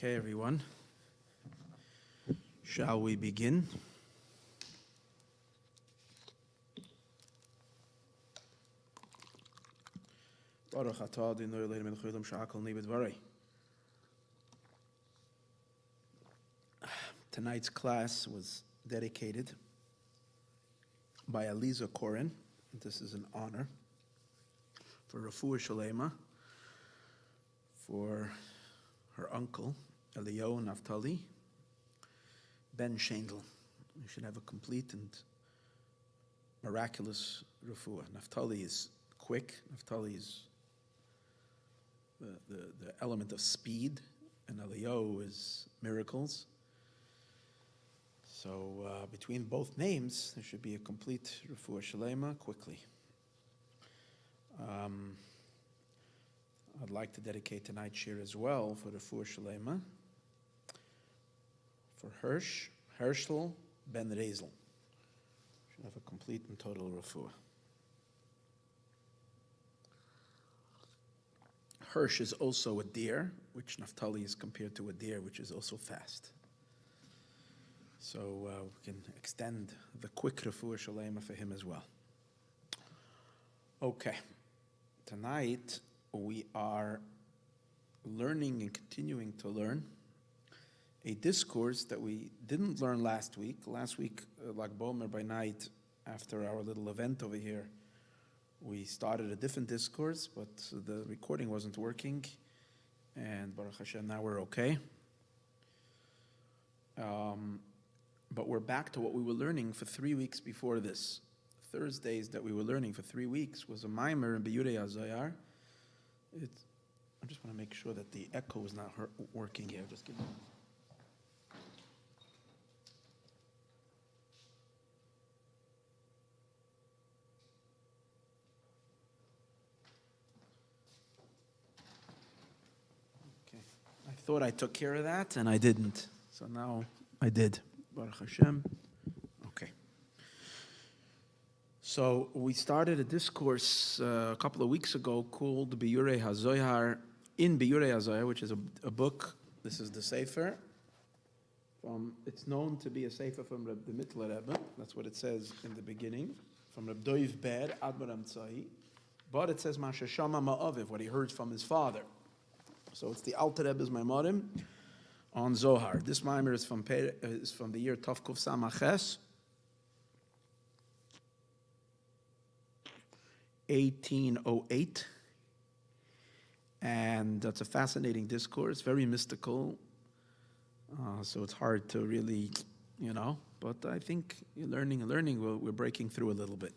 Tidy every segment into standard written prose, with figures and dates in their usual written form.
Okay, everyone. Shall we begin? Baruch atah Adonai Eloheinu melech haolam she'akol neh b'dvarei. Tonight's class was dedicated by Aliza Koren. This is an honor for Refuah Shalema, for her uncle, Eliyahu Naftali Ben Shendel. We should have a complete and miraculous refuah. Naftali is quick. Naftali is the element of speed, and Eliyahu is miracles. So between both names, there should be a complete refuah shalema quickly. I'd like to dedicate tonight's shir as well for the refuah shalema for Herschel Ben Rezel. Should have a complete and total refuah. Hirsch is also a deer, which Naftali is compared to a deer, which is also fast. So we can extend the quick refuah shalema for him as well. Okay, tonight we are learning and continuing to learn a discourse that we didn't learn last week. Last week, like Bomer by night, after our little event over here, we started a different discourse, but the recording wasn't working, and Baruch Hashem, now we're okay. But we're back to what we were learning for 3 weeks before this. Thursdays that we were learning for 3 weeks was a Meimer in Biurei Azayar. I just want to make sure that the echo is not working here. Just give me. Okay. I thought I took care of that, and I didn't. So now I did. Baruch Hashem. Okay. So we started a discourse a couple of weeks ago called Biurei HaZohar, in Biurei HaZohar, which is a book. This is the Sefer. It's known to be a Sefer from Reb the Mittler Rebbe. That's what it says in the beginning. From Reb Doiv Ber Ad Baram Tzai. But it says Masha Shama Ma'aviv, what he heard from his father. So it's the Alter Rebbe's Maimorim on Zohar. This Maimer is from the year Tovkuf Samaches, 1808, and that's a fascinating discourse, very mystical, so it's hard to really, but I think learning, we're breaking through a little bit.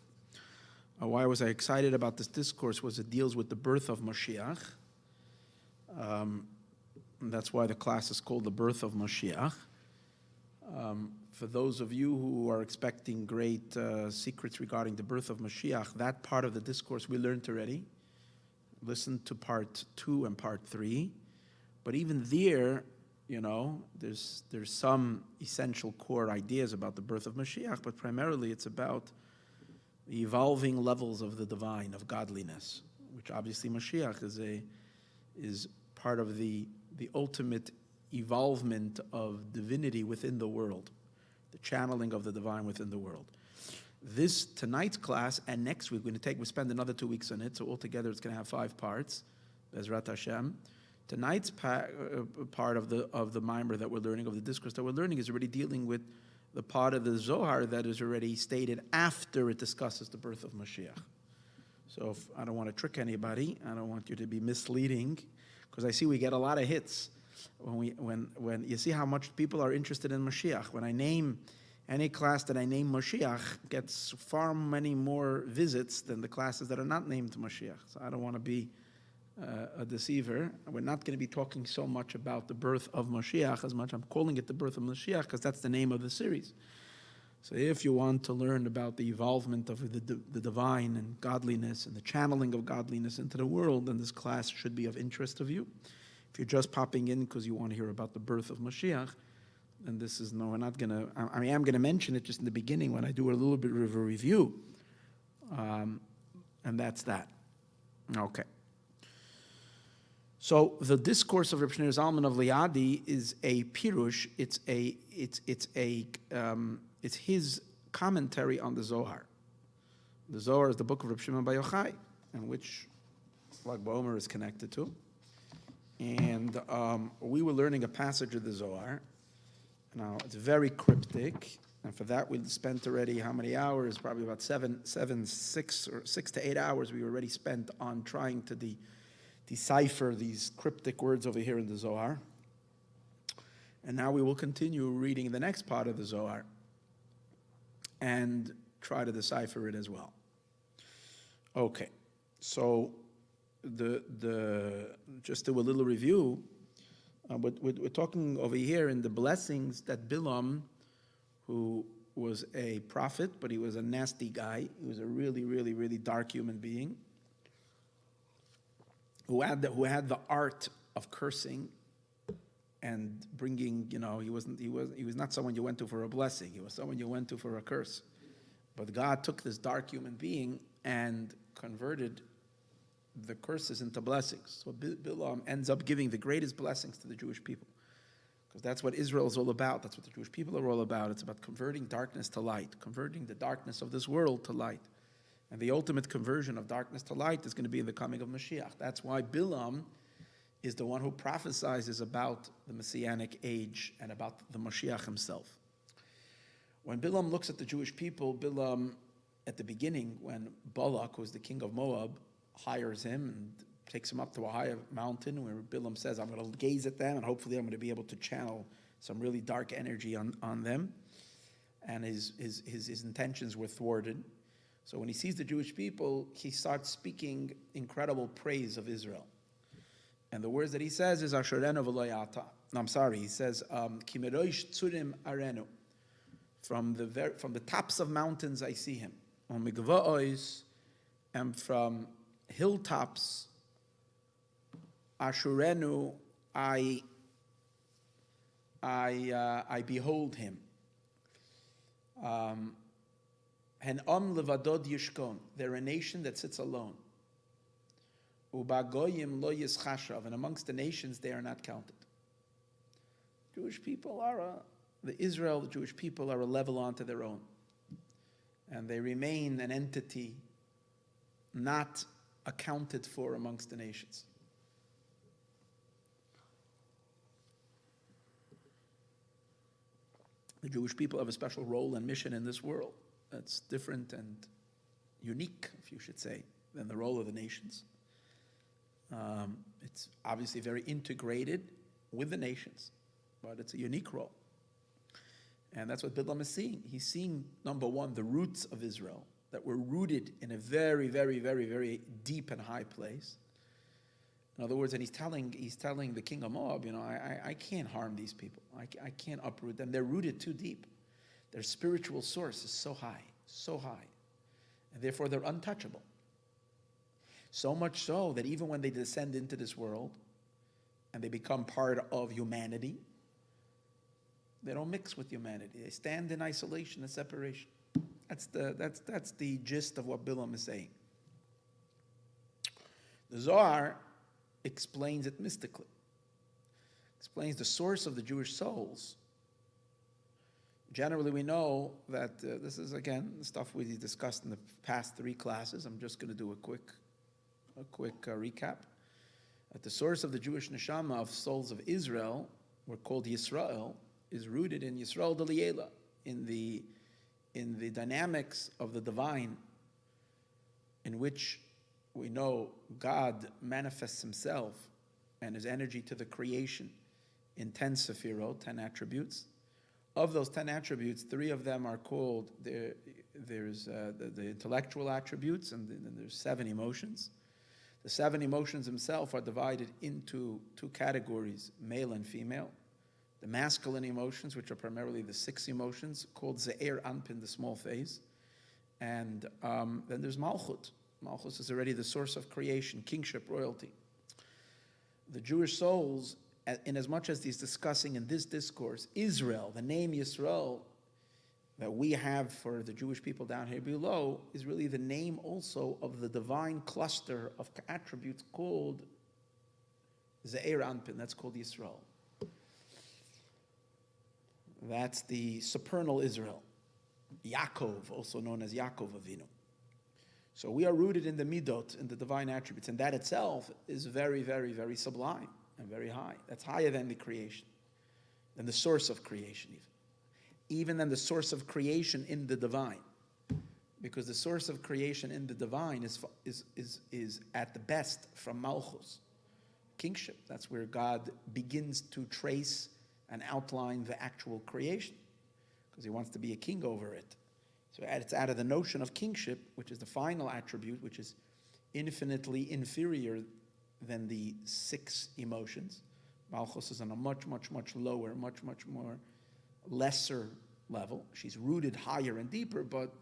Why was I excited about this discourse was it deals with the birth of Moshiach. That's why the class is called The Birth of Moshiach. For those of you who are expecting great secrets regarding the birth of Moshiach, that part of the discourse we learned already. Listen to part 2 and part 3. But even there, there's some essential core ideas about the birth of Moshiach, but primarily it's about the evolving levels of the divine, of godliness, which obviously Moshiach is part of the ultimate evolvement of divinity within the world, the channeling of the divine within the world. Tonight's class and next week, we spend another 2 weeks on it, so altogether it's going to have 5 parts, Bezrat Hashem. Tonight's part of the Maimer that we're learning, of the discourse that we're learning, is already dealing with the part of the Zohar that is already stated after it discusses the birth of Mashiach. So I don't want to trick anybody, I don't want you to be misleading, because I see we get a lot of hits when you see how much people are interested in Moshiach. When I name any class that I name Moshiach, gets far many more visits than the classes that are not named Moshiach. So I don't want to be a deceiver. We're not going to be talking so much about the birth of Moshiach as much. I'm calling it the birth of Moshiach because that's the name of the series. So if you want to learn about the evolvement of the divine and godliness and the channeling of godliness into the world, then this class should be of interest of you. If you're just popping in because you want to hear about the birth of Mashiach, then this is we're not going to, I am going to mention it just in the beginning when I do a little bit of a review. And that's that. Okay. So the discourse of Reb Shneur Zalman of Liadi is a pirush. It's his commentary on the Zohar. The Zohar is the book of Reb Shimon Bar Yochai, and which Lag BaOmer is connected to. And we were learning a passage of the Zohar. Now it's very cryptic, and for that we spent already how many hours? Probably about 6 to 8 hours we already spent on trying to decipher these cryptic words over here in the Zohar. And now we will continue reading the next part of the Zohar and try to decipher it as well. Okay, so just do a little review. We're talking over here in the blessings that Bilam, who was a prophet, but he was a nasty guy. He was a really, really, really dark human being who had the art of cursing and bringing. He was not someone you went to for a blessing. He was someone you went to for a curse. But God took this dark human being and converted the curses into blessings. So Bilam ends up giving the greatest blessings to the Jewish people, because that's what Israel is all about. That's what the Jewish people are all about. It's about converting darkness to light, converting the darkness of this world to light. And the ultimate conversion of darkness to light is going to be in the coming of Moshiach. That's why Bilam is the one who prophesies about the Messianic age and about the Moshiach himself. When Bilam looks at the Jewish people, Bilam, at the beginning, when Balak, who's the king of Moab, hires him and takes him up to a higher mountain where Bilam says, I'm going to gaze at them and hopefully I'm going to be able to channel some really dark energy on them. And his intentions were thwarted. So when he sees the Jewish people, he starts speaking incredible praise of Israel. And the words that he says is, Areinu v'lo yata. No, I'm sorry, he says, Ki Meirosh Tzurim Areinu. From the tops of mountains I see him. On Migvaos, and from hilltops, Areinu, I behold him. Hen levadod yishkon. They're a nation that sits alone. Ubagoyim lo yischashav. And amongst the nations, they are not counted. Jewish people the Jewish people are a level onto their own. And they remain an entity not accounted for amongst the nations. The Jewish people have a special role and mission in this world that's different and unique, if you should say, than the role of the nations. It's obviously very integrated with the nations, but it's a unique role. And that's what Bilam is seeing. He's seeing, number one, the roots of Israel that were rooted in a very, very, very, very deep and high place. In other words, and he's telling the king of Moab, I can't harm these people. I can't uproot them. They're rooted too deep. Their spiritual source is so high, and therefore they're untouchable. So much so that even when they descend into this world and they become part of humanity, they don't mix with humanity. They stand in isolation and separation. That's the gist of what Bilam is saying. The Zohar explains it mystically. Explains the source of the Jewish souls. Generally, we know that this is, again, the stuff we discussed in the past 3 classes. I'm just going to do a quick recap. That the source of the Jewish neshama of souls of Israel, were called Yisrael, is rooted in Yisrael D'Liela, in the dynamics of the divine, in which we know God manifests himself and his energy to the creation in 10 sephirot, 10 attributes. Of those 10 attributes, 3 of them are called, there's the intellectual attributes, and then there's 7 emotions. The 7 emotions themselves are divided into 2 categories, male and female. The masculine emotions, which are primarily the 6 emotions, called Ze'er Anpin, the small phase. And then there's Malchut. Malchus is already the source of creation, kingship, royalty. The Jewish souls, in as much as he's discussing in this discourse, Israel, the name Yisrael that we have for the Jewish people down here below, is really the name also of the divine cluster of attributes called Ze'er Anpin, that's called Yisrael. That's the supernal Israel. Yaakov, also known as Yaakov Avinu. So we are rooted in the midot, in the divine attributes, and that itself is very, very, very sublime and very high. That's higher than the creation, than the source of creation even than the source of creation in the divine. Because the source of creation in the divine is at the best from Malchus, kingship. That's where God begins to trace and outline the actual creation, because he wants to be a king over it. So it's out of the notion of kingship, which is the final attribute, which is infinitely inferior than the 6 emotions. Malchus is on a much, much, much lower, much, much more lesser level. She's rooted higher and deeper, but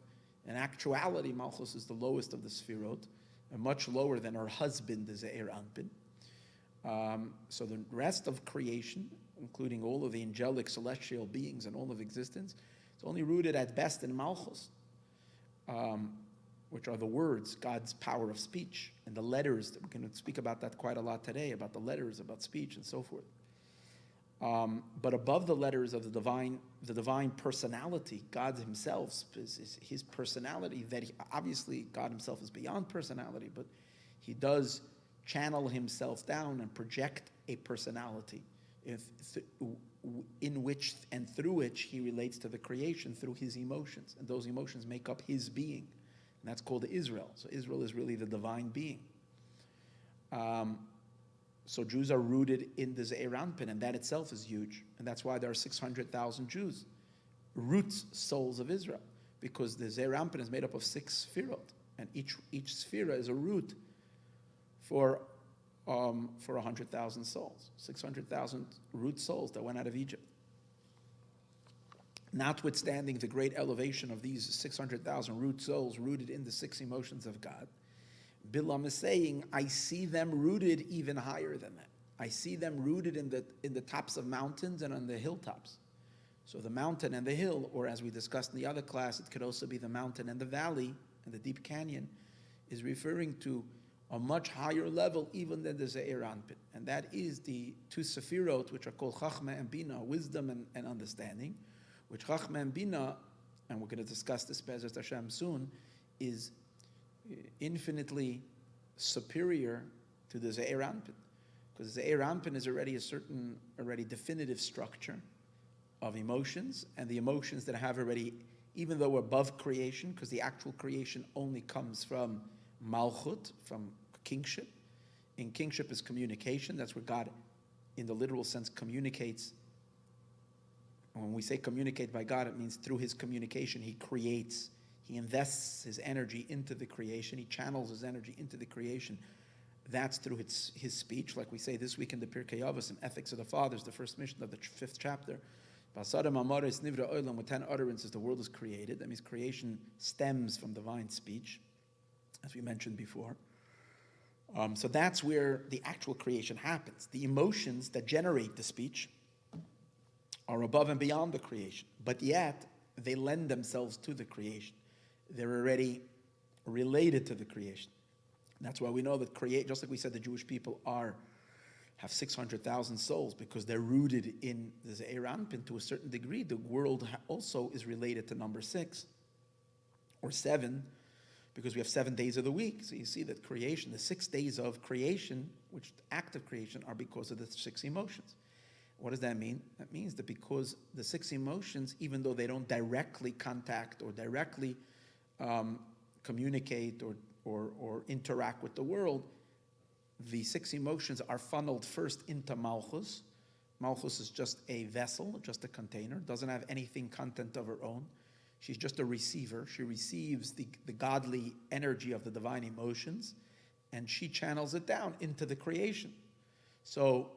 in actuality, Malchus is the lowest of the Sfirot, and much lower than her husband, the Ze'er Anpin. So the rest of creation, including all of the angelic celestial beings and all of existence, it's only rooted at best in Malchus, which are the words, God's power of speech, and the letters. We're going to speak about that quite a lot today, about the letters, about speech, and so forth. But above the letters of the divine personality, God himself is his personality. Obviously, God himself is beyond personality, but he does channel himself down and project a personality in which and through which he relates to the creation through his emotions. And those emotions make up his being. And that's called Israel. So Israel is really the divine being. So Jews are rooted in the Ze'er Anpin, and that itself is huge. And that's why there are 600,000 Jews, roots, souls of Israel, because the Ze'er Anpin is made up of 6 sfirot, and each sphera is a root for 100,000 souls, 600,000 root souls that went out of Egypt. Notwithstanding the great elevation of these 600,000 root souls rooted in the 6 emotions of God, Bilam is saying, I see them rooted even higher than that. I see them rooted in the tops of mountains and on the hilltops. So the mountain and the hill, or as we discussed in the other class, it could also be the mountain and the valley and the deep canyon, is referring to a much higher level even than the Ze'er Anpin. And that is the 2 Sefirot, which are called Chachma and Bina, wisdom and understanding, which Chachma and Bina, and we're going to discuss this Be'ezras Hashem soon, is infinitely superior to the Ze'er Anpin. Because the Ze'er Anpin is already already definitive structure of emotions, and the emotions that have already, even though we're above creation, because the actual creation only comes from Malchut, from kingship. In kingship is communication. That's where God, in the literal sense, communicates. And when we say communicate by God, it means through his communication, he creates. He invests his energy into the creation. He channels his energy into the creation. That's through his speech. Like we say this week in the Pirkei Avos, in Ethics of the Fathers, the first mission of the 5th chapter. With 10 utterances, the world is created. That means creation stems from divine speech, as we mentioned before. So that's where the actual creation happens. The emotions that generate the speech are above and beyond the creation, but yet they lend themselves to the creation. They're already related to the creation. And that's why we know that just like we said, the Jewish people have 600,000 souls because they're rooted in the Ze'er Anpin to a certain degree. The world also is related to number 6 or 7, because we have 7 days of the week. So you see that creation, the 6 days of creation, which act of creation, are because of the 6 emotions. What does that mean? That means that because the 6 emotions, even though they don't directly contact or directly communicate or interact with the world, the 6 emotions are funneled first into Malchus. Malchus is just a vessel, just a container, doesn't have anything content of her own. She's just a receiver. She receives the godly energy of the divine emotions, and she channels it down into the creation. So,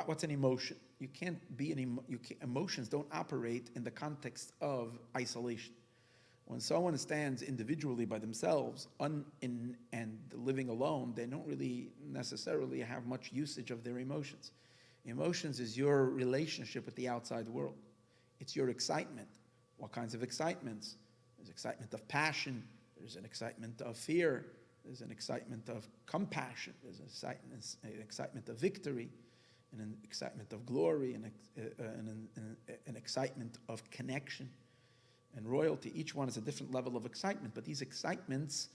what's an emotion? You can't be emotions don't operate in the context of isolation. When someone stands individually by themselves and living alone, they don't really necessarily have much usage of their emotions. Emotions is your relationship with the outside world. It's your excitement. What kinds of excitements? There's excitement of passion. There's an excitement of fear. There's an excitement of compassion. There's an excitement of victory, and an excitement of glory, and an excitement of connection and royalty. Each one is a different level of excitement, but these excitements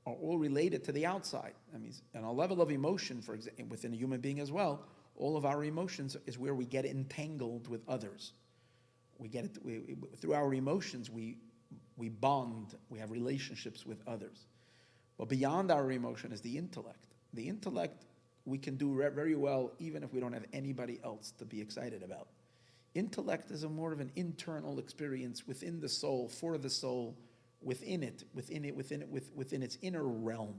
are all related to the outside. I mean, and a level of emotion, for example, within a human being as well, all of our emotions is where we get entangled with others. Through our emotions, we bond, we have relationships with others. But beyond our emotion is the intellect. The intellect we can do very well even if we don't have anybody else to be excited about. Intellect is more of an internal experience within the soul, for the soul, within its inner realm.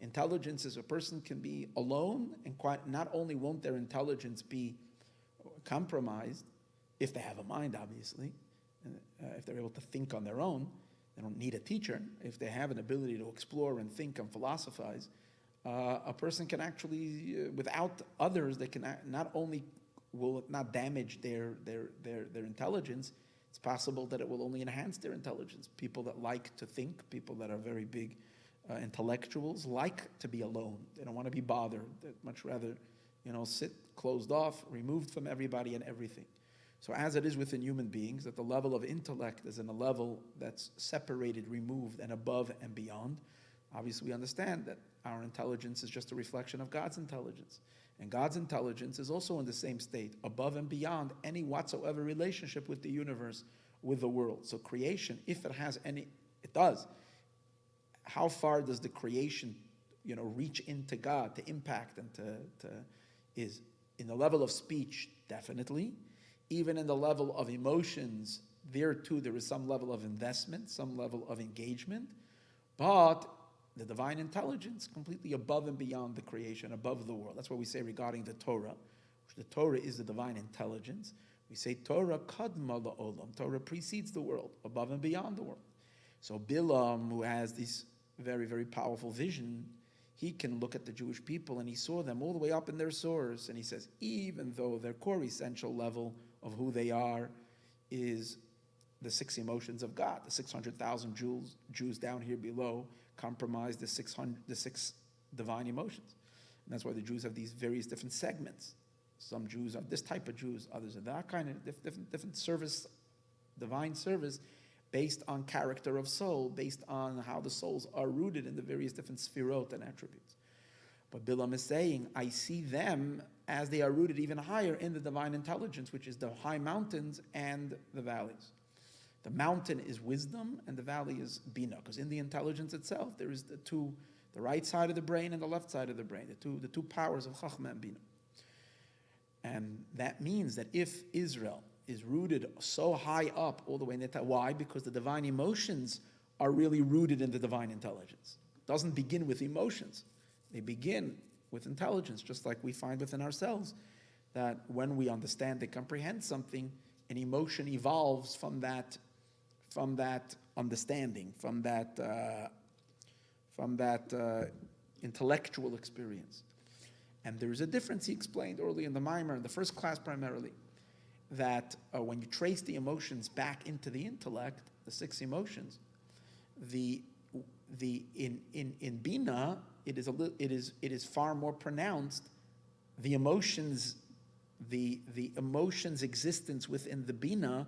Intelligence is a person can be alone, and not only won't their intelligence be compromised, if they have a mind, obviously, if they're able to think on their own, they don't need a teacher. If they have an ability to explore and think and philosophize, a person can actually, without others, they can not only will it not damage their intelligence, it's possible that it will only enhance their intelligence. People that like to think, people that are very big intellectuals, like to be alone. They don't want to be bothered. They'd much rather, sit closed off, removed from everybody and everything. So as it is within human beings, that the level of intellect is in a level that's separated, removed, and above and beyond. Obviously, we understand that our intelligence is just a reflection of God's intelligence. And God's intelligence is also in the same state, above and beyond any whatsoever relationship with the universe, with the world. So creation, if it has any, it does. How far does the creation, reach into God to impact and is in the level of speech, definitely. Even in the level of emotions, there too, there is some level of investment, some level of engagement. But the divine intelligence, completely above and beyond the creation, above the world. That's what we say regarding the Torah. The Torah is the divine intelligence. We say Torah kadma la'olam. Torah precedes the world, above and beyond the world. So Bilam, who has this very, very powerful vision, he can look at the Jewish people and he saw them all the way up in their source, and he says, even though their core essential level of who they are is the 6 emotions of God, the 600,000 Jews down here below comprise the 6 divine emotions. And that's why the Jews have these various different segments. Some Jews are this type of Jews, others are that kind of different service, divine service, based on character of soul, based on how the souls are rooted in the various different sphirot and attributes. But Bilam is saying, I see them as they are rooted even higher in the divine intelligence, which is the high mountains and the valleys. The mountain is wisdom and the valley is bina, because in the intelligence itself there is the right side of the brain and the left side of the brain, the two powers of chachma and bina. And that means that if Israel is rooted so high up all the way in why? Because the divine emotions are really rooted in the divine intelligence. It doesn't begin with emotions. They begin with intelligence, just like we find within ourselves that when we understand and comprehend something, an emotion evolves from that understanding, from that intellectual experience. And there is a difference, he explained early in the Meimer, in the first class primarily, that when you trace the emotions back into the intellect, the 6 emotions, in Bina, it is far more pronounced. The emotions existence within the Bina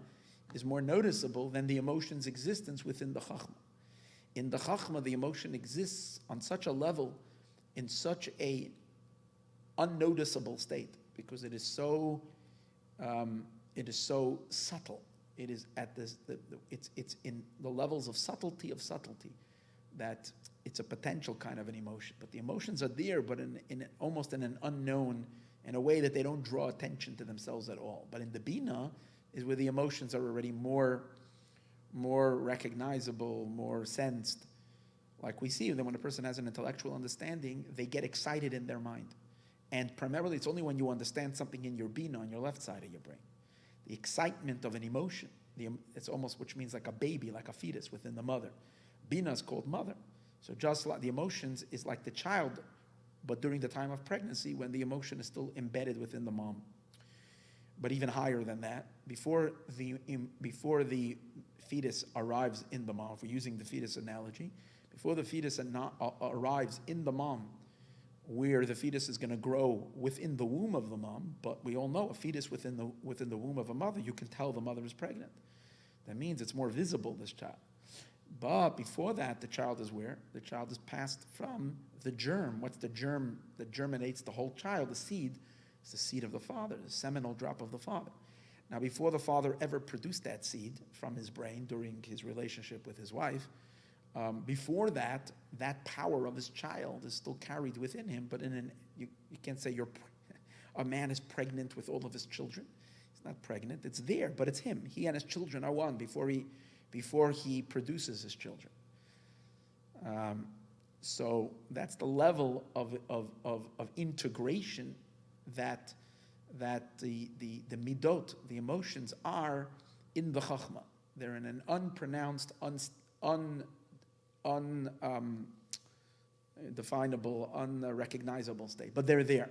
is more noticeable than the emotions existence within the Chachma. In the Chachma, the emotion exists on such a level, in such a unnoticeable state, because it is so subtle. It is at this, it's in the levels of subtlety that it's a potential kind of an emotion. But the emotions are there, but in almost in an unknown, in a way that they don't draw attention to themselves at all. But in the Bina is where the emotions are already more recognizable, more sensed. Like we see that when a person has an intellectual understanding, they get excited in their mind. And primarily, it's only when you understand something in your Bina, on your left side of your brain. The excitement of an emotion, it's almost, which means like a baby, like a fetus within the mother. Bina is called mother. So just like the emotions is like the child, but during the time of pregnancy, when the emotion is still embedded within the mom. But even higher than that, before the fetus arrives in the mom, if we're using the fetus analogy, before the fetus arrives in the mom, where the fetus is going to grow within the womb of the mom, but we all know a fetus within the womb of a mother, you can tell the mother is pregnant. That means it's more visible, this child. But before that, the child is where? The child is passed from the germ. What's the germ that germinates the whole child? The seed is the seed of the father, the seminal drop of the father. Now, before the father ever produced that seed from his brain during his relationship with his wife, before that, that power of his child is still carried within him, but you can't say a man is pregnant with all of his children. He's not pregnant. It's there, but it's him. He and his children are one before he produces his children. So that's the level of integration that the midot, the emotions, are in the chachma. They're in an unpronounced, undefinable, unrecognizable state, but they're there.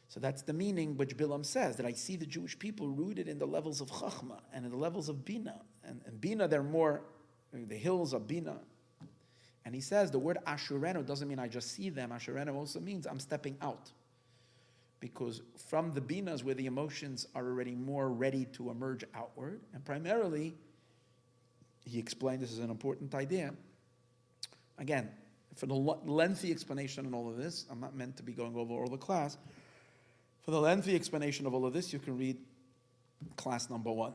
So that's the meaning which Bilam says, that I see the Jewish people rooted in the levels of chachma and in the levels of bina. And bina, they're more, the hills of bina. And he says the word Areinu doesn't mean I just see them. Areinu also means I'm stepping out. Because from the binas where the emotions are already more ready to emerge outward, and primarily, he explained this is an important idea. Again, for the lengthy explanation on all of this, I'm not meant to be going over all the class. For the lengthy explanation of all of this, you can read class number 1.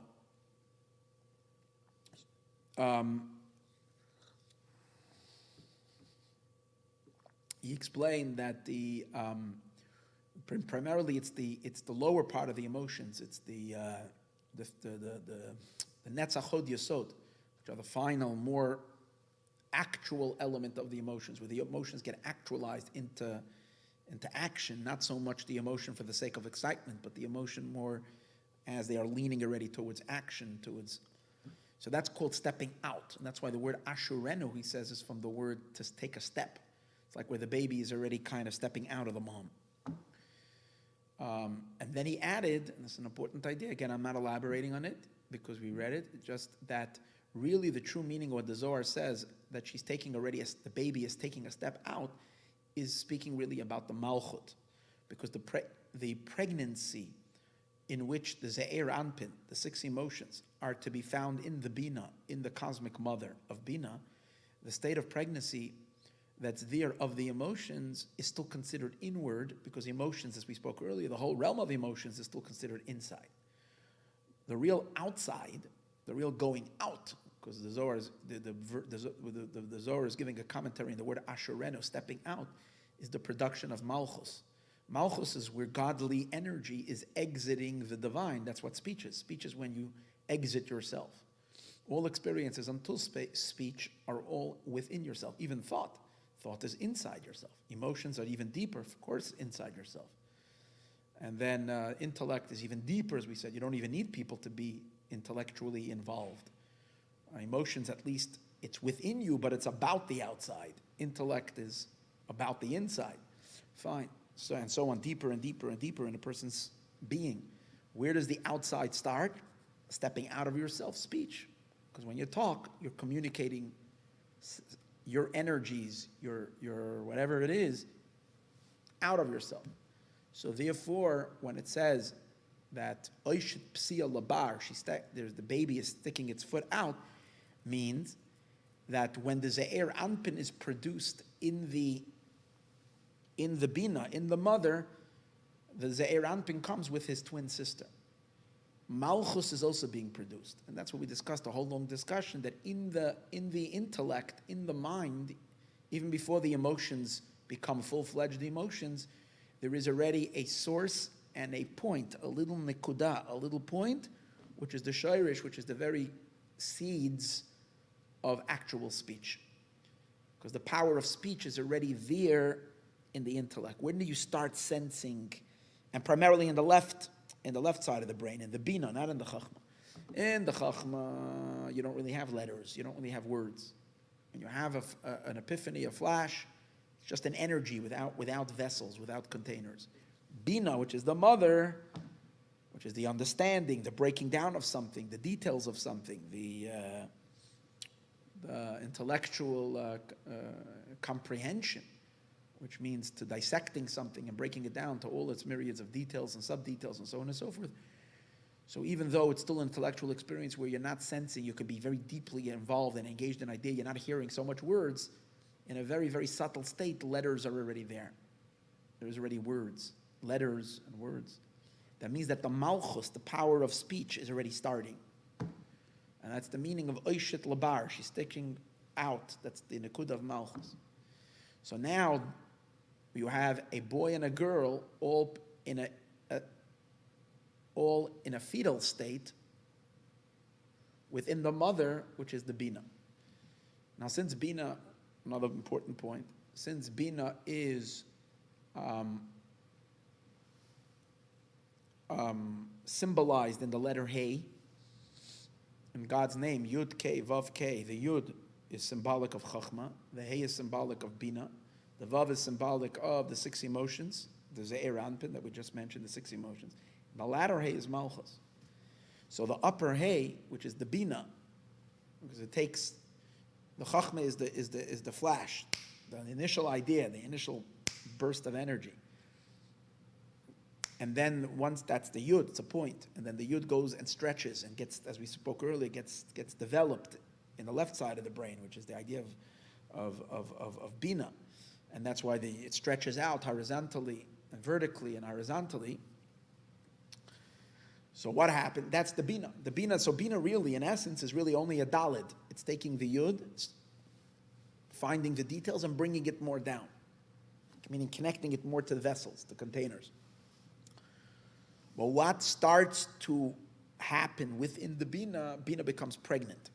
He explained that primarily it's the lower part of the emotions. It's the netzach hod yesod, which are the final, more actual element of the emotions, where the emotions get actualized into action, not so much the emotion for the sake of excitement, but the emotion more as they are leaning already towards action, so that's called stepping out. And that's why the word Areinu, he says, is from the word to take a step. It's like where the baby is already kind of stepping out of the mom. And then he added, and this is an important idea, again, I'm not elaborating on it because we read it, just that really the true meaning of what the Zohar says, that she's taking already, the baby is taking a step out, is speaking really about the malchut, because the pregnancy in which the Ze'er Anpin, the 6 emotions, are to be found in the Bina, in the cosmic mother of Bina, the state of pregnancy that's there of the emotions is still considered inward, because emotions, as we spoke earlier, the whole realm of emotions is still considered inside. The real outside, the real going out, because the Zohar is giving a commentary on the word Areinu, stepping out, is the production of Malchus. Malchus is where godly energy is exiting the divine. That's what speech is. Speech is when you exit yourself. All experiences until speech are all within yourself. Even thought. Thought is inside yourself. Emotions are even deeper, of course, inside yourself. And then intellect is even deeper, as we said. You don't even need people to be intellectually involved. Emotions, at least, it's within you, but it's about the outside. Intellect is about the inside. Fine. So and so on, deeper and deeper and deeper in a person's being. Where does the outside start? Stepping out of yourself, speech. Because when you talk, you're communicating your energies, your whatever it is, out of yourself. So therefore, when it says that Oishet Psia Labar, the baby is sticking its foot out, means that when the Ze'er Anpin is produced in the Bina, in the mother, the Ze'er Anpin comes with his twin sister. Malchus is also being produced. And that's what we discussed, a whole long discussion, that in the intellect, in the mind, even before the emotions become full-fledged emotions, there is already a source and a point, a little nekuda, a little point, which is the shayrish, which is the very seeds of actual speech. Because the power of speech is already there in the intellect. When do you start sensing, and primarily in the left side of the brain, in the bina, not in the chachma. In the chachma, you don't really have letters, you don't really have words. When you have an epiphany, a flash, it's just an energy without vessels, without containers. Bina, which is the mother, which is the understanding, the breaking down of something, the details of something, the the intellectual comprehension, which means to dissecting something and breaking it down to all its myriads of details and sub-details and so on and so forth. So even though it's still an intellectual experience where you're not sensing, you could be very deeply involved and engaged in an idea, you're not hearing so much words, in a very, very subtle state, letters are already there. There's already words, letters and words. That means that the malchus, the power of speech, is already starting. And that's the meaning of oishet labar. She's sticking out. That's the nekud of malchus. So now you have a boy and a girl all in a fetal state within the mother, which is the bina. Now, since bina, another important point, since bina is symbolized in the letter Hey, in God's name, Yud K, Vav K, the Yud is symbolic of Chachma, the Hey is symbolic of Bina, the Vav is symbolic of the 6 emotions, the Ze'er Anpin that we just mentioned, the 6 emotions. The latter Hey is Malchus. So the upper Hey, which is the Bina, because it takes, the Chachma is the flash, the initial idea, the initial burst of energy. And then once that's the Yud, it's a point, and then the Yud goes and stretches and gets, as we spoke earlier, gets developed in the left side of the brain, which is the idea of Bina. And that's why it stretches out horizontally and vertically and horizontally. So what happened? That's the Bina. The Bina, so Bina really, in essence, is really only a Dalid. It's taking the Yud, it's finding the details and bringing it more down, meaning connecting it more to the vessels, the containers. Well, what starts to happen within the Bina, Bina becomes pregnant.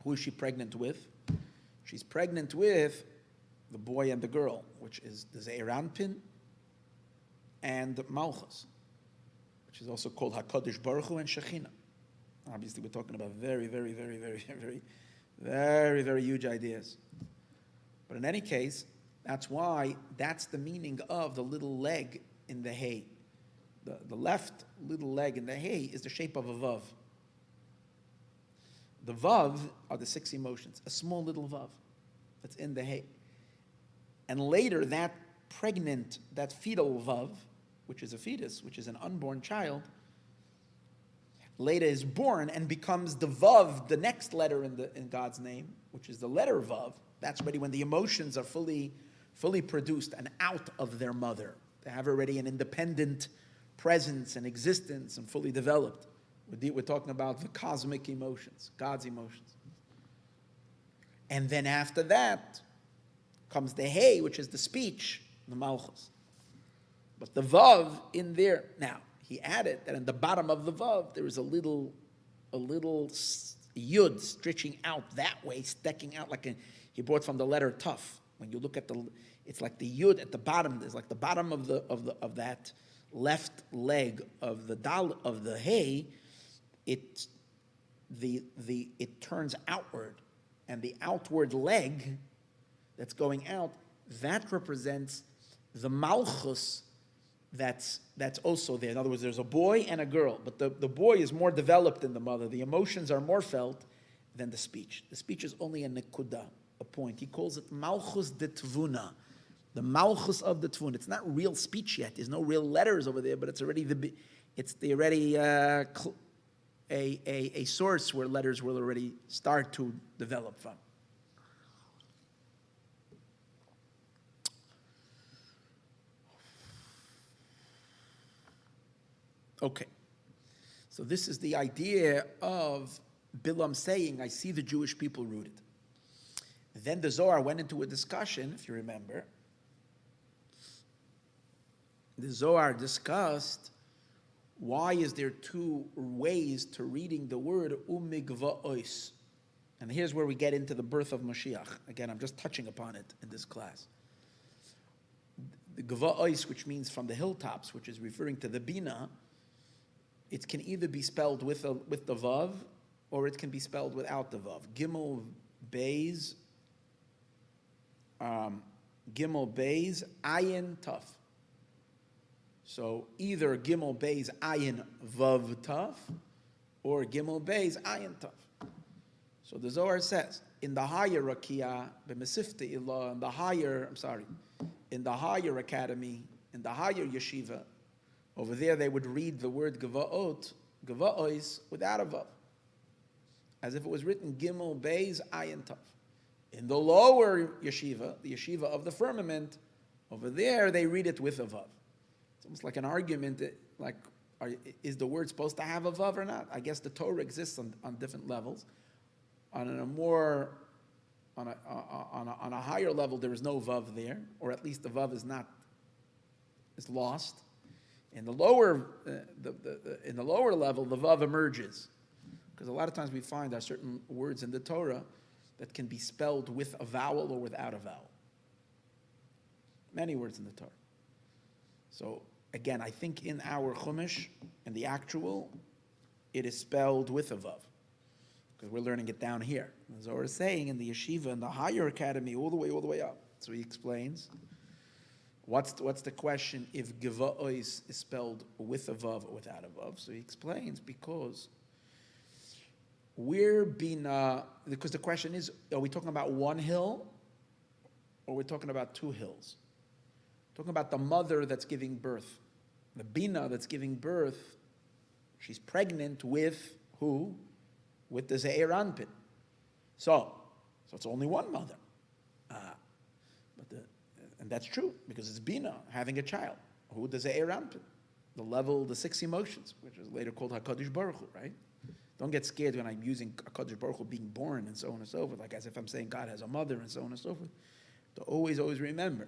Who is she pregnant with? She's pregnant with the boy and the girl, which is the Ze'er Anpin and Malchus, which is also called HaKadosh Baruch Hu and Shekhinah. Obviously, we're talking about very, very, very, very, very, very, very huge ideas. But in any case, that's why that's the meaning of the little leg in the hay. The left little leg in the hay is the shape of a vav. The vav are the 6 emotions, a small little vav that's in the hay. And later that pregnant, that fetal vav, which is a fetus, which is an unborn child, later is born and becomes the vav, the next letter in God's name, which is the letter vav. That's already when the emotions are fully produced and out of their mother. They have already an independent presence and existence and fully developed. We're talking about the cosmic emotions, God's emotions. And then after that comes the Hey, which is the speech, the Malchus. But the Vav in there, now, he added that in the bottom of the Vav, there is a little Yud stretching out that way, sticking out like he brought from the letter Tuf. When you look at it's like the Yud at the bottom, there's like the bottom of that left leg of the hay, it turns outward, and the outward leg that's going out, that represents the malchus that's also there. In other words, there's a boy and a girl, but the boy is more developed than the mother. The emotions are more felt than the speech. The speech is only a nekuda, a point. He calls it malchus de tvuna. The malchus of the tvun. It's not real speech yet. There's no real letters over there, but it's already a source where letters will already start to develop from. Okay, so this is the idea of Bilam saying, "I see the Jewish people rooted." Then the Zohar went into a discussion, if you remember. The Zohar discussed why is there 2 ways to reading the word umigva'os. And here's where we get into the birth of Moshiach. Again, I'm just touching upon it in this class. The gva'os, which means from the hilltops, which is referring to the Bina, it can either be spelled with the Vav, or it can be spelled without the Vav. Gimel Beis, Ayin Taf. So either Gimel Beis Ayin Vav Taf, or Gimel Beis Ayin Taf. So the Zohar says, in the higher rakia, b'mesifte ilah, in the higher academy, in the higher yeshiva, over there they would read the word geva'os, without a vav, as if it was written gimel, beis, ayin, tav. In the lower yeshiva, the yeshiva of the firmament, over there they read it with a vav. It's almost like an argument, is the word supposed to have a vav or not? I guess the Torah exists on different levels. On a higher level, there is no vav there, or at least the vav is lost. In the lower level, the vav emerges, because a lot of times we find there are certain words in the Torah that can be spelled with a vowel or without a vowel. Many words in the Torah. So again, I think in our Chumash, in the actual, it is spelled with a vav, because we're learning it down here. As I was saying, in the yeshiva, in the higher academy, all the way up. So he explains, what's the question if geva'os is spelled with a vav or without a vav? So he explains, because because the question is, are we talking about one hill, or are we talking about two hills? We're talking about the mother that's giving birth. The bina that's giving birth, she's pregnant with who? With the Ze'er Anpin. So it's only one mother. And that's true, because it's Bina having a child. Who the Ze'er Anpin? The 6 emotions, which is later called HaKadosh Baruch Hu, right? Don't get scared when I'm using HaKadosh Baruch Hu being born and so on and so forth, like as if I'm saying God has a mother and so on and so forth. To always remember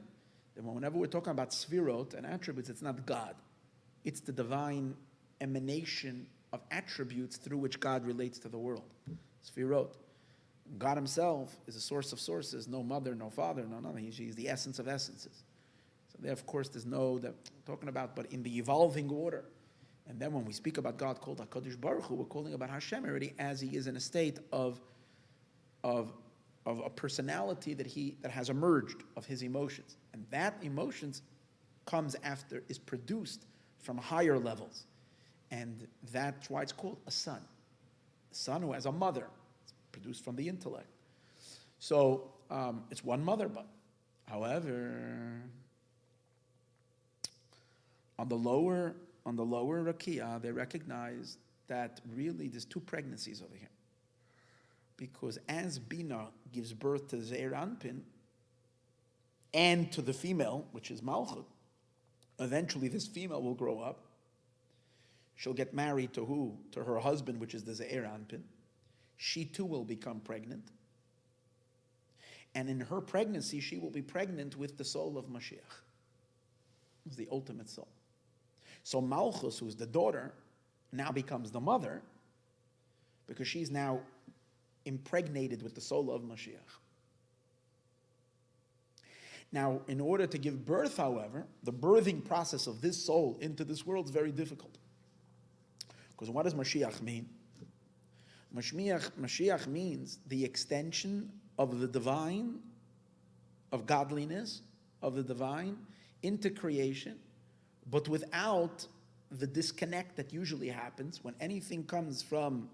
that whenever we're talking about Sfirot and attributes, it's not God. It's the divine emanation of attributes through which God relates to the world. Sfirot. God himself is a source of sources, no mother, no father, no nothing. He's the essence of essences. So there, of course, there's no, that we're talking about, but in the evolving order. And then when we speak about God called HaKadosh Baruch Hu, we're calling about Hashem already as he is in a state of a personality that has emerged of his emotions. And that emotions is produced from higher levels. And that's why it's called a son. A son who has a mother. It's produced from the intellect. So it's one mother, but however, on the lower rakia, they recognize that really there's 2 pregnancies over here. Because as Bina gives birth to Ze'er Anpin and to the female, which is Malchut, eventually this female will grow up. She'll get married to who? To her husband, which is the Ze'er Anpin. She too will become pregnant. And in her pregnancy, she will be pregnant with the soul of Moshiach. It's the ultimate soul. So Malchus, who's the daughter, now becomes the mother, because she's now impregnated with the soul of Moshiach. Now, in order to give birth, however, the birthing process of this soul into this world is very difficult. Because what does Moshiach mean? Moshiach means the extension of the divine, of godliness, of the divine, into creation, but without the disconnect that usually happens when anything comes from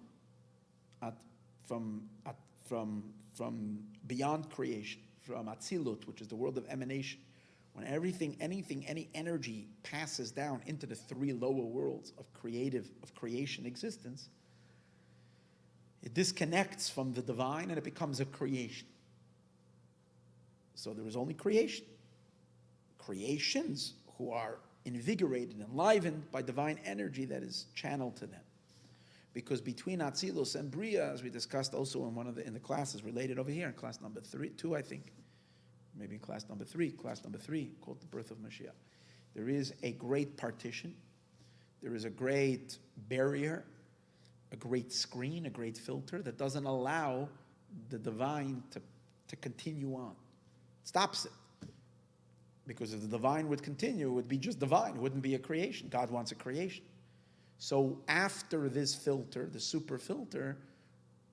beyond creation, from Atzilut, which is the world of emanation. When any energy passes down into the 3 lower worlds of creation existence, it disconnects from the divine and it becomes a creation. So there is only creation. Creations who are invigorated, enlivened by divine energy that is channeled to them. Because between Atzilus and Bria, as we discussed also in the classes related over here, in class number 2, I think, maybe in class number 3, called the birth of Mashiach, there is a great partition, there is a great barrier, a great screen, a great filter that doesn't allow the divine to continue on. It stops it. Because if the divine would continue, it would be just divine. It wouldn't be a creation. God wants a creation. So after this filter, the super filter,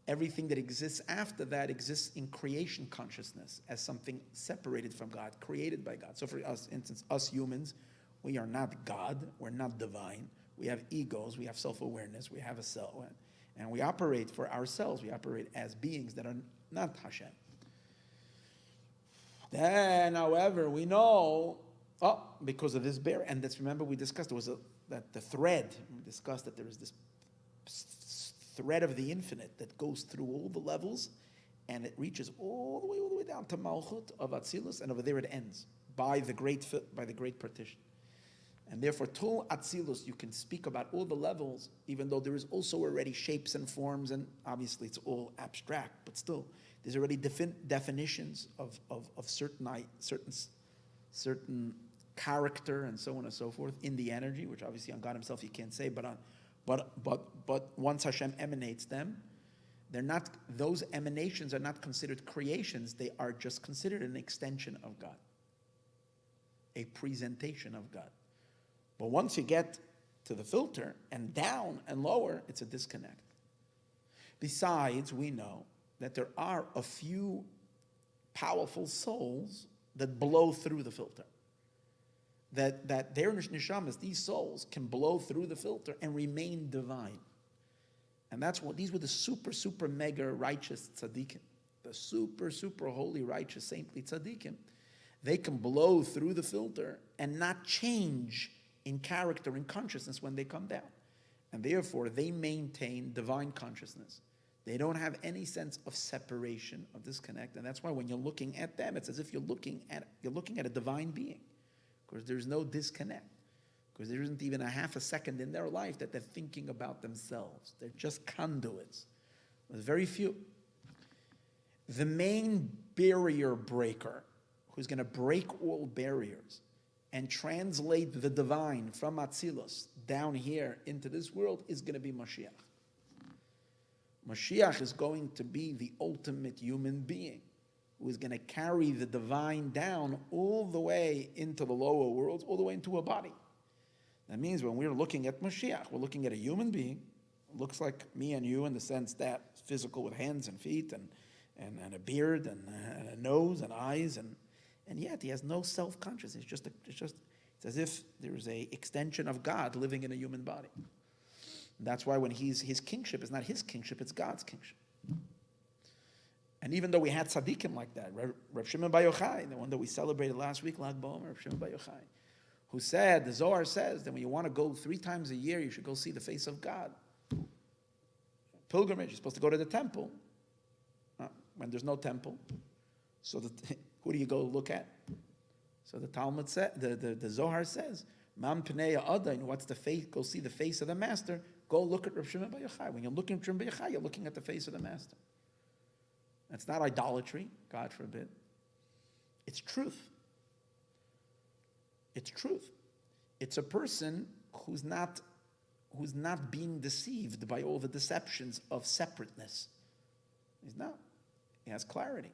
everything that exists after that exists in creation consciousness as something separated from God, created by God. So for us, instance, us humans, we are not God. We're not divine. We have egos. We have self-awareness. We have a self. And we operate for ourselves. We operate as beings that are not Hashem. Then, however, we know, because of this bear, and that's, remember we discussed, that the thread, we discussed that there is this thread of the infinite that goes through all the levels, and it reaches all the way down to Malchut of Atzilus, and over there it ends by the great partition. And therefore, till Atzilus, you can speak about all the levels, even though there is also already shapes and forms, and obviously it's all abstract, but still, there's already definitions of certain character and so on and so forth in the energy, which obviously on God Himself you can't say, but once Hashem emanates them, they're not, those emanations are not considered creations, they are just considered an extension of God, a presentation of God. But once you get to the filter and down and lower, it's a disconnect. Besides, we know that there are a few powerful souls that blow through the filter. That their neshamas, these souls, can blow through the filter and remain divine. And that's what, these were the super mega righteous tzaddikim. The super holy, righteous, saintly tzaddikim. They can blow through the filter and not change in character and consciousness when they come down. And therefore, they maintain divine consciousness. They don't have any sense of separation, of disconnect. And that's why when you're looking at them, it's as if you're looking at a divine being. Because there's no disconnect. Because there isn't even a half a second in their life that they're thinking about themselves. They're just conduits. There's very few. The main barrier breaker, who's going to break all barriers and translate the divine from Atzilus down here into this world, is going to be Moshiach. Moshiach is going to be the ultimate human being who is going to carry the divine down all the way into the lower worlds, all the way into a body. That means when we're looking at Moshiach, we're looking at a human being, looks like me and you in the sense that physical with hands and feet and a beard and a nose and eyes, and yet he has no self-consciousness. It's as if there is a extension of God living in a human body. And that's why when his kingship is not his kingship, it's God's kingship. And even though we had tzaddikim like that, Reb Shimon Bar Yochai, the one that we celebrated last week, Lag BaOmer, Reb Shimon Bar Yochai, who said, the Zohar says that when you want to go 3 times a year, you should go see the face of God. Pilgrimage, you're supposed to go to the temple. When there's no temple, so who do you go look at? So the Talmud said, the Zohar says, Mam Pnei Adain, what's the face? Go see the face of the master. Go look at Reb Shimon Bar Yochai. When you're looking at Reb Shimon Bar Yochai, you're looking at the face of the master. That's not idolatry, God forbid. It's truth. It's truth. It's a person who's not being deceived by all the deceptions of separateness. He's not. He has clarity.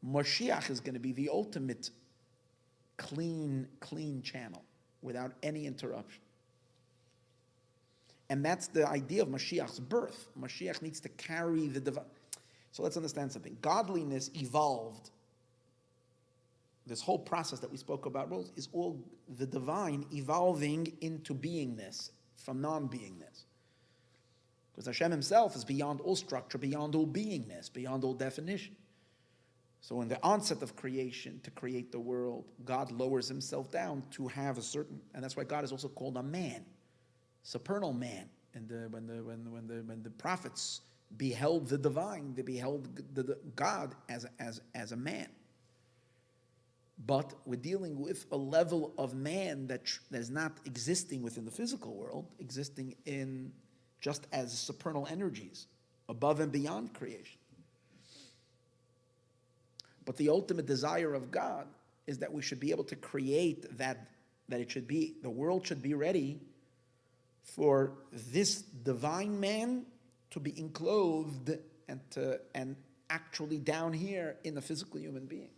Moshiach is going to be the ultimate clean channel without any interruption. And that's the idea of Mashiach's birth. Mashiach needs to carry the divine. So let's understand something. Godliness evolved. This whole process that we spoke about is all the divine evolving into beingness from non-beingness. Because Hashem Himself is beyond all structure, beyond all beingness, beyond all definition. So in the onset of creation, to create the world, God lowers Himself down to have a certain, and that's why God is also called a man, supernal man. And when the prophets beheld the divine, they beheld the God as a man. But we're dealing with a level of man that is not existing within the physical world, existing in just as supernal energies, above and beyond creation. But the ultimate desire of God is that we should be able to create that it should be, the world should be ready for this divine man to be enclosed and actually down here in a physical human being.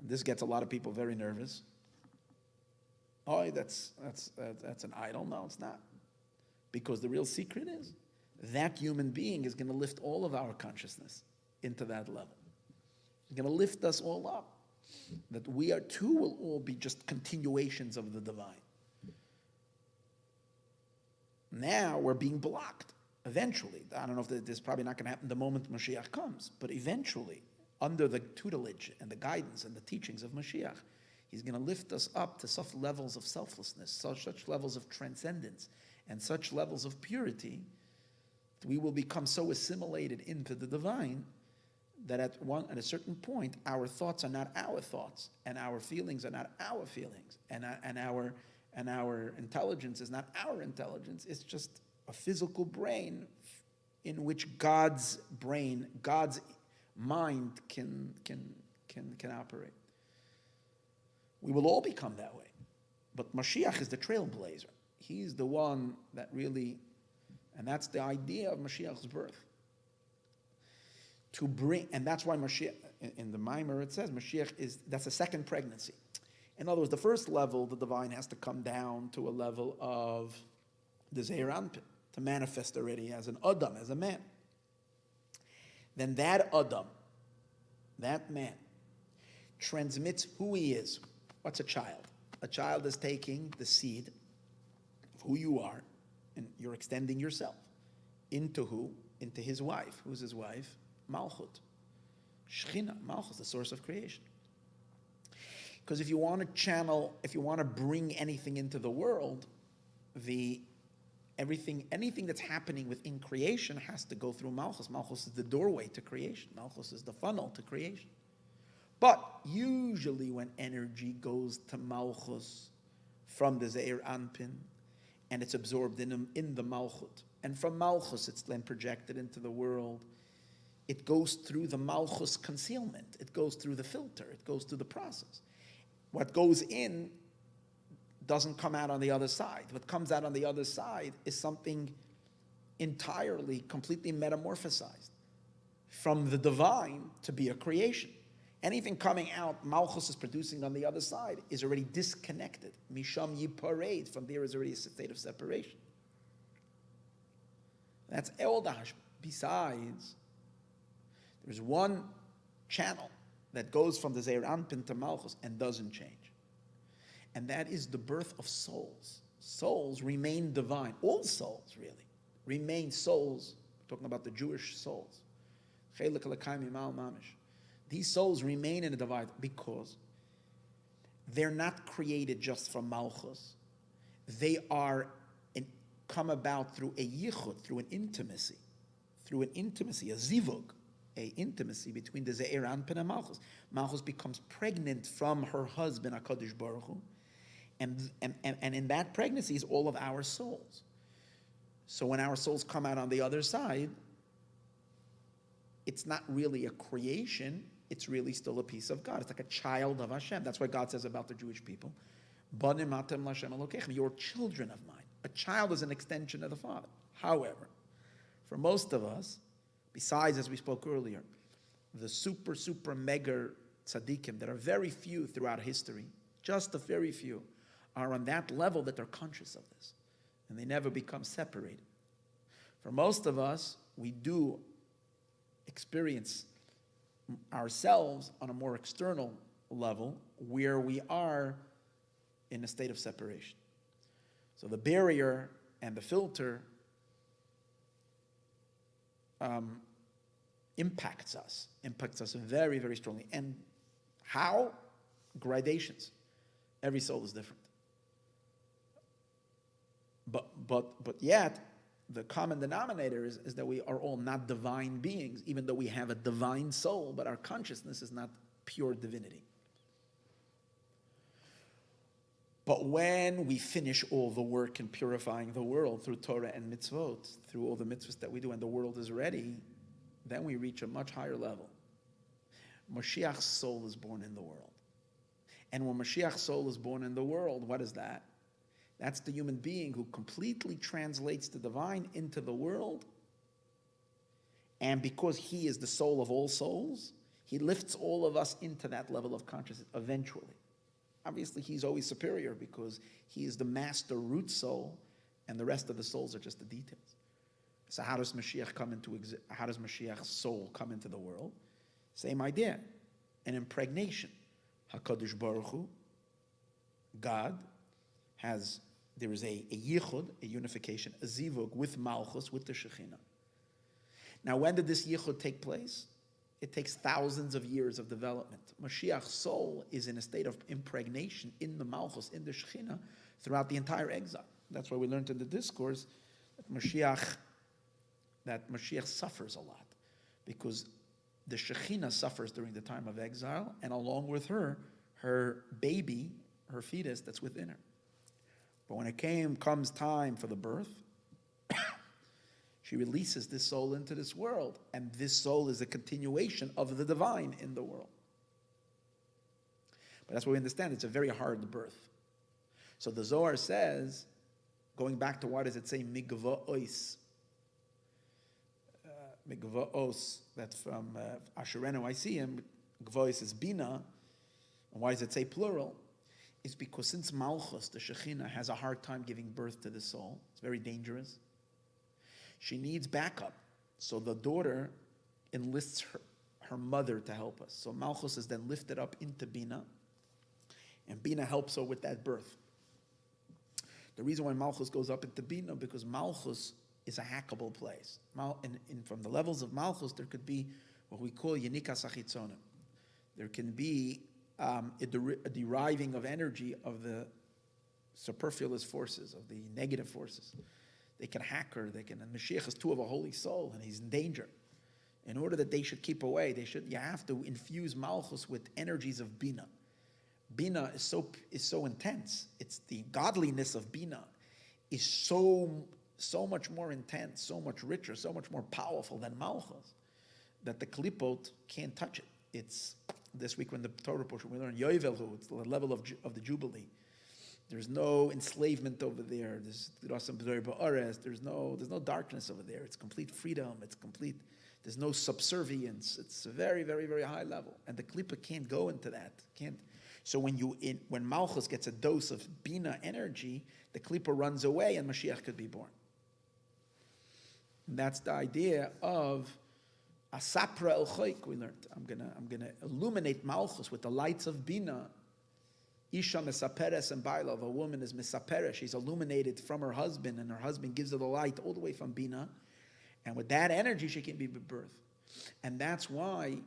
And this gets a lot of people very nervous. Oh, that's an idol. No, it's not. Because the real secret is that human being is going to lift all of our consciousness into that level. He's going to lift us all up. That we are too will all be just continuations of the divine. Now we're being blocked. Eventually, I don't know if this is probably not going to happen the moment Moshiach comes, but eventually, under the tutelage and the guidance and the teachings of Moshiach, he's going to lift us up to such levels of selflessness, such levels of transcendence, and such levels of purity, that we will become so assimilated into the divine that at a certain point, our thoughts are not our thoughts, and our feelings are not our feelings, and our intelligence is not our intelligence. It's just a physical brain in which God's brain, God's mind can operate. We will all become that way. But Mashiach is the trailblazer. He's the one that really, and that's the idea of Mashiach's birth. To bring, and that's why Mashiach, in the Meimer it says, Mashiach that's a second pregnancy. In other words, the first level, the divine has to come down to a level of the Zeir Anpin, to manifest already as an Adam, as a man. Then that Adam, that man, transmits who he is. What's a child? A child is taking the seed of who you are, and you're extending yourself. Into who? Into his wife. Who's his wife? Malchut. Shechina. Malchut, the source of creation. Because if you want to channel, if you want to bring anything into the world, anything that's happening within creation has to go through Malchus. Malchus is the doorway to creation. Malchus is the funnel to creation. But usually when energy goes to Malchus from the Zeir Anpin, and it's absorbed in the Malchut, and from Malchus it's then projected into the world, it goes through the Malchus concealment. It goes through the filter. It goes through the process. What goes in doesn't come out on the other side. What comes out on the other side is something entirely, completely metamorphosized from the divine to be a creation. Anything coming out, Malchus is producing on the other side, is already disconnected. Misham Yiparade, from there is already a state of separation. That's Eldash. Besides, there's one channel that goes from the Zeir Anpin to Malchus and doesn't change. And that is the birth of souls. Souls remain divine. All souls, really, remain souls. We're talking about the Jewish souls. These souls remain in the divine because they're not created just from Malchus. They come about through a yichud, through an intimacy, a zivug, a intimacy between the Zeir Anpin and Malchus. Malchus becomes pregnant from her husband, HaKadosh Baruch Hu, and in that pregnancy is all of our souls. So when our souls come out on the other side, it's not really a creation, it's really still a piece of God. It's like a child of Hashem. That's why God says about the Jewish people, Banim atem l'Hashem Elokechem, you're children of mine. A child is an extension of the Father. However, for most of us, besides, as we spoke earlier, the super mega tzaddikim, that are very few throughout history, just a very few, are on that level that they're conscious of this, and they never become separated. For most of us, we do experience ourselves on a more external level where we are in a state of separation. So the barrier and the filter impacts us very, very strongly. And how? Gradations. Every soul is different. But yet, the common denominator is that we are all not divine beings, even though we have a divine soul, but our consciousness is not pure divinity. But when we finish all the work in purifying the world through Torah and mitzvot, through all the mitzvahs that we do, and the world is ready, then we reach a much higher level. Moshiach's soul is born in the world. And when Moshiach's soul is born in the world, what is that? That's the human being who completely translates the divine into the world. And because he is the soul of all souls, he lifts all of us into that level of consciousness eventually. Obviously, he's always superior because he is the master root soul, and the rest of the souls are just the details. So how does Mashiach how does Mashiach's soul come into the world? Same idea, an impregnation. HaKadosh Baruch Hu, God, has there is a yichud, a unification, a zivug with Malchus, with the Shekhinah. Now, when did this yichud take place? It takes thousands of years of development. Mashiach's soul is in a state of impregnation in the Malchus, in the Shekhinah, throughout the entire exile. That's why we learned in the discourse that Mashiach suffers a lot, because the Shekhinah suffers during the time of exile, and along with her, her baby, her fetus that's within her. But when it comes time for the birth, she releases this soul into this world, and this soul is a continuation of the divine in the world. But that's what we understand. It's a very hard birth. So the Zohar says, going back to what does it say, migva'os, migva'os, that's from Areinu, I see him, gva'os is bina, and why does it say plural? It's because since Malchus, the Shekhinah, has a hard time giving birth to the soul, it's very dangerous, she needs backup. So the daughter enlists her mother to help us. So Malchus is then lifted up into Bina, and Bina helps her with that birth. The reason why Malchus goes up into Bina, because Malchus is a hackable place. From the levels of Malchus, there could be what we call Yenikas Achitzonim. There can be a deriving of energy of the superfluous forces, of the negative forces. They can hack her, and Mashiach is too of a holy soul, and he's in danger. In order that they should keep away, you have to infuse Malchus with energies of Bina. Bina is so intense. It's the godliness of Bina is so much more intense, so much richer, so much more powerful than Malchus, that the Klipot can't touch it. It's this week when the Torah portion we learn Yovelhu, it's the level of the Jubilee. There's no enslavement over there. There's no darkness over there. It's complete freedom. There's no subservience. It's a very, very, very high level. And the Klippa can't go into that. So when Malchus gets a dose of Bina energy, the Klippa runs away and Mashiach could be born. And that's the idea of Asapra El Choik we learned. I'm gonna illuminate Malchus with the lights of Bina. Isha mesaperes and bailov, a woman is mesaperes, she's illuminated from her husband, and her husband gives her the light all the way from Bina, and with that energy she can be birthed. And that's why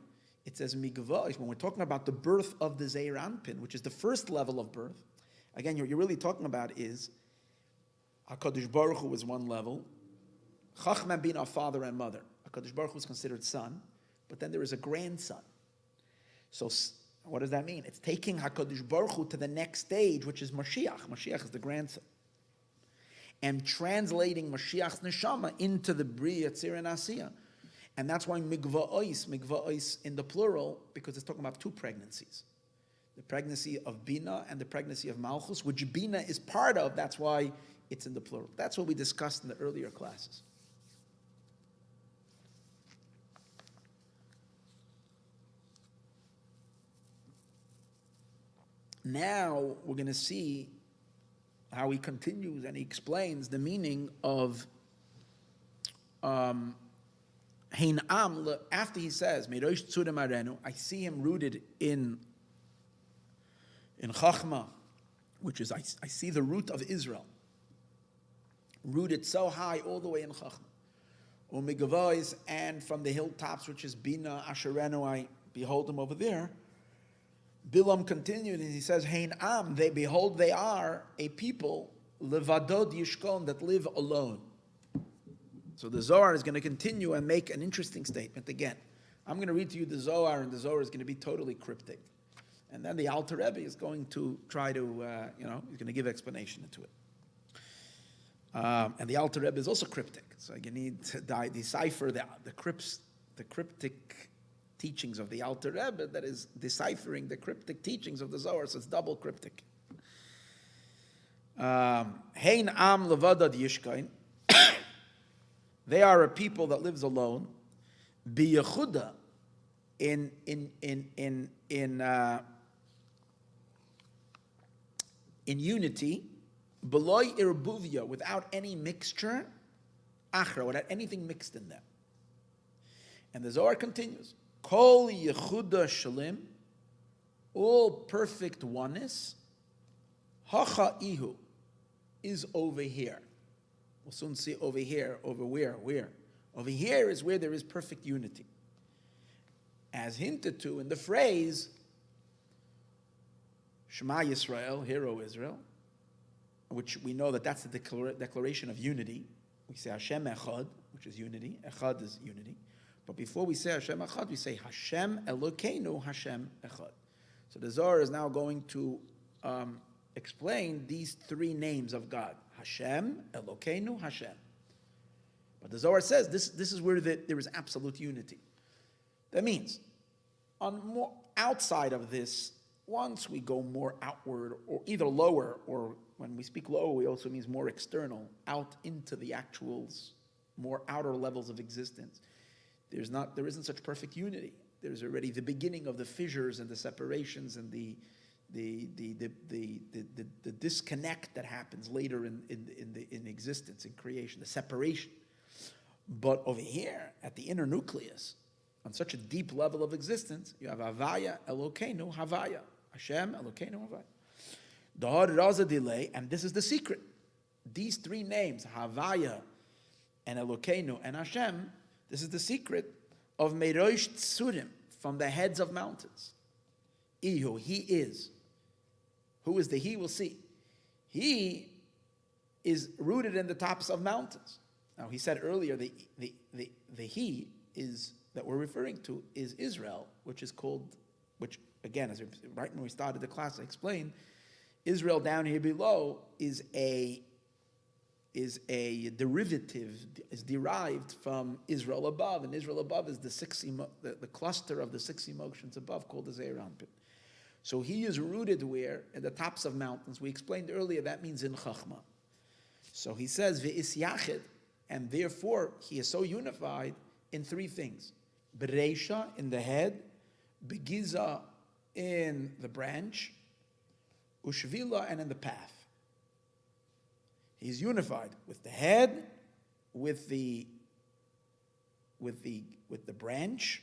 it says migvah, when we're talking about the birth of the Zeir Anpin, which is the first level of birth, again, what you're really talking about is HaKadosh Baruch Hu is one level, Chachma Bina, father and mother. HaKadosh Baruch Hu is considered son, but then there is a grandson. So what does that mean? It's taking HaKadosh Baruch Hu to the next stage, which is Moshiach. Moshiach is the grandson. And translating Moshiach's neshama into the Bria, Tzir, and Asiyah. And that's why migva'os in the plural, because it's talking about two pregnancies. The pregnancy of Bina and the pregnancy of Malchus, which Bina is part of, that's why it's in the plural. That's what we discussed in the earlier classes. Now we're going to see how he continues and he explains the meaning of Hein Am, after he says, Meirosh Tzurim Areinu, I see him rooted in Chachma, which is, I see the root of Israel, rooted so high all the way in Chachma. Umigavois, and from the hilltops, which is Bina, Asherenu, I behold him over there. Bilam continued and he says, Hein Am, they are a people, Levadod Yishkon, that live alone. So the Zohar is going to continue and make an interesting statement again. I'm going to read to you the Zohar, and the Zohar is going to be totally cryptic. And then the Alter Rebbe is going to try to, he's going to give explanation into it. And the Alter Rebbe is also cryptic. So you need to decipher the cryptic teachings of the Alter Rebbe that is deciphering the cryptic teachings of the Zohar, so it's double cryptic. Hein Am Levadad Yishkain. They are a people that lives alone. Biyechuda, in unity. Beloy irbuvia, without any mixture. Achra, without anything mixed in them. And the Zohar continues. Kol yechuda shalim, all perfect oneness. Hacha ihu, is over here. We'll soon see over here, over where? Over here is where there is perfect unity. As hinted to in the phrase, Shema Yisrael, Hear O Israel, which we know that that's the declaration of unity. We say Hashem Echad, which is unity. Echad is unity. But before we say Hashem Echad, we say Hashem Elokeinu Hashem Echad. So the Zohar is now going to explain these three names of God. Hashem, Elokeinu, Hashem. But the Zohar says this is where there is absolute unity. That means, on more outside of this, once we go more outward, or either lower, or when we speak lower, we also means more external, out into the actuals, more outer levels of existence. There isn't such perfect unity. There's already the beginning of the fissures and the separations and the disconnect that happens later in existence, in creation, the separation. But over here, at the inner nucleus, on such a deep level of existence, you have Havaya, Elokeinu, Havaya. Hashem, Elokeinu, Havaya. Dahar Raza delay, and this is the secret. These three names, Havaya and Elokeinu and Hashem, this is the secret of Meirosh Tzurim, from the heads of mountains. Ihu, he is. Who is the he? We'll see. He is rooted in the tops of mountains. Now, he said earlier the he is that we're referring to is Israel, which is called, which again, as right when we started the class, I explained, Israel down here below is a derivative, is derived from Israel above, and Israel above is the cluster of the 6 emotions above, called the Zeir Anpin. So he is rooted where? At the tops of mountains. We explained earlier that means in Chachma. So he says, Ve'is Yachid, and therefore he is so unified in 3 things. Bereisha, in the head, Begiza, in the branch, Ushvila, and in the path. He's unified with the head, with the branch.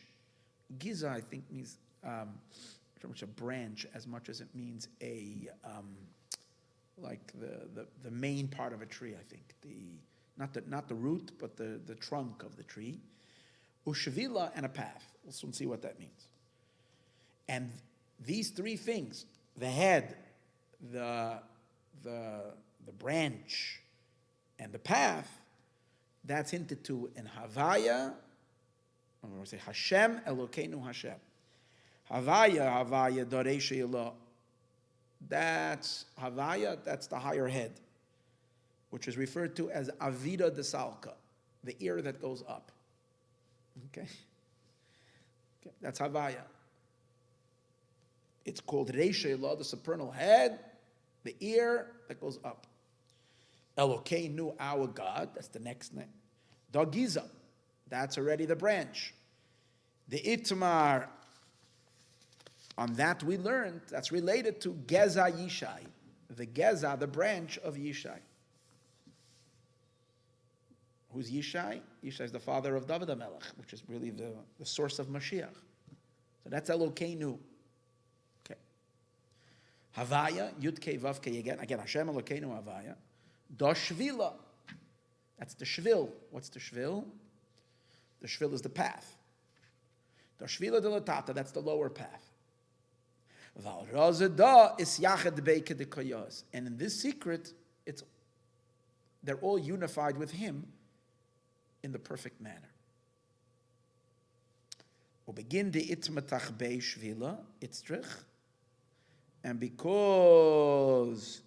Giza, I think, means pretty much a branch as much as it means like the main part of a tree. I think not the root, but the trunk of the tree. Ushvila, and a path. We'll soon see what that means. And these 3 things: the head, the branch, and the path, that's hinted to in Havaya. I'm going to say Hashem, Elokeinu, Hashem. Havaya, Doreisha Elah. That's Havaya, that's the higher head, which is referred to as Avida de Salka, the ear that goes up. Okay? That's Havaya. It's called Reisha Elah, the supernal head, the ear that goes up. Elokeinu, our God, that's the next name. Dagiza, that's already the branch. The Itmar, on that we learned, that's related to Geza Yishai. The Geza, the branch of Yishai. Who's Yishai? Yishai is the father of David HaMelech, which is really the source of Moshiach. So that's Elokeinu. Okay. Havaya, Yud Kei Vav Kei, again Hashem Elokeinu Havaya. Doshvila, that's the shvil. What's the shvil? The shvil is the path. Doshvila de latata, that's the lower path. And in this secret, they're all unified with him in the perfect manner. And because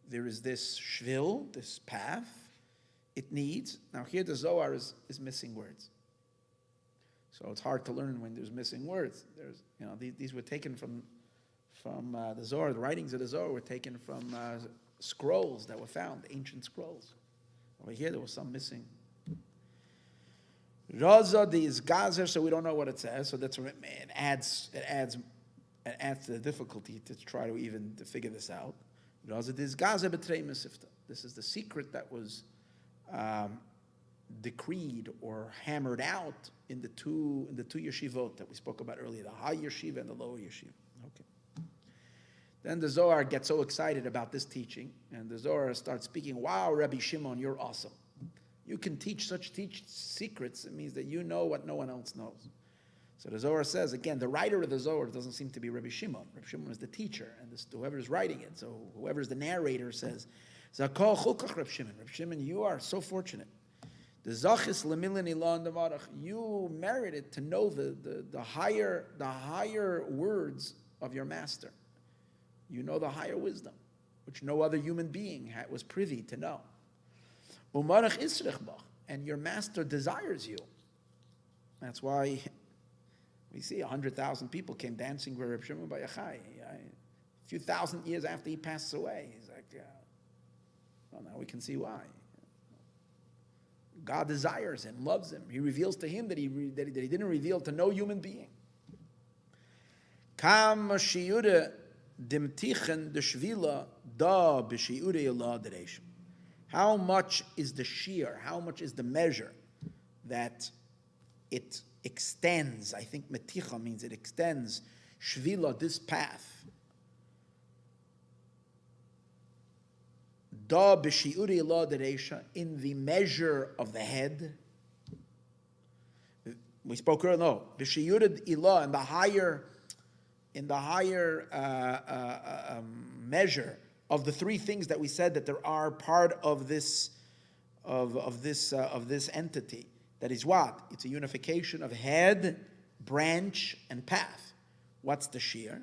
there is this shvil, this path, it needs. Now here the Zohar is missing words. So it's hard to learn when there's missing words. These were taken from the Zohar. The writings of the Zohar were taken from scrolls that were found, ancient scrolls. Over here there was some missing. Raza de is gazer, so we don't know what it says. So that's what it adds to the difficulty to try to even to figure this out. Raza de is gazer betrei mesifta. This is the secret that was decreed or hammered out in the two yeshivot that we spoke about earlier, the high yeshiva and the lower yeshiva. Okay. Then the Zohar gets so excited about this teaching, and the Zohar starts speaking, wow, Rabbi Shimon, you're awesome. You can teach such secrets. It means that you know what no one else knows. So the Zohar says, again, the writer of the Zohar doesn't seem to be Rabbi Shimon. Rabbi Shimon is the teacher, and whoever is writing it. So whoever is the narrator says, Zakol chukach Rabbi Shimon. Rabbi Shimon, you are so fortunate. The Zachis lemilin ilah nevarach. You merited to know the higher words of your master. You know the higher wisdom, which no other human being was privy to know. Umarach isrich bach, and your master desires you. That's why we see 100,000 people came dancing with Reb Shimon Bar Yochai. A few thousand years after he passes away, he's like, well, now we can see why. God desires him, loves him. He reveals to him that he didn't reveal to no human being. Kam shiure dimtichen de shvila da b'shiure yala deresh. How much is the shear? How much is the measure that it extends? I think meticha means it extends. Shvila, this path. Da b'shiuri ila dereisha, in the measure of the head. We spoke earlier. No, b'shiuri ila, in the higher measure of the three things that we said that there are part of this entity. That is what? It's a unification of head, branch, and path. What's the shear?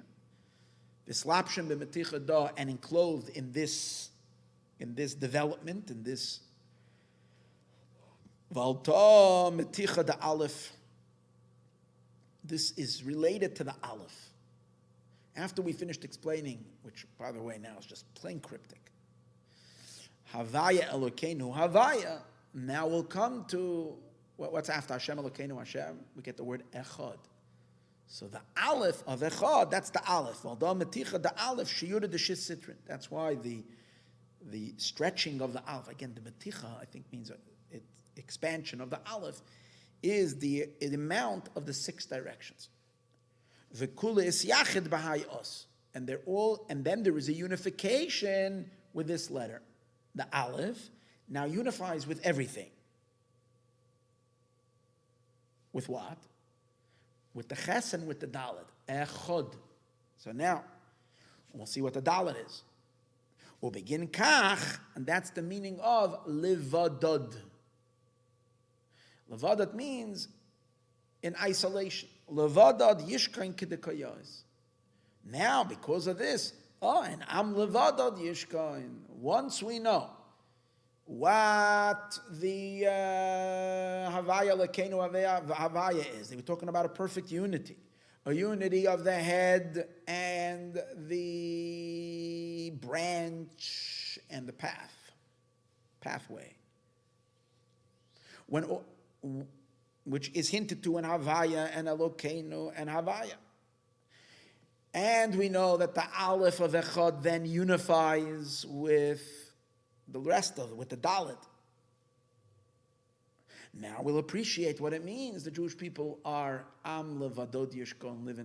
V'slapshem b'meticha da, and enclosed in this development, in this Valta meticha the Aleph. This is related to the Aleph. After we finished explaining, which by the way now is just plain cryptic, Havaya Elokeinu Havaya, now we'll come to what's after Hashem Elokeinu Hashem. We get the word Echad. So the Aleph of Echad, that's the Aleph. Valda meticha the Aleph shiyuda the shis sitrin. That's why the stretching of the Aleph, again, the meticha, I think means expansion of the Aleph, is the amount of the 6 directions. V'kula is yachid b'hai os, and they're all, and then there is a unification with this letter. The Aleph now unifies with everything. With what? With the ches and with the dalet. Echod. So now we'll see what the dalet is. We'll begin kach, and that's the meaning of livadod. Livadod means in isolation. Livadod yishkain kedekayos. Now, because of this, and am livadod yishkain. Once we know what the Havaya Lekenu Havaya is, they were talking about a perfect unity. A unity of the head and the branch and the pathway. Which is hinted to in Havaya and Elokeinu and Havaya. And we know that the Aleph of Echad then unifies with the rest of it, with the Dalet. Now we'll appreciate what it means. The Jewish people are Am Levadod Yishkon, live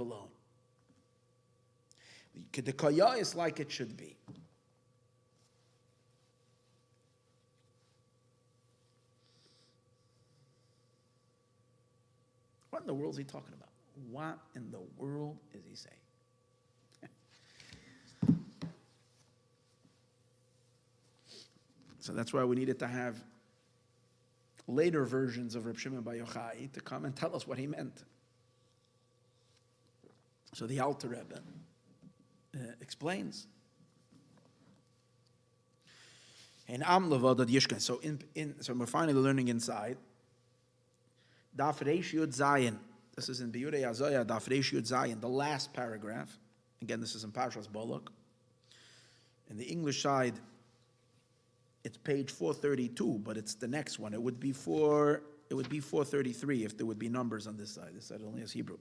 alone. The Kaya is like it should be. What in the world is he talking about? What in the world is he saying? So that's why we needed to have later versions of Reb Shimon Bar Yochai to come and tell us what he meant. So the Alter Rebbe explains. And Am Levadod Yishkan. So so we're finally learning inside. Daf Reish Yud Zayin. This is in Biurei Azoya, Daf Reish Yud Zayin, the last paragraph. Again, this is in Parshas Balak. In the English side, it's page 432, but it's the next one. It would be 433 if there would be numbers on this side. This side only has Hebrew.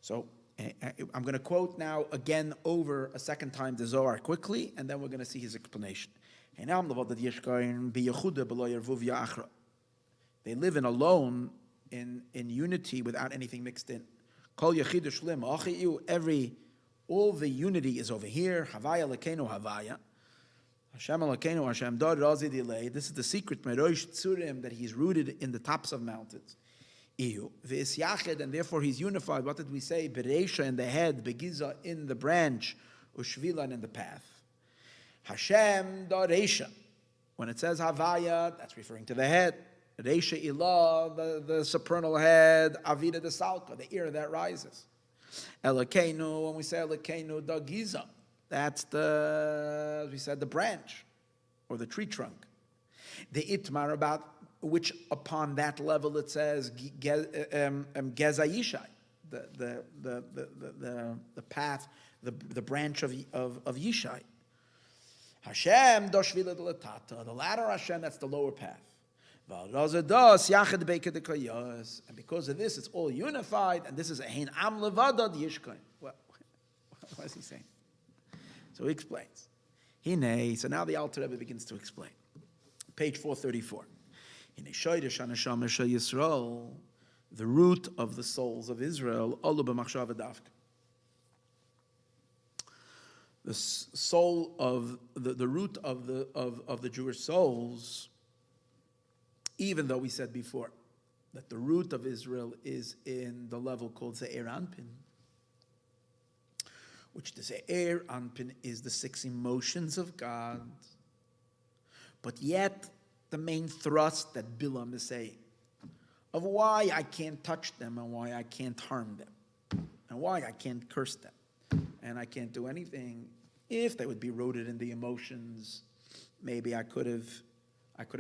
So I'm going to quote now again over a second time the Zohar quickly, and then we're going to see his explanation. They live in alone, in unity without anything mixed in. All the unity is over here. Havaya Lekenu Havaya. Hashem Elokeinu, Hashem Dor Razi Dilei. This is the secret Meirosh Tzurim, that he's rooted in the tops of mountains. Iyu V'is Yachid, and therefore he's unified. What did we say? Bereisha in the head, Begiza in the branch, Ushvilan in the path. Hashem Dor Reisha. When it says Havaya, that's referring to the head. Reisha Ilah, the supernal head. Avida the Salka, the ear that rises. Elokeinu, when we say Elokeinu, Dor Giza. That's the, as we said, the branch or the tree trunk. The itmar, about which upon that level it says Geza Yishai, the path, the branch of Yishai. Hashem doshvila delatata, the latter Hashem, that's the lower path. And because of this, it's all unified, and this is a hein am levada yishkain. What is he saying? So he explains. Hine, so now the Alter Rebbe begins to explain. Page 434. Hine shoydesh haneshama shel Yisrael, the root of the souls of Israel, olu b'machshava dafka. The soul of the root of the Jewish souls, even though we said before that the root of Israel is in the level called Ze'er Anpin, which the Ze'er Anpin is the 6 emotions of God, but yet the main thrust that Bilam is saying of why I can't touch them and why I can't harm them and why I can't curse them and I can't do anything. If they would be rooted in the emotions, maybe I could have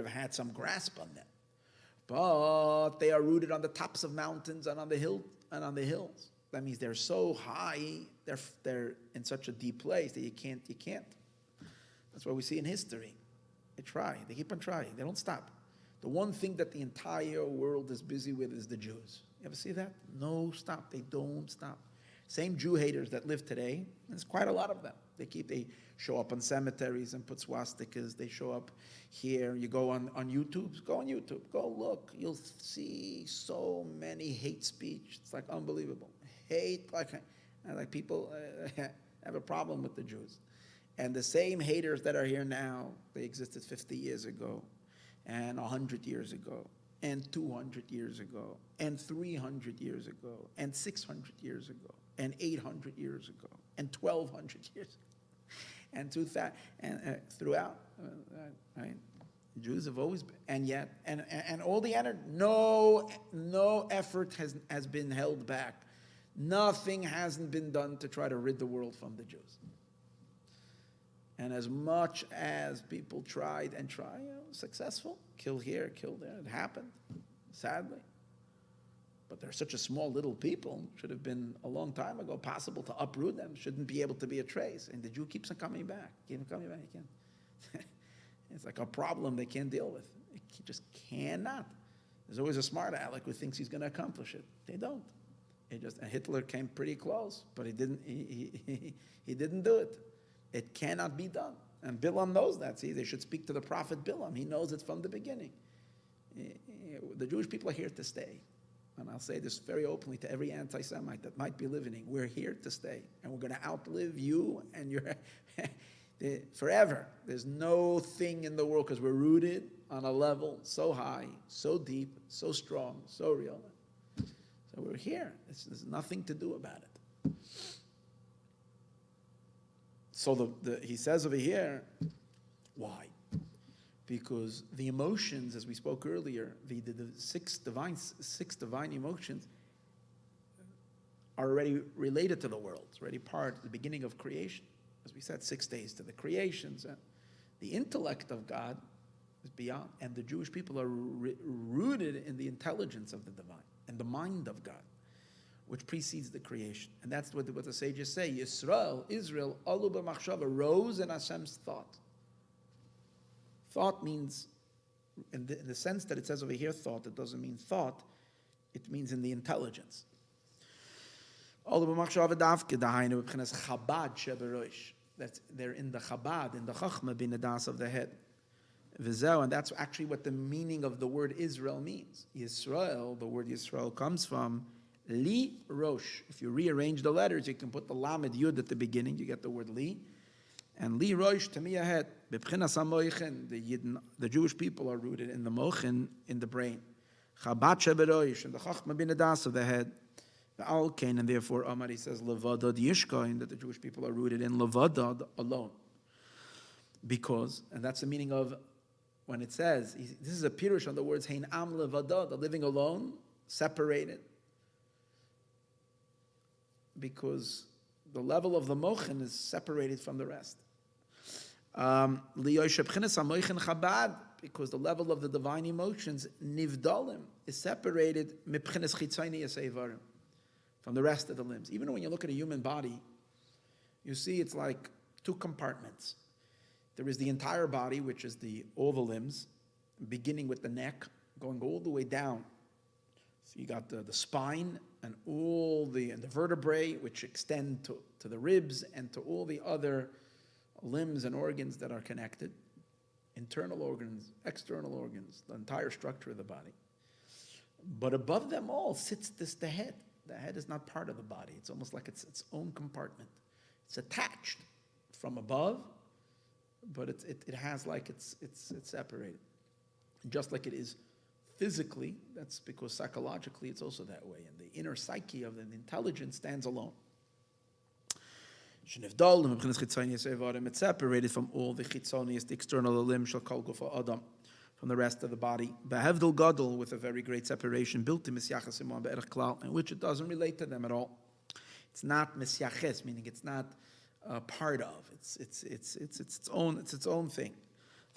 had some grasp on them. But they are rooted on the tops of mountains and on the hills. That means they're so high, they're in such a deep place that you can't. That's what we see in history. They try, they keep on trying, they don't stop. The one thing that the entire world is busy with is the Jews. You ever see that? No stop, they don't stop. Same Jew haters that live today, there's quite a lot of them. They show up on cemeteries and put swastikas. They show up here. You go on YouTube. Go on YouTube. Go look. You'll see so many hate speech. It's like unbelievable. Hate, like people have a problem with the Jews. And the same haters that are here now, they existed 50 years ago, and 100 years ago, and 200 years ago, and 300 years ago, and 600 years ago, and 800 years ago, and 1,200 years ago. And throughout, right? Jews have always been, and yet, and all the energy, no effort has been held back. Nothing hasn't been done to try to rid the world from the Jews. And as much as people tried, successful, kill here, kill there, it happened, sadly. But they're such a small little people, should have been a long time ago possible to uproot them, shouldn't be able to be a trace. And the Jew keeps on coming back, he can. It's like a problem they can't deal with. He just cannot. There's always a smart aleck who thinks he's going to accomplish it. They don't. Hitler came pretty close, but he didn't do it. It cannot be done. And Bilam knows that. See, they should speak to the prophet Bilam. He knows it from the beginning. The Jewish people are here to stay. And I'll say this very openly to every anti-Semite that might be living. We're here to stay. And we're going to outlive you and your forever. There's no thing in the world, because we're rooted on a level so high, so deep, so strong, so real. So we're here. There's nothing to do about it. So he says over here, why? Because the emotions, as we spoke earlier, the six divine emotions are already related to the world. It's already part of the beginning of creation. As we said, 6 days to the creations. The intellect of God is beyond, and the Jewish people are rooted in the intelligence of the divine and the mind of God, which precedes the creation. And that's what the sages say. Israel, alu b'machshava, rose in Hashem's thought. Thought means, in the sense that it says over here, thought, it doesn't mean thought, it means in the intelligence. Alu b'machshava davke dahainu b'chinas chabad sheberosh. They're in the chabad, in the chachma, bin das of the head. V'zeu, and that's actually what the meaning of the word Israel means. Yisrael, the word Yisrael comes from Li Rosh. If you rearrange the letters, you can put the Lamed Yud at the beginning, you get the word Li. And Li Rosh, to me ahead. B'bchinas hamoichin, the Jewish people are rooted in the mochin, in the brain. Chabat sheberoish, and the chachma bin adas of the head. The alkein, and therefore Amari says levadad yishkoin, that the Jewish people are rooted in levadad, alone. Because, and that's the meaning of when it says, this is a pirush on the words hein am levadad, living alone, separated. Because the level of the mochin is separated from the rest. Because the level of the divine emotions, nivdalim, is separated from the rest of the limbs. Even when you look at a human body, you see it's like two compartments. There is the entire body, which is all the limbs, beginning with the neck, going all the way down. So you got the spine and all the vertebrae, which extend to the ribs and to all the other limbs and organs that are connected, internal organs, external organs, the entire structure of the body. But above them all sits the head. The head is not part of the body. It's almost like it's its own compartment. It's attached from above, but it has like it's separated. Just like it is physically, that's because psychologically it's also that way. And the inner psyche of the intelligence stands alone. It's separated from all the chitzonius, the external limb, from the rest of the body. Behevdel gadol, with a very great separation, built in misyaches imam be'erech klal, in which it doesn't relate to them at all. It's not misyaches, meaning it's not part of. It's its own thing.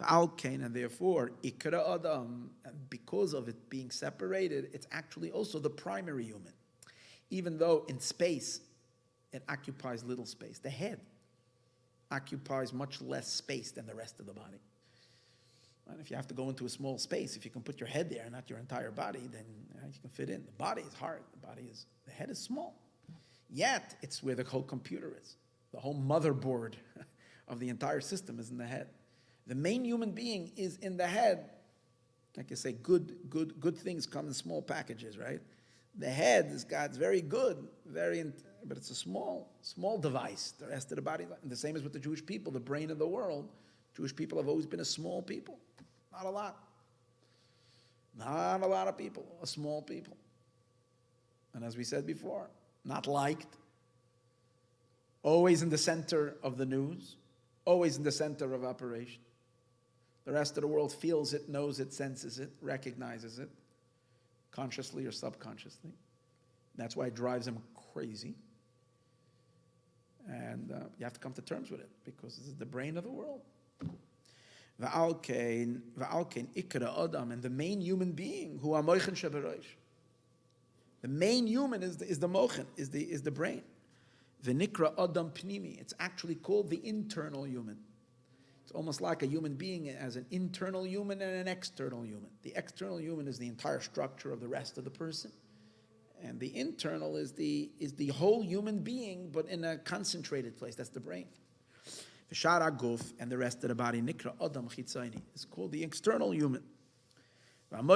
And therefore, ikra adam, because of it being separated, it's actually also the primary human, even though in space it occupies little space. The head occupies much less space than the rest of the body. And if you have to go into a small space, if you can put your head there, not your entire body, then you can fit in. The body is hard. The head is small. Yet, it's where the whole computer is. The whole motherboard of the entire system is in the head. The main human being is in the head. Like I say, good things come in small packages, right? The head is God's very good, but it's a small device. The rest of the body, and the same as with the Jewish people, the brain of the world. Jewish people have always been a small people. Not a lot. Not a lot of people, a small people. And as we said before, not liked. Always in the center of the news. Always in the center of operation. The rest of the world feels it, knows it, senses it, recognizes it, consciously or subconsciously. That's why it drives them crazy. And you have to come to terms with it, because this is the brain of the world. V'alkein ikra adam, and the main human being, who amoichin sheberoish. The main human is the mochin, is the brain. V'nikra adam pnimi. It's actually called the internal human. It's almost like a human being as an internal human and an external human. The external human is the entire structure of the rest of the person, and the internal is the whole human being, but in a concentrated place. That's the brain. The shara guf, and the rest of the body, nikra adam chitzayni, is called the external human. And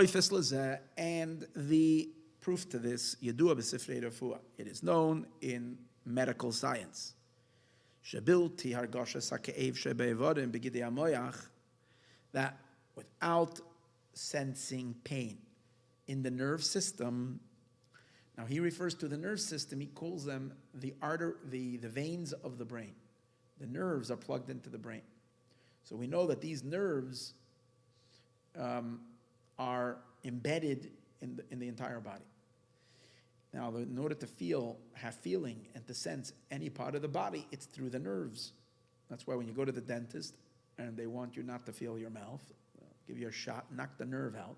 the proof to this, yedua b'sifrei refuah, it is known in medical science. Shabilti hargasha sake'ev shebe'evodim begidei hamoyach, that without sensing pain in the nerve system. Now he refers to the nerve system, he calls them the veins of the brain. The nerves are plugged into the brain. So we know that these nerves are embedded in the entire body. Now, in order to have feeling, and to sense any part of the body, it's through the nerves. That's why when you go to the dentist and they want you not to feel your mouth, give you a shot, knock the nerve out,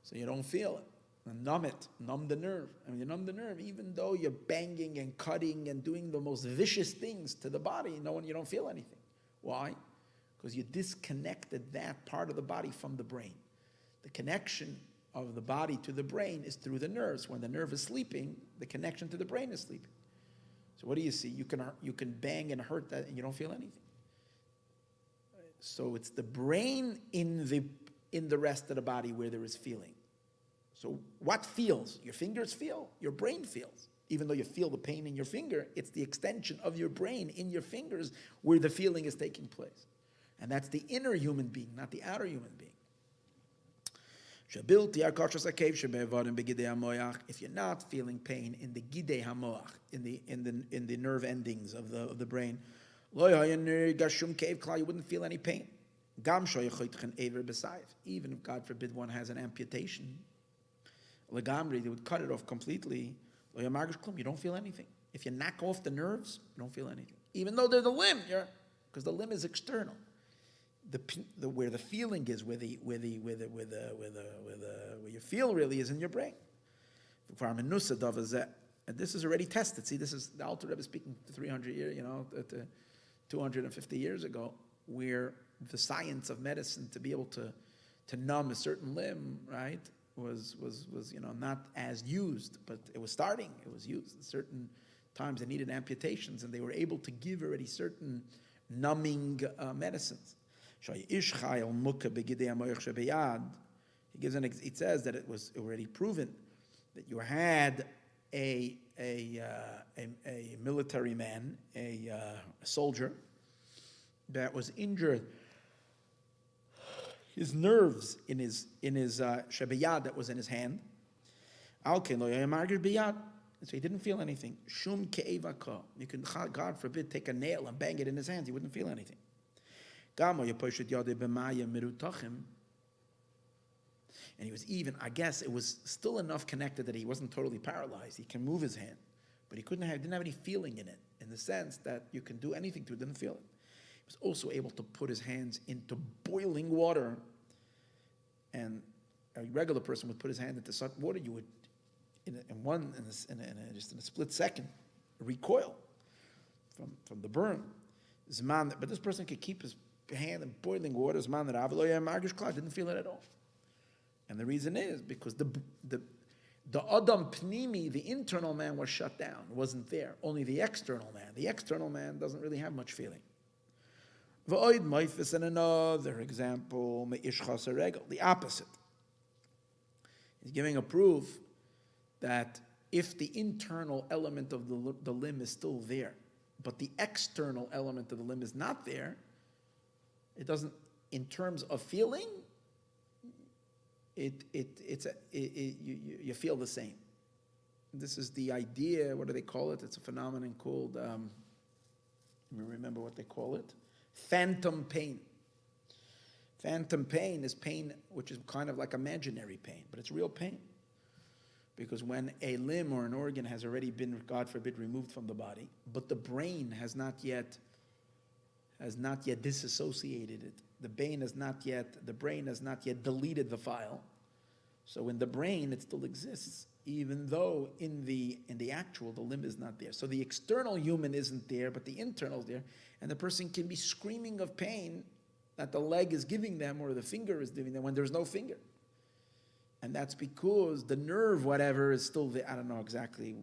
so you don't feel it. And numb the nerve. And when you numb the nerve, even though you're banging and cutting and doing the most vicious things to the body, you don't feel anything. Why? Because you disconnected that part of the body from the brain. The connection of the body to the brain is through the nerves. When the nerve is sleeping, the connection to the brain is sleeping. So what do you see? You can bang and hurt that, and you don't feel anything. So it's the brain in the rest of the body where there is feeling. So what feels? Your fingers feel, your brain feels. Even though you feel the pain in your finger, it's the extension of your brain in your fingers where the feeling is taking place. And that's the inner human being, not the outer human being. If you're not feeling pain in the gidei hamoach, in the nerve endings of the brain, you wouldn't feel any pain. Even if, God forbid, one has an amputation, they would cut it off completely. You don't feel anything. If you knock off the nerves, you don't feel anything. Even though they're the limb, because the limb is external. Where the feeling is, where you feel really is in your brain. And this is already tested. See, this is the Alter Rebbe speaking 300 years, 250 years ago, where the science of medicine to be able to numb a certain limb, right, was not as used, but it was starting. It was used. At certain times they needed amputations, and they were able to give already certain numbing medicines. He says that it was already proven that you had a military man, a soldier that was injured. His nerves in his shebeyad that was in his hand. So he didn't feel anything. Shum ke'evaka. You can, God forbid, take a nail and bang it in his hands. He wouldn't feel anything. And he was even, I guess it was still enough connected that he wasn't totally paralyzed. He can move his hand, but he didn't have any feeling in it, in the sense that you can do anything to it, didn't feel it. He was also able to put his hands into boiling water, and a regular person would put his hand into such water, you would, just in a split second, recoil from the burn. But this person could keep his hand in boiling water, didn't feel it at all. And the reason is because the Adam Pnimi, the internal man, was shut down, wasn't there. Only the external man doesn't really have much feeling. And another example, the opposite. He's giving a proof that if the internal element of the limb is still there, but the external element of the limb is not there, it doesn't, in terms of feeling, you feel the same. This is the idea, what do they call it? It's a phenomenon called, let me remember what they call it, phantom pain. Phantom pain is pain which is kind of like imaginary pain, but it's real pain. Because when a limb or an organ has already been, God forbid, removed from the body, but the brain has not yet disassociated it. The brain has not yet deleted the file. So in the brain, it still exists, even though in the actual, the limb is not there. So the external human isn't there, but the internal is there. And the person can be screaming of pain that the leg is giving them or the finger is giving them when there's no finger. And that's because the nerve, whatever, is still there. I don't know exactly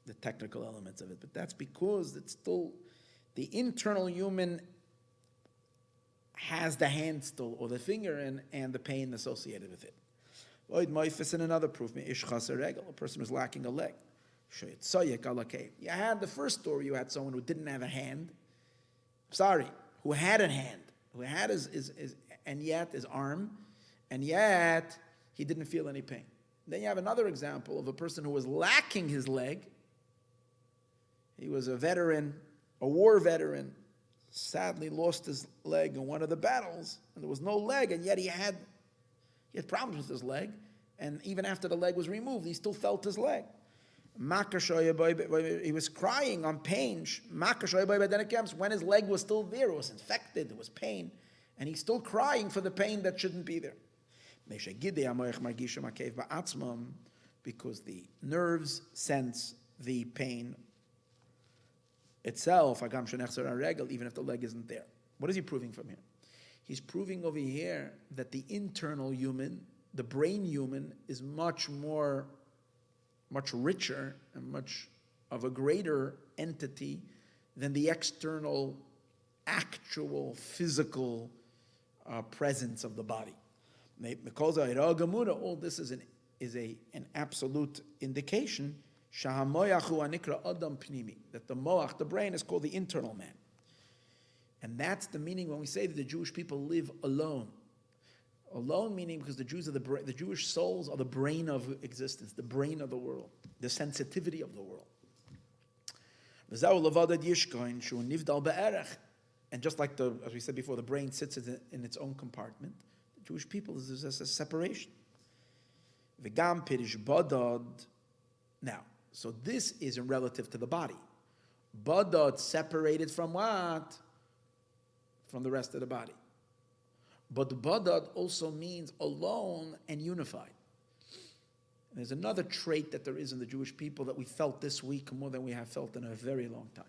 the technical elements of it, but that's because it's still, the internal human has the hand still, or the finger, and the pain associated with it. And another proof, a person who's lacking a leg. You had the first story, you had someone who didn't have a hand, who had a hand, who had his arm, and yet he didn't feel any pain. Then you have another example of a person who was lacking his leg. He was a veteran, a war veteran, sadly lost his leg in one of the battles, and there was no leg, and yet he had problems with his leg, and even after the leg was removed, he still felt his leg. He was crying on pain. When his leg was still there, it was infected, there was pain, and he's still crying for the pain that shouldn't be there. Because the nerves sense the pain itself, even if the leg isn't there. What is he proving from here? He's proving over here that the internal human, the brain human, is much richer and much of a greater entity than the external, actual, physical presence of the body. All this is is an absolute indication that the moach, the brain, is called the internal man. And that's the meaning when we say that the Jewish people live alone. Alone meaning because the Jewish souls are the brain of existence, the brain of the world, the sensitivity of the world. And just like as we said before, the brain sits in its own compartment. The Jewish people is a separation. Now, so this is relative to the body. Badad separated from what? From the rest of the body. But badad also means alone and unified. And there's another trait that there is in the Jewish people that we felt this week more than we have felt in a very long time.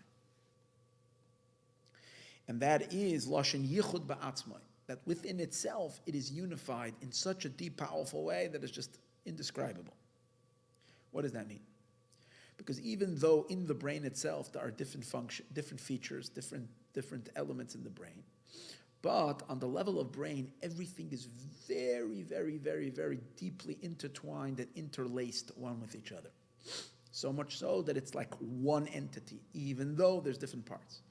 And that is Lashon Yichud Ba'atzmai, that within itself it is unified in such a deep, powerful way that is just indescribable. What does that mean? Because even though in the brain itself there are different features, different elements in the brain, but on the level of brain, everything is very, very, very, very deeply intertwined and interlaced one with each other. So much so that it's like one entity, even though there's different parts.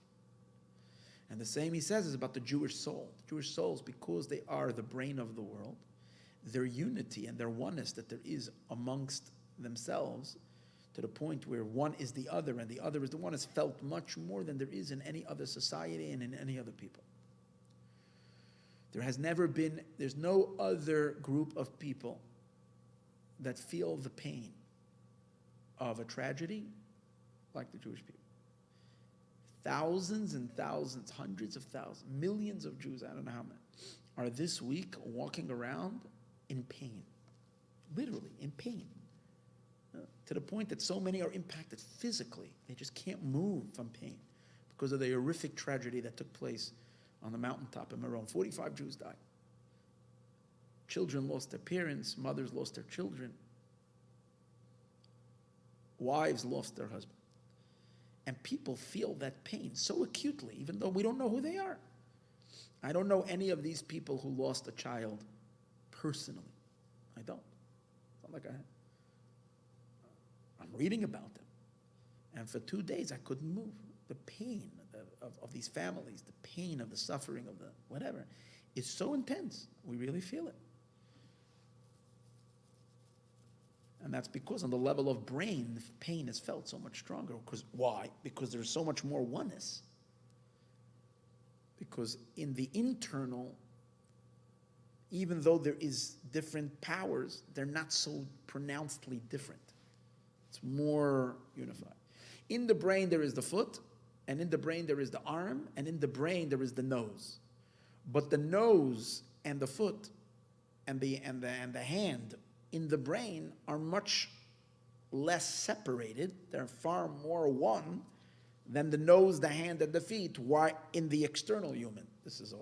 And the same, he says, is about the Jewish soul. The Jewish souls, because they are the brain of the world, their unity and their oneness that there is amongst themselves, to the point where one is the other and the other is the one, is felt much more than there is in any other society and in any other people. There's no other group of people that feel the pain of a tragedy like the Jewish people. Thousands and thousands, hundreds of thousands, millions of Jews, I don't know how many, are this week walking around in pain. Literally, in pain. To the point that so many are impacted physically. They just can't move from pain because of the horrific tragedy that took place on the mountaintop in Meirosh. 45 Jews died. Children lost their parents, mothers lost their children, wives lost their husbands. And people feel that pain so acutely, even though we don't know who they are. I don't know any of these people who lost a child personally. I don't. It's not like I'm reading about them. And for 2 days, I couldn't move. The pain of these families, the pain of the suffering of the whatever, is so intense. We really feel it. And that's because on the level of brain, the pain is felt so much stronger. Why? Because there's so much more oneness. Because in the internal, even though there is different powers, they're not so pronouncedly different. It's more unified. In the brain there is the foot, and in the brain there is the arm, and in the brain there is the nose. But the nose and the foot and the hand in the brain are much less separated. They're far more one than the nose, the hand, and the feet. Why in the external human? This is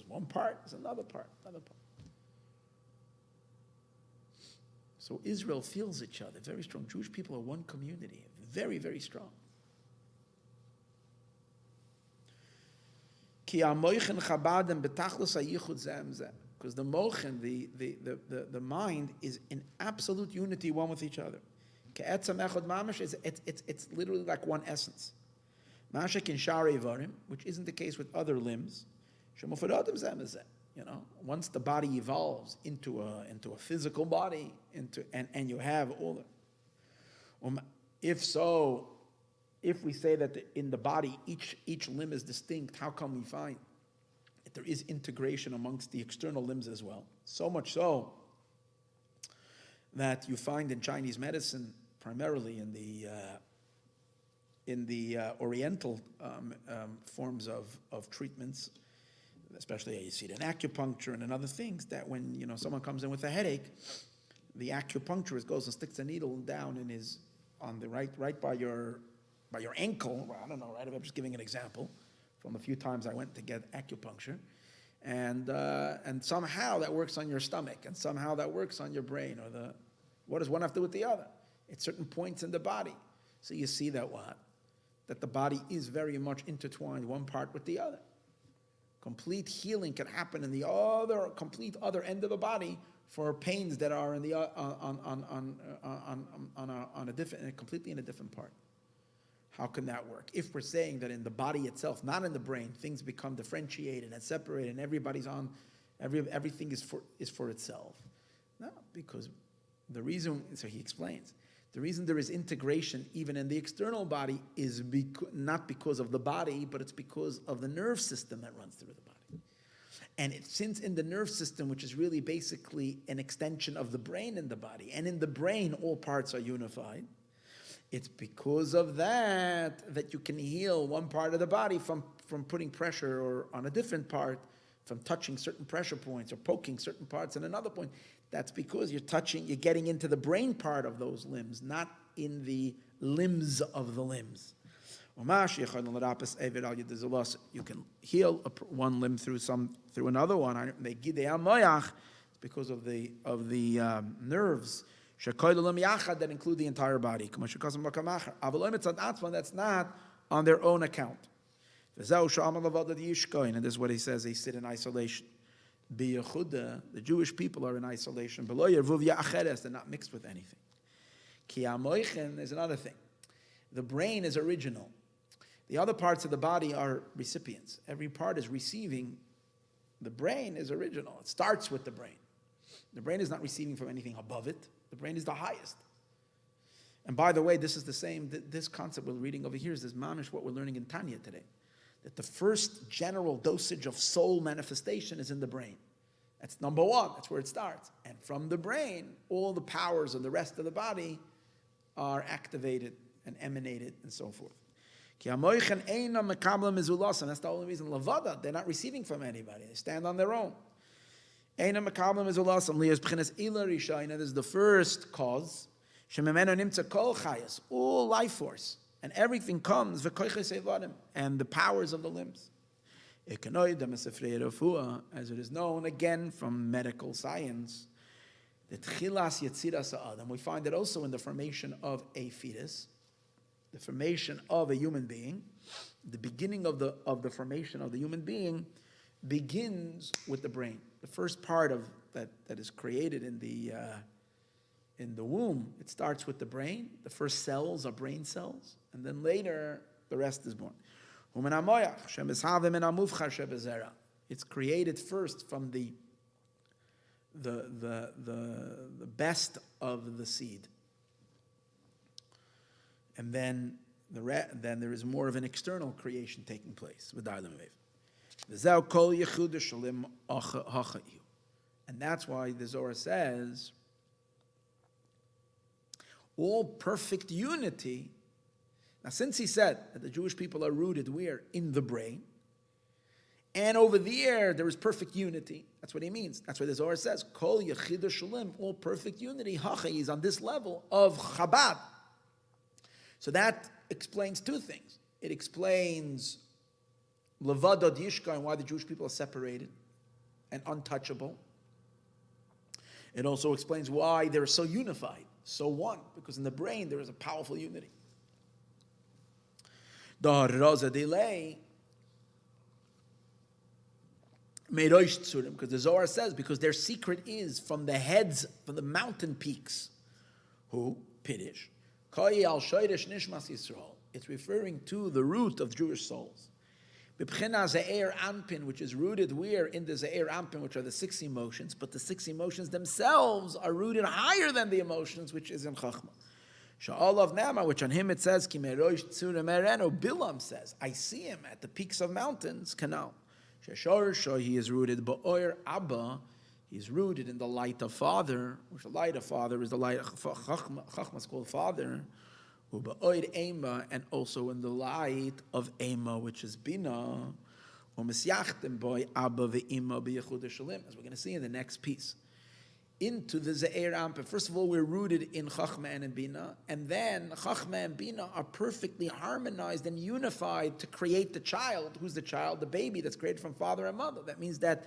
one part, this is another part. So Israel feels each other very strong. Jewish people are one community, very, very strong. Because the mochen, the mind, is in absolute unity one with each other. It's literally like one essence. Which isn't the case with other limbs. Once the body evolves into a physical body, and you have all the, if we say that in the body each limb is distinct, how come we find that there is integration amongst the external limbs as well? So much so that you find in Chinese medicine, primarily in the Oriental forms of treatments, especially you see it in acupuncture and in other things, that when someone comes in with a headache, the acupuncturist goes and sticks a needle down on the right by your ankle. Well, I don't know, right? I'm just giving an example from a few times I went to get acupuncture, and somehow that works on your stomach, and somehow that works on your brain, or what does one have to do with the other? At certain points in the body. So you see that the body is very much intertwined, one part with the other. Complete healing can happen in the complete other end of the body for pains that are in the completely in a different part. How can that work? If we're saying that in the body itself, not in the brain, things become differentiated and separated, and everything is for itself. No, because the reason, so he explains, the reason there is integration even in the external body is not because of the body, but it's because of the nerve system that runs through the body. And since in the nerve system, which is really basically an extension of the brain in the body, and in the brain all parts are unified, it's because of that you can heal one part of the body from putting pressure or on a different part, from touching certain pressure points or poking certain parts in another point. That's because you're getting into the brain part of those limbs, not in the limbs of the limbs. You can heal one limb through another one. It's because of the nerves that include the entire body. That's not on their own account. And this is what he says, they sit in isolation. The Jewish people are in isolation. They're not mixed with anything. Is another thing. The brain is original. The other parts of the body are recipients. Every part is receiving. The brain is original. It starts with the brain. The brain is not receiving from anything above it. The brain is the highest. And by the way, this is the same, this concept we're reading over here is this mamish, what we're learning in Tanya today. That the first general dosage of soul manifestation is in the brain. That's number one. That's where it starts. And from the brain, all the powers of the rest of the body are activated and emanated and so forth. That's the only reason. Lavada, they're not receiving from anybody. They stand on their own. This is the first cause. All life force. And everything comes, and the powers of the limbs. As it is known again from medical science, that and we find it also in the formation of a fetus, the formation of a human being. The beginning of the formation of the human being begins with the brain. The first part of that is created in the womb, it starts with the brain. The first cells are brain cells, and then later the rest is born. It's created first from the best of the seed, and then there is more of an external creation taking place with and that's why the Zohar says all perfect unity. Now, since he said that the Jewish people are rooted where? In the brain. And over there is perfect unity. That's what he means. That's what the Zohar says. Kol Yechida Shalom, all perfect unity. Hacha is on this level of Chabad. So that explains two things. It explains Levadad Yishka and why the Jewish people are separated and untouchable. It also explains why they're so unified, so one, because in the brain there is a powerful unity. The delay Meirosh Tzurim, because the Zohar says, because their secret is from the heads, from the mountain peaks. Who? Pidish. Al Shoyresh Nishmas Yisrael. It's referring to the root of Jewish souls. B'bchina Ze'er Anpin, which is rooted where? In the Ze'er Anpin, which are the 6 emotions, but the 6 emotions themselves are rooted higher than the emotions, which is in Chachma. Sha'alav Nama, which on him it says, Ki Meirosh Tzurim Areinu, Bilam says, I see him at the peaks of mountains, Canal. Sheshor, he is rooted, Ba'oir Abba, he is rooted in the light of Father, which the light of Father is the light of Chachma is called Father, Ba'oir Ema, and also in the light of Ema, which is Bina, U'Mesyachtem Boi Abba Ve'ima B'Yechuda Shalim, as we're going to see in the next piece. Into the Ze'er Ampe. First of all, we're rooted in Chachma and in Bina, and then Chachma and Bina are perfectly harmonized and unified to create the child. Who's the child? The baby that's created from father and mother. That means that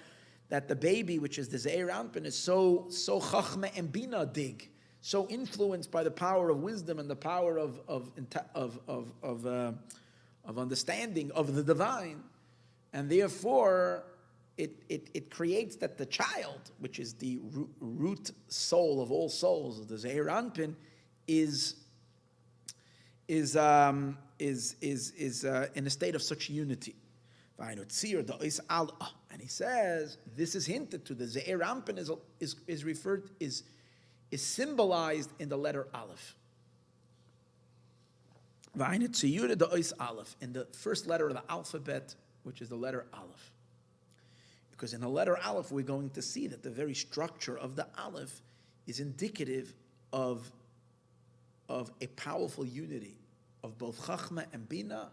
the baby, which is the Ze'er Ampe, is so Chachma and Bina dig, so influenced by the power of wisdom and the power of understanding of the divine, and therefore it creates that the child, which is the root soul of all souls, the Zeir Anpin, is in a state of such unity. And he says this is hinted to. The Zeir Anpin is symbolized in the letter Aleph. In the first letter of the alphabet, which is the letter Aleph. Because in the letter Aleph, we're going to see that the very structure of the Aleph is indicative of a powerful unity of both Chachma and Bina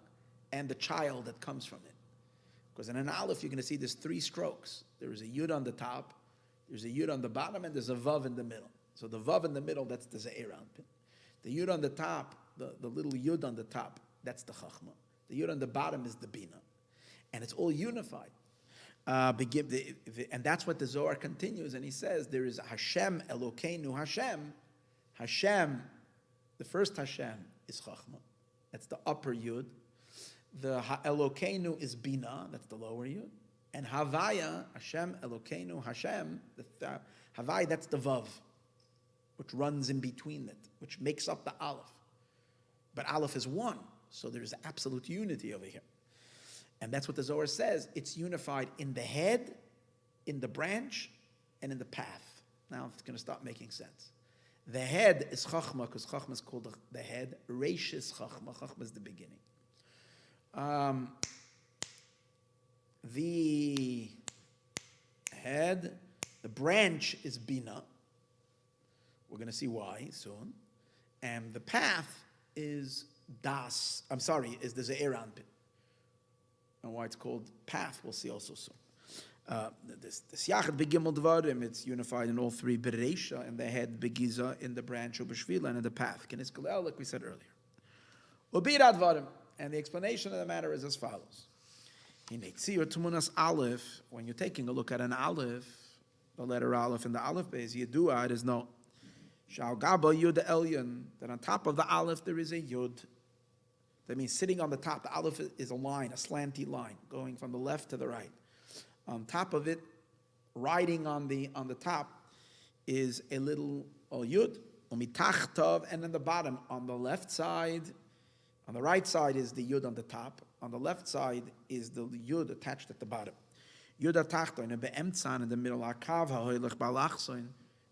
and the child that comes from it. Because in an Aleph, you're going to see there's 3 strokes. There is a Yud on the top, there's a Yud on the bottom, and there's a Vav in the middle. So the Vav in the middle, that's the Zeir Anpin. The Yud on the top, the little Yud on the top, that's the Chachma. The Yud on the bottom is the Bina. And it's all unified. And that's what the Zohar continues, and he says there is Hashem Elokeinu Hashem. Hashem, the first Hashem is Chachma. That's the upper Yud. The Elokeinu is Bina. That's the lower Yud. And Havaya, Hashem Elokeinu Hashem, the Havaya, that's the Vav, which runs in between it, which makes up the Aleph. But Aleph is one, so there's absolute unity over here. And that's what the Zohar says. It's unified in the head, in the branch, and in the path. Now it's going to start making sense. The head is Chachma, because Chachma is called the head. Reish is Chachma. Chachma is the beginning. The head, the branch is Bina. We're going to see why soon. And the path is is the Zeir Anpin. And why it's called path, we'll see also soon. This Yachad Begimel Dvarim, it's unified in all 3, Bereisha, in the head, Begiza, in the branch, Ubeshvila, and in the path. Kenis Kalel, like we said earlier. Ubira Dvarim, and the explanation of the matter is as follows. In Eitzir Tumunas Aleph, when you're taking a look at an Aleph, the letter Aleph in the Aleph base, Yedua, it is known. Shal Gaba Yud Elyon, that on top of the Aleph there is a Yud. That means sitting on the top, the Aleph is a line, a slanty line, going from the left to the right. On top of it, riding on the top, is a little Yud, Umitachtav, and then the bottom, on the left side, on the right side is the Yud on the top, on the left side is the Yud attached at the bottom. Yud atachton, and be'emtzan, in the middle, Akav ha'hoylech balachsoin,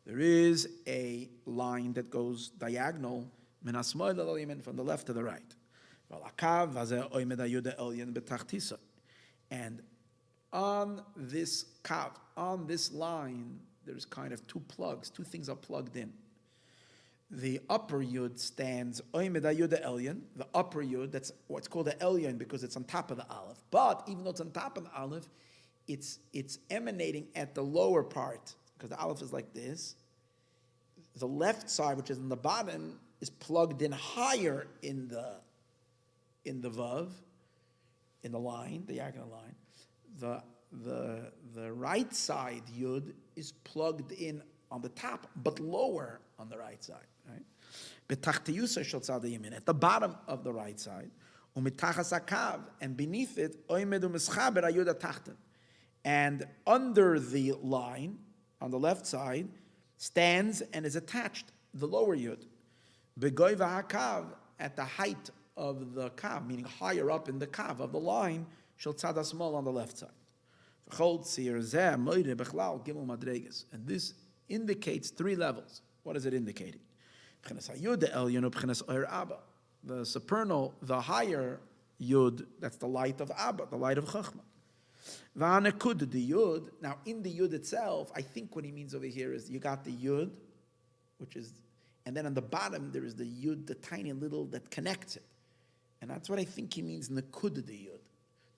there is a line that goes diagonal, min ha'smoil al yamin, from the left to the right. And on this kav, on this line, there's kind of 2 plugs, 2 things are plugged in. The upper yud stands oimed yud elyon, the upper yud, that's what's called the elyon because it's on top of the aleph. But even though it's on top of the aleph, it's emanating at the lower part, because the aleph is like this. The left side, which is in the bottom, is plugged in higher in the vav, in the line, the diagonal line. The right side yud is plugged in on the top, but lower on the right side. Right? At the bottom of the right side, and beneath it, and under the line on the left side stands and is attached the lower yud, at the height of the kav, meaning higher up in the kav of the line, shel tzad hasmol on the left side. And this indicates 3 levels. What is it indicating? The supernal, the higher yud, that's the light of Abba, the light of Chachma. The yud. Now, in the yud itself, I think what he means over here is you got the yud, which is, and then on the bottom there is the yud, the tiny little that connects it. And that's what I think he means nakuda the yud,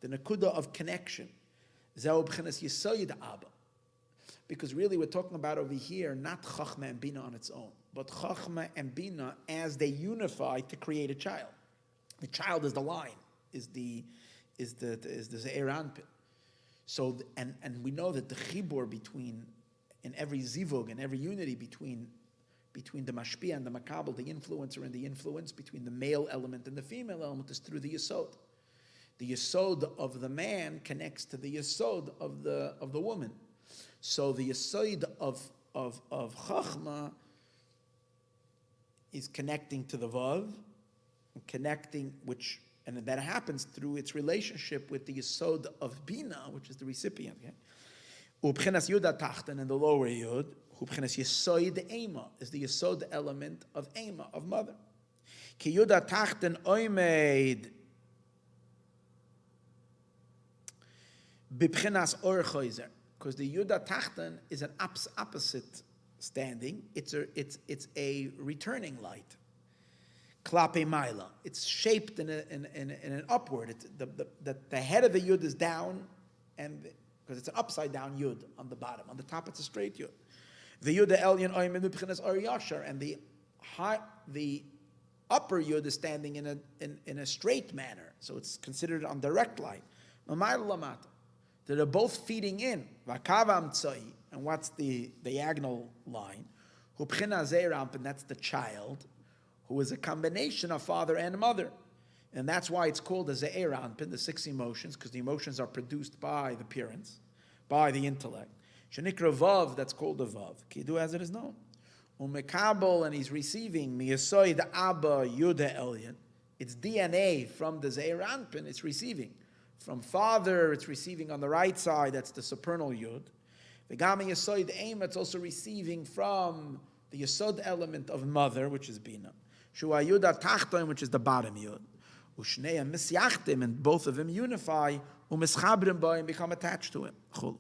the nakuda of connection. Because really we're talking about over here not Chachma and Bina on its own, but Chachma and Bina as they unify to create a child. The child is the line, is the Zeir Anpin. So and we know that the chibur between, in every zivug and every unity between the mashpia and the makabel, the influencer and the influence, between the male element and the female element, is through the yesod. The yesod of the man connects to the yesod of the woman. So the yesod of chachma is connecting to the vav, and that happens through its relationship with the yesod of bina, which is the recipient. Ubchenas yud tachten, and the lower yud, ubchenas yesod ema, is the yesod element of ema, of mother. Ki yud tachten oimed bibchenas or choizer, because the yud tachten is an opposite standing. It's a returning light. Klape maila. It's shaped in an upward. The head of the yud is down, and because it's an upside down yud on the bottom. On the top, it's a straight yud. The yud elyon oimed bibchenas or yashar, and the upper yud is standing in a straight manner, so it's considered on direct line. That are both feeding in. And what's the diagonal line? And that's the child, who is a combination of father and mother. And that's why it's called a Ze'er Anpin, the 6 emotions, because the emotions are produced by the parents, by the intellect. Shenikra Vav, that's called a Vav. Kidu as it is known. Umekabel, and he's receiving Miyasoy the Abba Yuda Elyon. It's DNA from the Ze'er Anpin, it's receiving. From father, it's receiving on the right side, that's the supernal Yud. The Gami Yesod Eim, it's also receiving from the Yesod element of mother, which is Bina. Shua Yuda Tachtoim, which is the bottom Yud. Ushneya Misyachtim, and both of them unify, Umischabrim Boy, and become attached to him. Chul.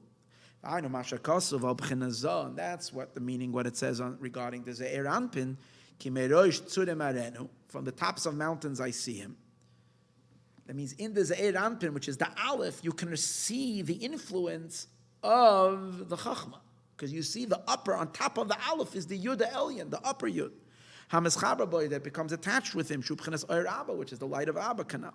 Areinu Masha Kosov al B'chinazah, and that's what the meaning, what it says regarding the Ze'er Anpin, Ki Meirosh Tzurim Areinu, from the tops of mountains I see him. That means in the Ze'er Anpin, which is the Aleph, you can see the influence of the Chachma. Because you see the upper, on top of the Aleph is the Yud Elyon, the upper Yud. HaMeschaber Boy, that becomes attached with him, Shubchenas Oir Abba, which is the light of Abba Kanal,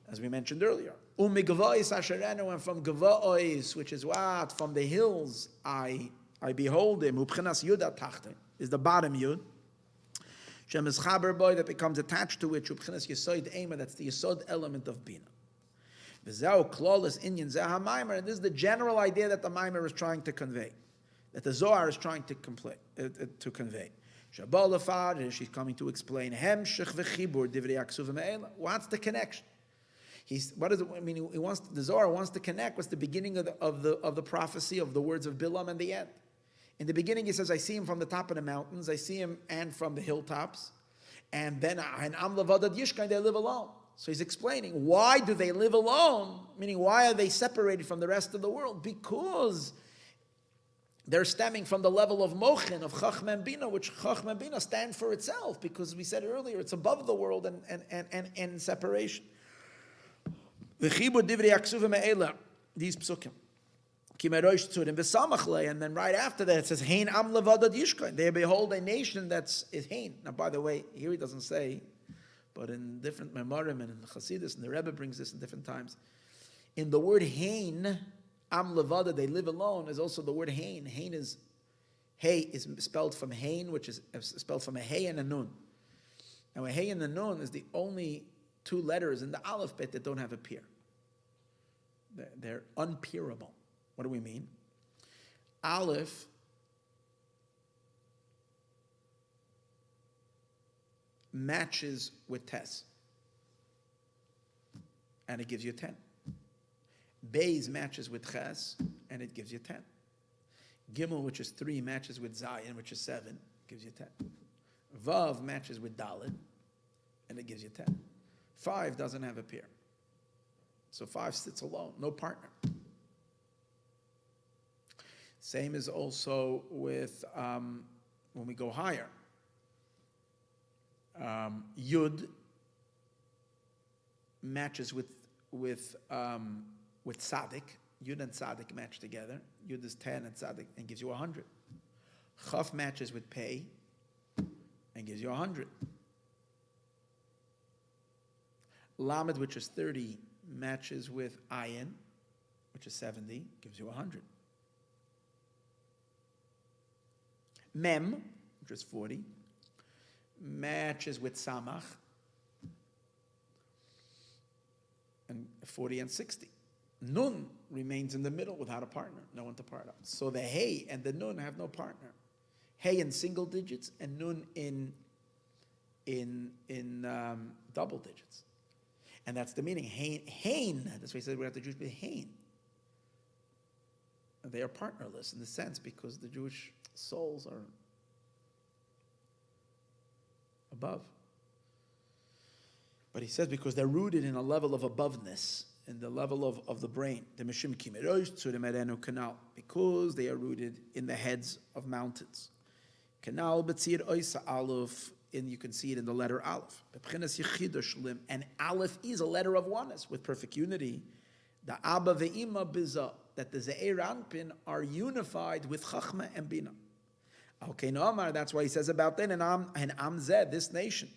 as we mentioned earlier. Umigavois Asherenu, and from Gavois, which is what? From the hills I behold him. Ubchenas Yud Tachte, is the bottom Yud. Shem is Chaber Boy, that becomes attached to it. Shubchenas Yesod Ema, that's the Yesod element of Bina. V'zeu Klolis Inyan Zeh HaMaimer, and this is the general idea that the Maimer is trying to convey, that the Zohar is trying to convey. Shabbat Lefad, she's coming to explain. Hemshech v'chibur divrei aksuv me'ela. What's the connection? What does it mean? The Zohar wants to connect. What's the beginning of the prophecy of the words of Bilam and the end? In the beginning, he says, I see him from the top of the mountains, I see him and from the hilltops, and then Am Levadad Yishkain, they live alone. So he's explaining, why do they live alone? Meaning, why are they separated from the rest of the world? Because they're stemming from the level of Mochin, of Chachma and Bina, which Chachma and Bina stand for itself, because we said earlier, it's above the world and separation. V'chibur divrei aksuv me'ela, these psukim. Meirosh Tzurim v'samachle, and then right after that it says Hein am levadad yishkain. They behold a nation that's Hein. Now, by the way, here he doesn't say, but in different memorim and in Chassidus, and the Rebbe brings this in different times. In the word Hein, am levadad, they live alone, is also the word Hein. Hein is Hey is spelled from Hein, which is spelled from a Hey and a Nun. Now, a Hey and a Nun is the only 2 letters in the Aleph bet that don't have a peer. They're unpeerable. What do we mean? Aleph matches with Tes, and it gives you 10. Beis matches with Ches, and it gives you 10. Gimel, which is 3, matches with Zayin, which is 7, gives you 10. Vav matches with Daled, and it gives you 10. 5 doesn't have a pair. So 5 sits alone, no partner. Same is also with when we go higher. Yud matches with Tzaddik. Yud and Tzaddik match together. Yud is 10 and Tzaddik and gives you 100. Chaf matches with Pei and gives you 100. Lamed, which is 30, matches with Ayin, which is 70, gives you 100. Mem, which is 40, matches with Samach, and 40 and 60. Nun remains in the middle without a partner, no one to part out. So the Hey and the Nun have no partner. Hey in single digits and Nun in double digits. And that's the meaning. Hain, that's why he said we have the Jewish be Hain. They are partnerless in the sense because the Jewish souls are above. But he says because they're rooted in a level of aboveness, in the level of the brain. The Meshim ki Meirosh Tzurim Areinu canal, because they are rooted in the heads of mountains. Canal betzir oisa Aleph, and you can see it in the letter Aleph. And Aleph is a letter of oneness with perfect unity. The Abba ve'ima biza, that the Ze'er Anpin are unified with Chachma and Bina. Okay, no Amar, that's why he says about then, and Amzeh, this nation,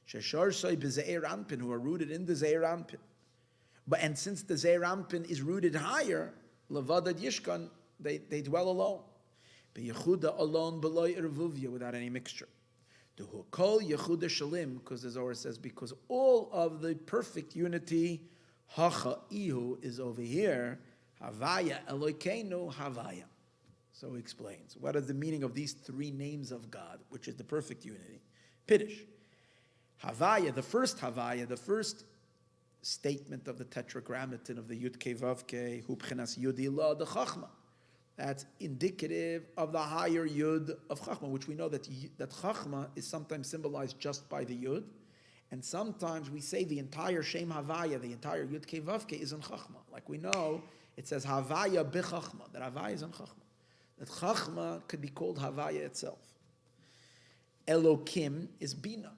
Sheshar Soy b'Ze'er Anpin, who are rooted in the Ze'er Anpin. And since the Ze'er Anpin is rooted higher, Levadad Yishkan, they dwell alone. Yehuda alone, beloy ervuvia, without any mixture. The Hukol Yehuda Shalim, because the Zohar says, because all of the perfect unity, Hacha Ihu, is over here, Havaya Elokeinu Havaya. So he explains, what is the meaning of these three names of God, which is the perfect unity? Piddish. Havaya, the first statement of the tetragrammaton of the Yud Kei Vav Kei, Hu B'chinas Yudi La, the Chachma. That's indicative of the higher Yud of Chachma, which we know that Chachma is sometimes symbolized just by the Yud, and sometimes we say the entire Shem Havaya, the entire Yud Kei Vav Kei, is in Chachma. Like we know, it says Havaya B'Chachma, that Havaya is in Chachma. That Chachma could be called Havaya itself. Elokim is Bina,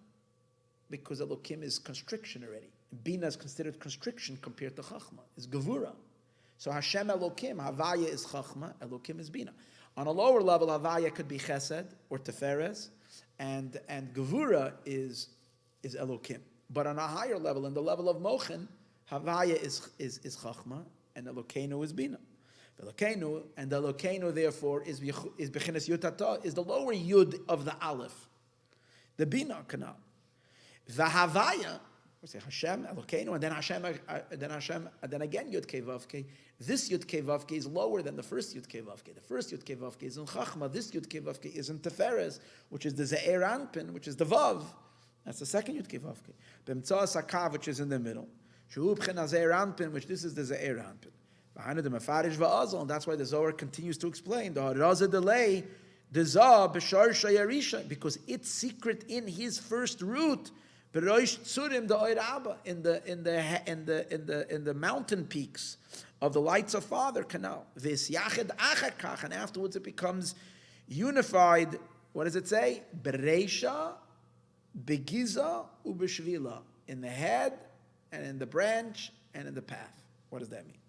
because Elokim is constriction already. Bina is considered constriction compared to Chachma, is Gevura. So Hashem Elokim, Havaya is Chachma, Elokim is Bina. On a lower level, Havaya could be Chesed or Teferes, and Gevura is Elokim. But on a higher level, in the level of Mochen, Havaya is Chachma, and Elokeinu is Bina. Elokeinu, and the Elokeinu therefore is Bechinas Yutata, is the lower Yud of the Aleph, the Bina canal. The Havaya, we say Hashem, Elokeinu, and then Hashem, and then again Yud Kei Vav Kei. This Yud Kei Vav Kei is lower than the first Yud Kei Vav Kei. The first Yud Kei Vav Kei is in Chachma. This Yud Kei Vav Kei is in Teferes, which is the Ze'er Anpin, which is the Vav. That's the second Yud Kei Vav Kei. B'mtzah Sakav, which is in the middle. Shehu B'china Ze'er Anpin, which this is the Ze'er Anpin. Behind the Mefarish Va'azal, and that's why the Zohar continues to explain the Haraza delay, the Zah B'shar Shayarisha, because it's secret in his first root. Biurei Tzurim the Oir Abba, in the mountain peaks of the lights of Father canal. Vis Yachid Achakach, and afterwards it becomes unified. What does it say? Bereisha, Begiza, Ubeshvila, in the head and in the branch and in the path. What does that mean?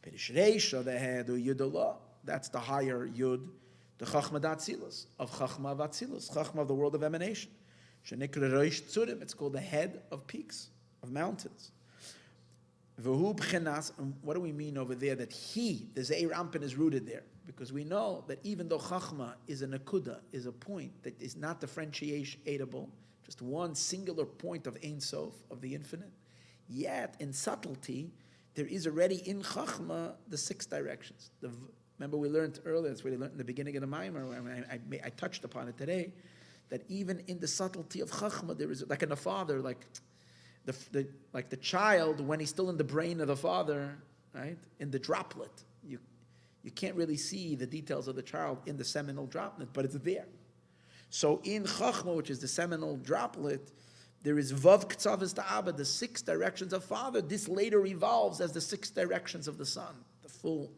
Reisha, the head, Yudullah, that's the higher Yud, the Chachma Datzilus, of Chachma Vatzilus, Chachma of the world of emanation. Shenikra Reish Tzurim, it's called the head of peaks, of mountains. V'hu b'chenas, and what do we mean over there? That he, the Ze'er Anpin, is rooted there. Because we know that even though Chachma is a nakuda, is a point that is not differentiatable, just one singular point of Ein Sof, of the infinite, yet in subtlety, there is already in Chachma the 6 directions. Remember we learned earlier, that's what we learned in the beginning of the Maimer, I touched upon it today, that even in the subtlety of Chachma, there is, like in the father, like the child, when he's still in the brain of the father, right, in the droplet, you can't really see the details of the child in the seminal droplet, but it's there. So in Chachma, which is the seminal droplet, there is Vav Ktzavis Ta'aba, the 6 directions of Father. This later evolves as the 6 directions of the Son, the full.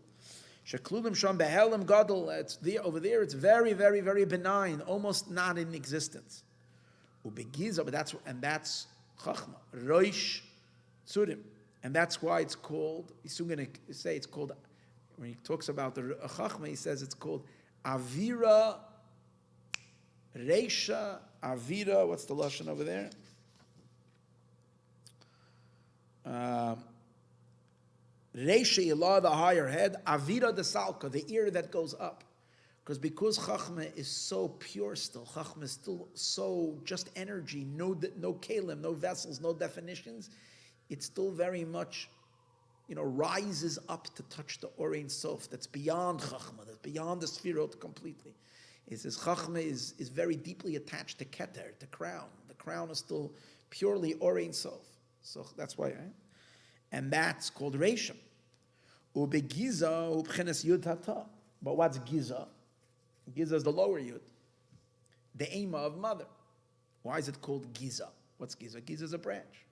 Sheklulim Sham Behelim Gadol, it's there, over there, it's very, very, very benign, almost not in existence. Ubegiza, but that's Chachma, Roish Tzurim. And that's why it's called, he's soon going to say it's called, when he talks about the Chachma, he says it's called Avira, Reisha, Avira, what's the Lashon over there? Reisha Ilah, the higher head, Avira the Salka, the ear that goes up. Because Chachma is so pure still, Chachma is still so just energy, no kalim, no vessels, no definitions, it's still very much rises up to touch the Orein Sof, that's beyond Chachma, that's beyond the Sfirot completely. It says Chachma is very deeply attached to Keter, to crown. The crown is still purely Orein Sof. So that's why, and that's called Rachel. Ubegiza ubchenes Yud Hata. But what's Giza? Giza is the lower Yud, the Ema of mother. Why is it called Giza? What's Giza? Giza is a branch.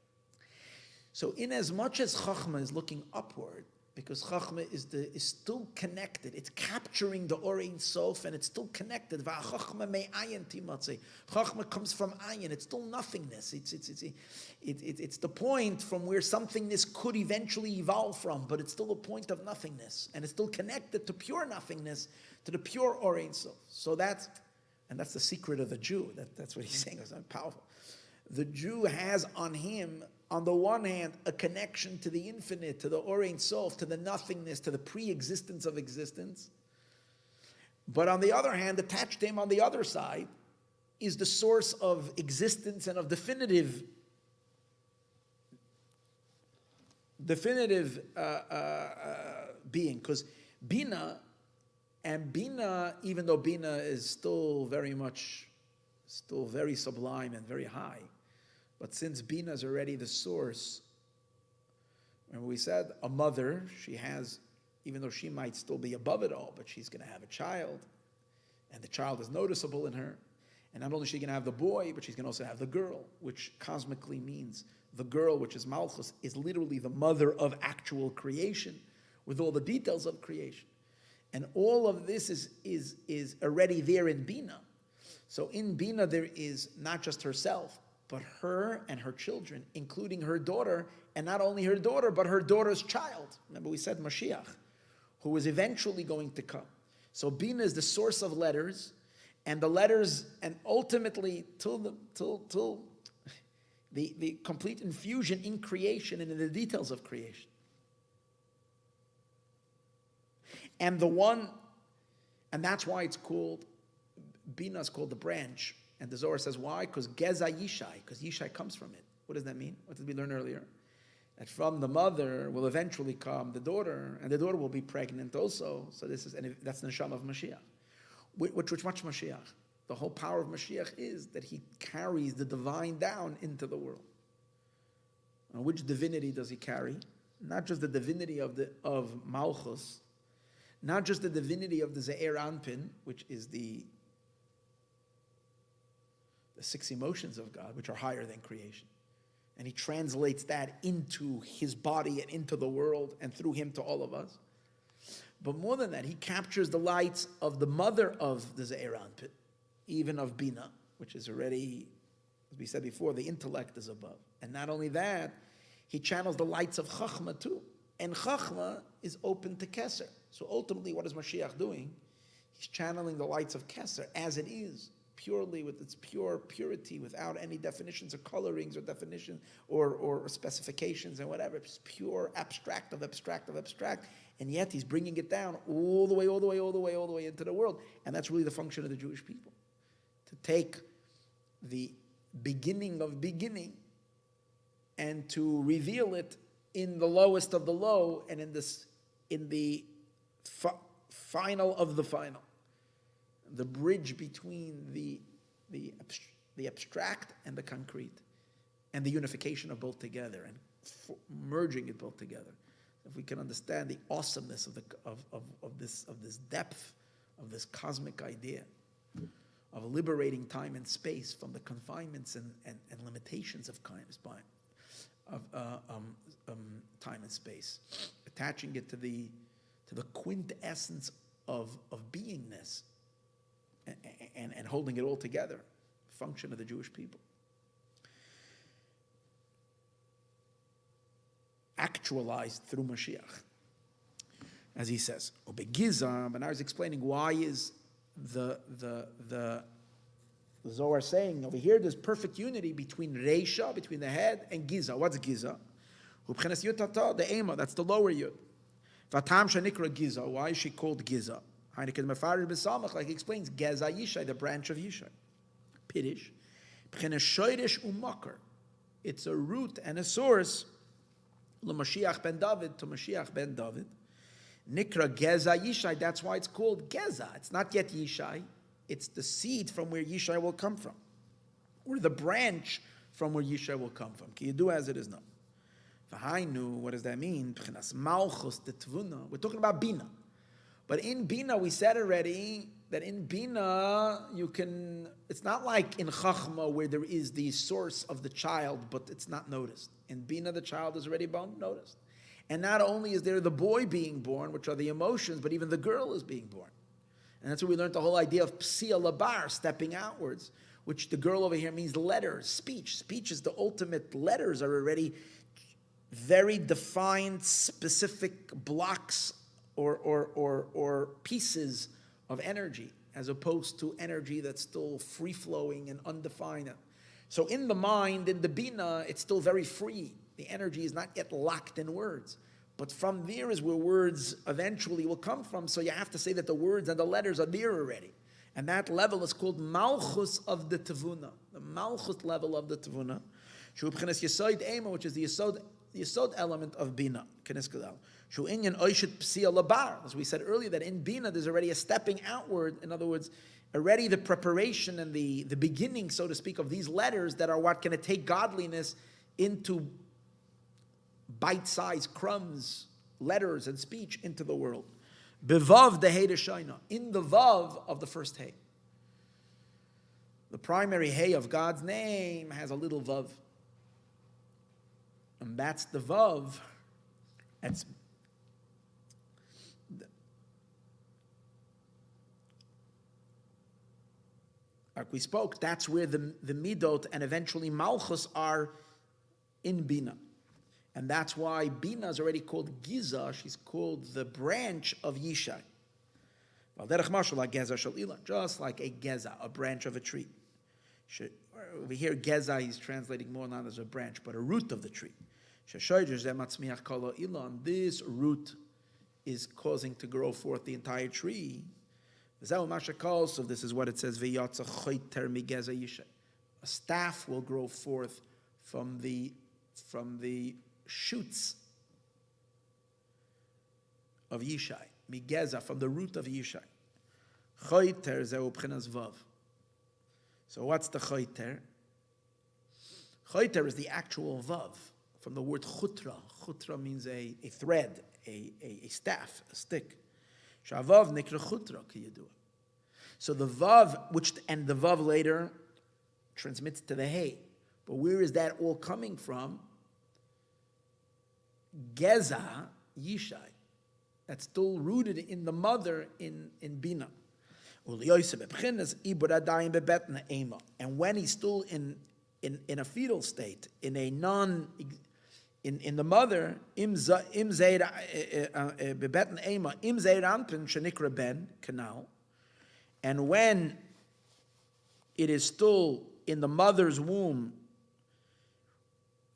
So in as much as Chachma is looking upward, because Chachma is still connected, it's capturing the Orein Sof, and it's still connected. Chachma comes from ayin. It's still nothingness. It's the point from where somethingness could eventually evolve from, but it's still a point of nothingness, and it's still connected to pure nothingness, to the pure Orein Sof. So that's the secret of the Jew. That's what he's saying. It's powerful. The Jew has on him, on the one hand, a connection to the infinite, to the Orein Sof, to the nothingness, to the pre-existence of existence. But on the other hand, attached to him on the other side is the source of existence and of definitive being. Because Bina, even though Bina is still very sublime and very high, but since Bina is already the source, remember we said a mother, she has, even though she might still be above it all, but she's going to have a child, and the child is noticeable in her. And not only is she going to have the boy, but she's going to also have the girl, which cosmically means the girl, which is Malchus, is literally the mother of actual creation, with all the details of creation. And all of this is already there in Bina. So in Bina there is not just herself, but her and her children, including her daughter, and not only her daughter, but her daughter's child. Remember we said Moshiach, who is eventually going to come. So Bina is the source of letters, and the letters, and ultimately till the complete infusion in creation and in the details of creation. And that's why it's called, Bina is called the branch. And the Zohar says, why? Because Geza Yishai, because Yishai comes from it. What does that mean? What did we learn earlier? That from the mother will eventually come the daughter, and the daughter will be pregnant also. So that's the neshama of Mashiach. Which Mashiach? The whole power of Mashiach is that he carries the divine down into the world. Now, which divinity does he carry? Not just the divinity of Malchus, not just the divinity of the Ze'er Anpin, which is the 6 emotions of God, which are higher than creation. And he translates that into his body and into the world, and through him to all of us. But more than that, he captures the lights of the mother of the Ze'er Anpin, even of Bina, which is already, as we said before, the intellect is above. And not only that, he channels the lights of Chachma too. And Chachma is open to Keser. So ultimately, what is Mashiach doing? He's channeling the lights of Keser as it is, purely with its pure purity, without any definitions or colorings or definition or specifications and whatever. It's pure abstract of abstract of abstract. And yet he's bringing it down all the way into the world. And that's really the function of the Jewish people. To take the beginning of beginning and to reveal it in the lowest of the low, and in the final of the final. The bridge between the abstract and the concrete, and the unification of both together, and merging it both together. If we can understand the awesomeness of this depth, of this cosmic idea, of liberating time and space from the confinements and limitations of time and space, attaching it to the quintessence of beingness, and holding it all together, function of the Jewish people. Actualized through Mashiach, as he says. And I was explaining why is the Zohar saying over here there's perfect unity between Reisha, between the head, and Giza. What's Giza? The Ema, that's the lower Yud. Vatam Shanikra Giza. Why is she called Giza? Like he explains, Geza Yishai, the branch of Yishai. Piddish. It's a root and a source, L'Mashiach ben David, to Mashiach ben David. Nikra Geza Yishai, that's why it's called Geza. It's not yet Yishai, it's the seed from where Yishai will come from, or the branch from where Yishai will come from. Can you do as it is now? Areinu, what does that mean? We're talking about Bina. But in Bina, we said already that in Bina, it's not like in Chachma where there is the source of the child, but it's not noticed. In Bina, the child is already noticed. And not only is there the boy being born, which are the emotions, but even the girl is being born. And that's where we learned the whole idea of Psia Labar, stepping outwards, which the girl over here means letters, speech. Speech is the ultimate. Letters are already very defined, specific blocks or pieces of energy, as opposed to energy that's still free-flowing and undefined. So in the mind, in the Bina, it's still very free. The energy is not yet locked in words. But from there is where words eventually will come from, so you have to say that the words and the letters are there already. And that level is called Malchus of the Tevuna, the Malchus level of the Tevuna, which is the Yesod element of Bina. As we said earlier, that in Bina there's already a stepping outward, in other words, already the preparation and the beginning, so to speak, of these letters that are what can take godliness into bite-sized crumbs, letters and speech into the world. Bevav the Hey Shaina, in the Vav of the first Hey. The primary Hey of God's name has a little Vav. And that's the Vav. That's like we spoke, that's where the Midot and eventually Malchus are in Bina. And that's why Bina is already called Giza. She's called the branch of Yishai. Just like a Geza, a branch of a tree. Over here, Geza, he's translating more not as a branch, but a root of the tree. This root is causing to grow forth the entire tree. So this is what it says, a staff will grow forth from the shoots of Yishai, Migeza, from the root of Yishai. Choiter zeu b'chinas vav. So what's the choiter? Choiter is the actual vav, from the word chutra. Chutra means a thread, a staff, a stick. Shavav nikra chutra kiyadua. So the vav, and the vav later transmits to the hey. But where is that all coming from? Geza, Yishai. That's still rooted in the mother in Bina. And when he's still in a fetal state, in a in the mother, and when it is still in the mother's womb,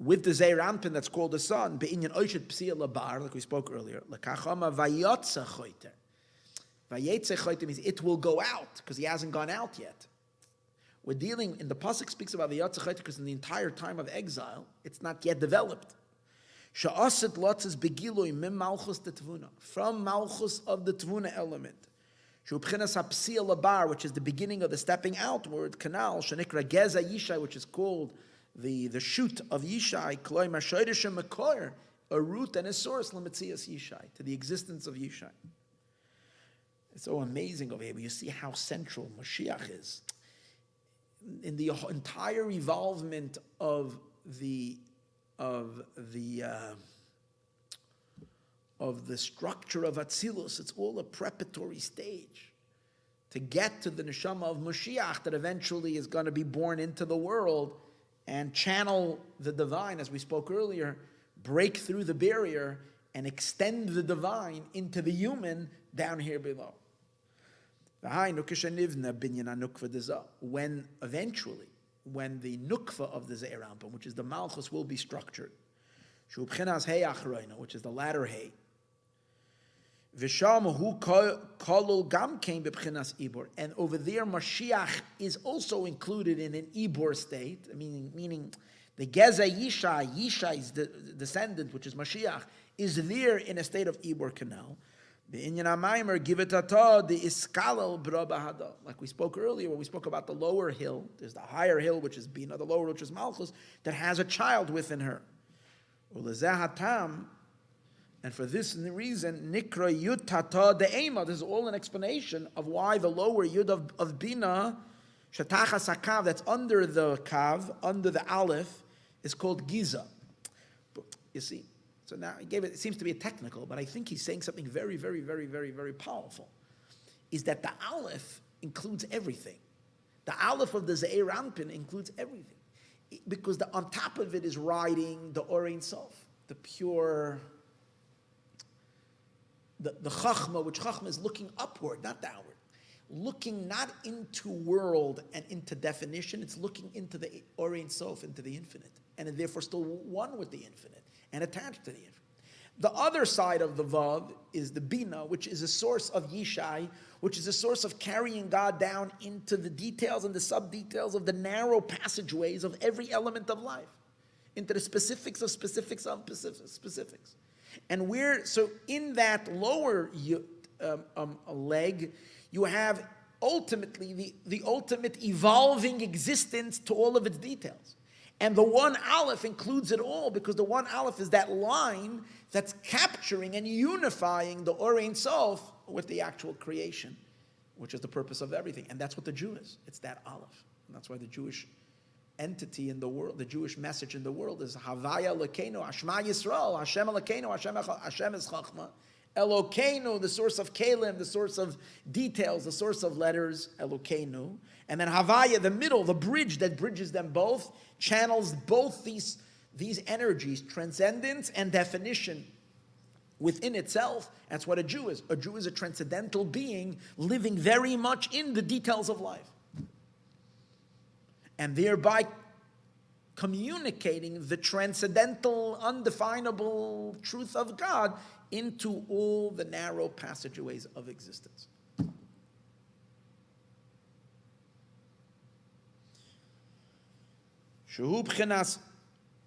with the Zeir Anpin that's called the son, like we spoke earlier, means it will go out, because he hasn't gone out yet. We're dealing, in the Pasuk speaks about the Yatsa Chayter, because in the entire time of exile, it's not yet developed. From Malchus of the Tvuna element, which is the beginning of the stepping outward canal, Shanikra Geza Yishai, which is called the shoot of Yishai, a root and a source, Lametzias Yishai, to the existence of Yishai. It's so amazing over here, but you see how central Moshiach is. In the entire evolvement of the structure of Atzilus, it's all a preparatory stage to get to the neshama of Moshiach that eventually is going to be born into the world and channel the divine, as we spoke earlier, break through the barrier and extend the divine into the human down here below. When eventually, when the nukva of the Zeir Anpin, which is the Malchus, will be structured, which is the latter hay, and over there Mashiach is also included in an Ibor state, meaning The Geza Yishai, Yishai's descendant, which is Mashiach, is there in a state of Ibor Canal. The Inyan HaMaimer, give it ata, the Iskalal Brabahada. Like we spoke earlier, when we spoke about the lower hill, there's the higher hill, which is Bina, the lower, which is Malchus, that has a child within her. Ulezahatam, and for this reason, Nikra Yud Tata de Ema. This is all an explanation of why the lower Yud of Bina, Shatachas HaKav, that's under the Kav, under the Aleph, is called Giza. You see? So now it seems to be a technical, but I think he's saying something very, very, very, very, very powerful. Is that the Aleph includes everything. The Aleph of the Ze'er Anpin includes everything. Because on top of it is riding the Orein Sof, the pure, the Chachma, which Chachma is looking upward, not downward. Looking not into world and into definition, it's looking into the Orein Sof, into the infinite, and therefore still one with the infinite and attached to the infinite. The other side of the Vav is the Bina, which is a source of Yishai, which is a source of carrying God down into the details and the sub-details of the narrow passageways of every element of life, into the specifics of specifics of specifics. And so in that lower leg, you have ultimately the ultimate evolving existence to all of its details. And the one Aleph includes it all, because the one Aleph is that line that's capturing and unifying the Orein Sof with the actual creation, which is the purpose of everything. And that's what the Jew is. It's that Aleph. And that's why the Jewish entity in the world, the Jewish message in the world is Havaya Elokeinu, Ashma Yisrael, Hashem Elokeinu, Hashem is Chachma. Elokeinu, the source of Kalim, the source of details, the source of letters, Elokeinu. And then Havaya, the middle, the bridge that bridges them both, channels both these energies, transcendence and definition within itself. That's what a Jew is. A Jew is a transcendental being living very much in the details of life. And thereby communicating the transcendental, undefinable truth of God into all the narrow passageways of existence. Shehu b'chinas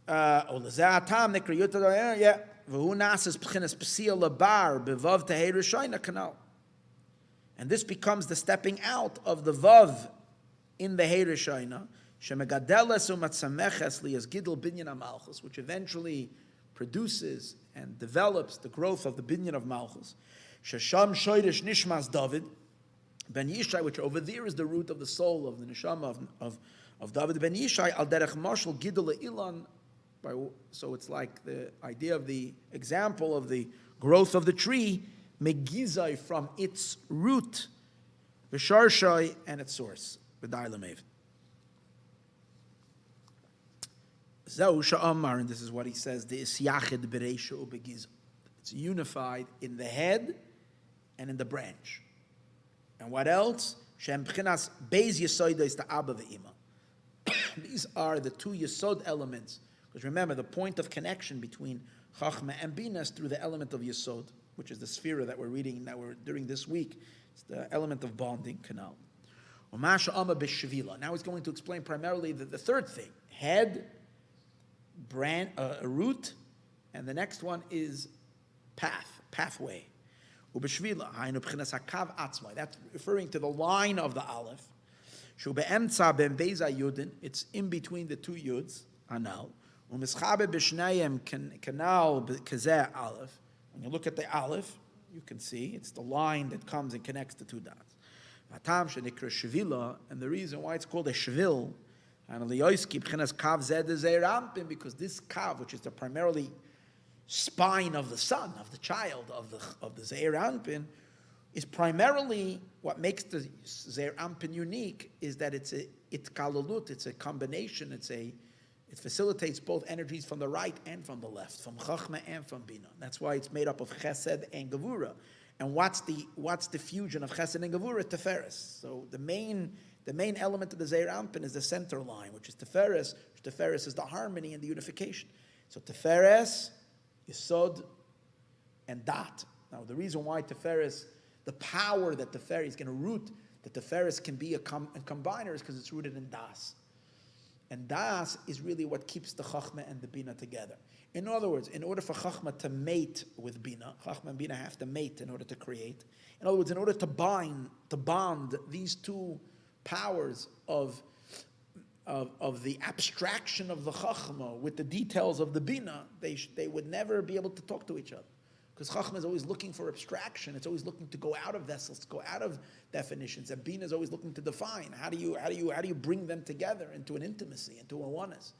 olezeh atam nekriyut adoyer v'hu nasas b'chinas p'sia labar b'vav tehei rishayna kanal. And this becomes the stepping out of the vav in the hey rishayna shemegadeles umatzameches liyas gidol binyan hamalchus, which eventually produces and develops the growth of the binyan of Malchus. Shesham shoydish nishmas David ben Yishai, which over there is the root of the soul of the neshama of David ben Yishai, al derech mashal gidol ilan. So it's like the idea of the example of the growth of the tree, megizai, from its root, v'sharshai, and its source, v'dai lamev. And this is what he says, the isyachid b'reisha u'begiz. It's unified in the head and in the branch. And what else? Shem b'chinas beis yesoida is the abba ve'ima. These are the two yesod elements. Because remember, the point of connection between chachma and bina is through the element of yesod, which is the sphere that we're reading, that we're during this week. It's the element of bonding, canal. Now he's going to explain primarily the third thing, head, root, and the next one is pathway. That's referring to the line of the Aleph. It's in between the two yuds, anal. When you look at the Aleph, you can see it's the line that comes and connects the two dots. And the reason why it's called a shvil, because this kav, which is the primarily spine of the son, of the child, of the Ze'er Anpin, is primarily what makes the Ze'er Anpin unique, is that it's a combination, it facilitates both energies from the right and from the left, from Chachma and from Bina. That's why it's made up of Chesed and Gevura. And what's the fusion of Chesed and Gevura? Teferes. So the main element of the Ze'er Anpin is the center line, which is Teferes. Teferes is the harmony and the unification. So Teferes, Yesod, and Dat. Now the reason why Teferes, the power that Teferes is going to root, that Teferes can be a combiner, is because it's rooted in Das. And das is really what keeps the Chachma and the Bina together. In other words, in order for Chachma to mate with Bina, Chachma and Bina have to mate in order to create. In other words, in order to bond these two powers of the abstraction of the Chachma with the details of the Bina, they would never be able to talk to each other. Because Chachma is always looking for abstraction. It's always looking to go out of vessels, to go out of definitions. And Bina is always looking to define. How do you bring them together into an intimacy, into a oneness?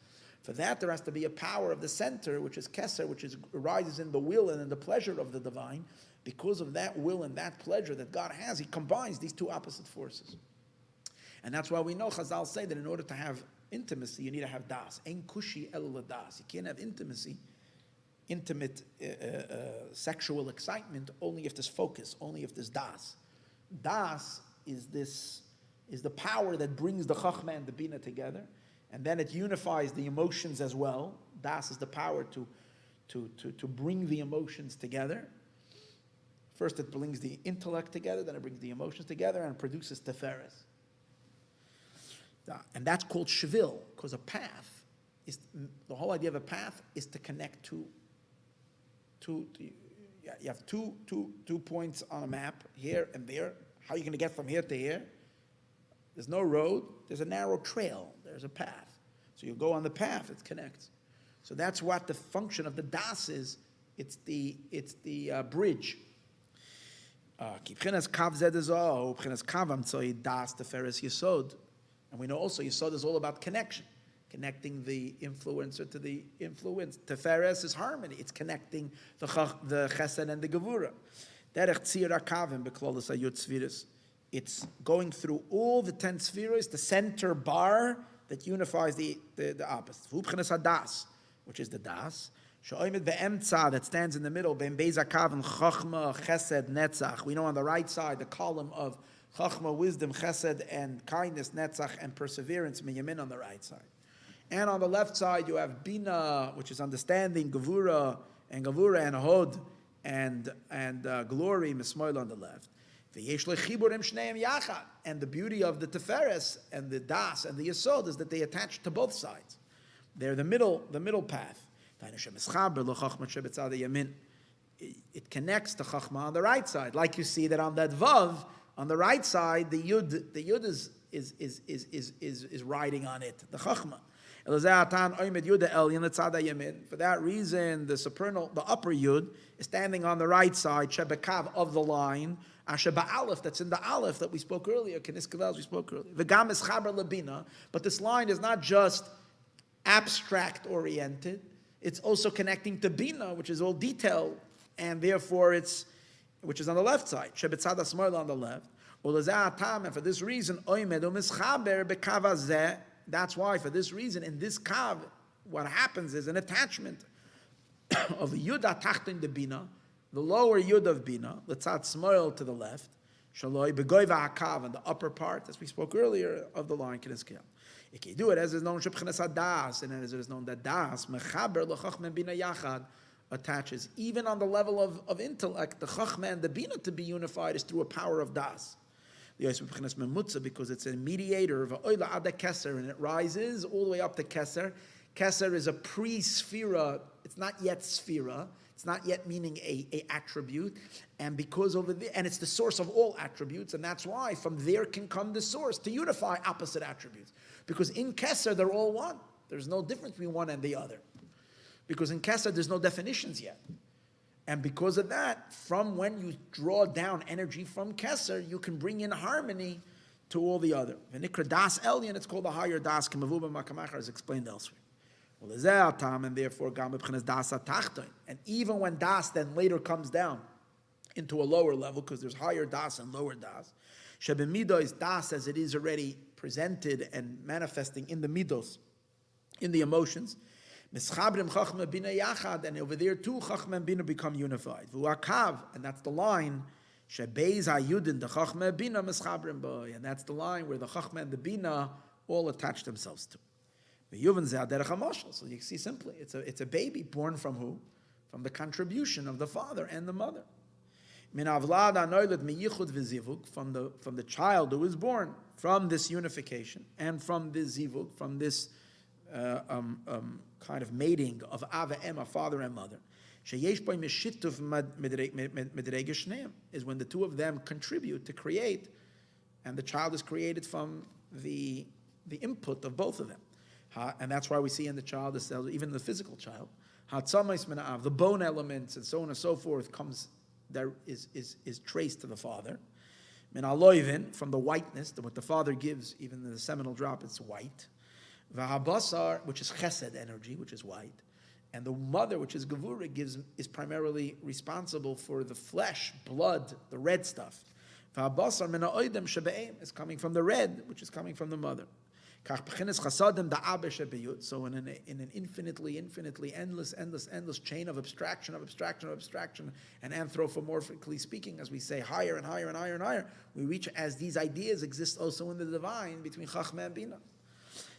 For that, there has to be a power of the center, which is Keser, which arises in the will and in the pleasure of the divine. Because of that will and that pleasure that God has, He combines these two opposite forces. And that's why we know Chazal say that in order to have intimacy, you need to have das. Ein kushi el das. You can't have intimate sexual excitement only if there's focus, only if there's das. Das is the power that brings the Chachma and the Bina together, and then it unifies the emotions as well. Das is the power to bring the emotions together. First it brings the intellect together, then it brings the emotions together and produces teferes. And that's called shvil, because a path is, the whole idea of a path is to connect to you have two points on a map, here and there. How are you going to get from here to here? There's no road, there's a narrow trail, there's a path. So you go on the path, it connects. So that's what the function of the das is. It's the bridge. And we know also Yesod is all about connection, connecting the influencer to the influence. Teferes is harmony. It's connecting the Chesed and the Gevura. It's going through all the 10 spheres, the center bar that unifies the opposite. Which is the das. That stands in the middle. We know on the right side the column of Chachma, wisdom, Chesed, and kindness, Netzach, and perseverance, Minyamin on the right side. And on the left side you have Bina, which is understanding, Gevura and Hod, and glory, Mismoil on the left. And the beauty of the Teferes and the Das and the Yesod is that they attach to both sides. They're the middle path. It connects to Chachma on the right side, like you see that on that Vav. On the right side, the Yud is riding on it, the Chachma. For that reason, the upper Yud is standing on the right side, Shebekav of the line, Asheba Aleph, that's in the Aleph that we spoke earlier, Keniskavel, we spoke earlier. V'gam is Chaber Labina, but this line is not just abstract oriented, it's also connecting to Bina, which is all detailed, and therefore which is on the left side, Shebetzad HaSmol on the left. And for this reason, that's why, for this reason, in this kav, what happens is an attachment of Yud HaTachton de Bina, the lower Yud of Bina, Letzad Smol to the left, Shaloi Begoiva HaKav, and the upper part, as we spoke earlier, of the line, Kneskel. If you do it as is known Shebchines HaDas, and as it is known that Das, Mechaber L'Chachma Bina Yachad, attaches, even on the level of intellect, the Chachma and the Bina to be unified is through a power of Das. Because it's a mediator of Oila Ada Keser, and it rises all the way up to Keser. Keser is a pre-sphera, it's not yet sphera, it's not yet meaning a attribute, and because and it's the source of all attributes, and that's why from there can come the source to unify opposite attributes. Because in Keser they're all one. There's no difference between one and the other. Because in Keser, there's no definitions yet. And because of that, from when you draw down energy from Keser, you can bring in harmony to all the other. V'nikra das elyon, it's called the higher das, k'mavuba makamachar, as explained elsewhere. Well, ezeh atam, and therefore, gam b'pchenes das atachton. And even when das then later comes down into a lower level, because there's higher das and lower das, shebemido is das as it is already presented and manifesting in the midos, in the emotions. Mischabrim Chachma Bina Yachad, and over there too Chachma and Bina become unified. V'uakav, and that's the line. Shebeiz Hayudin the Chachma Bina Mischabrim Boy, and that's the line where the Chachma and the Bina all attach themselves to. V'yuvin Zeh Derech HaMoshel. So you see simply, it's a baby born from who? From the contribution of the father and the mother. Min Avlad Anoylet Miyichud V'Zivug, from the child who is born from this unification and from this zivug, from this kind of mating of Ava Emma, father and mother. Is when the two of them contribute to create, and the child is created from the input of both of them. And that's why we see in the child, even the physical child, the bone elements and so on and so forth is traced to the father. From the whiteness, what the father gives, even in the seminal drop, it's white. V'habasar, which is chesed energy, which is white. And the mother, which is gevura, is primarily responsible for the flesh, blood, the red stuff. V'habasar min ha'oidem shebe'em is coming from the red, which is coming from the mother. So in an infinitely endless chain of abstraction, and anthropomorphically speaking, as we say, higher and higher, we reach as these ideas exist also in the divine between Chachma and Bina.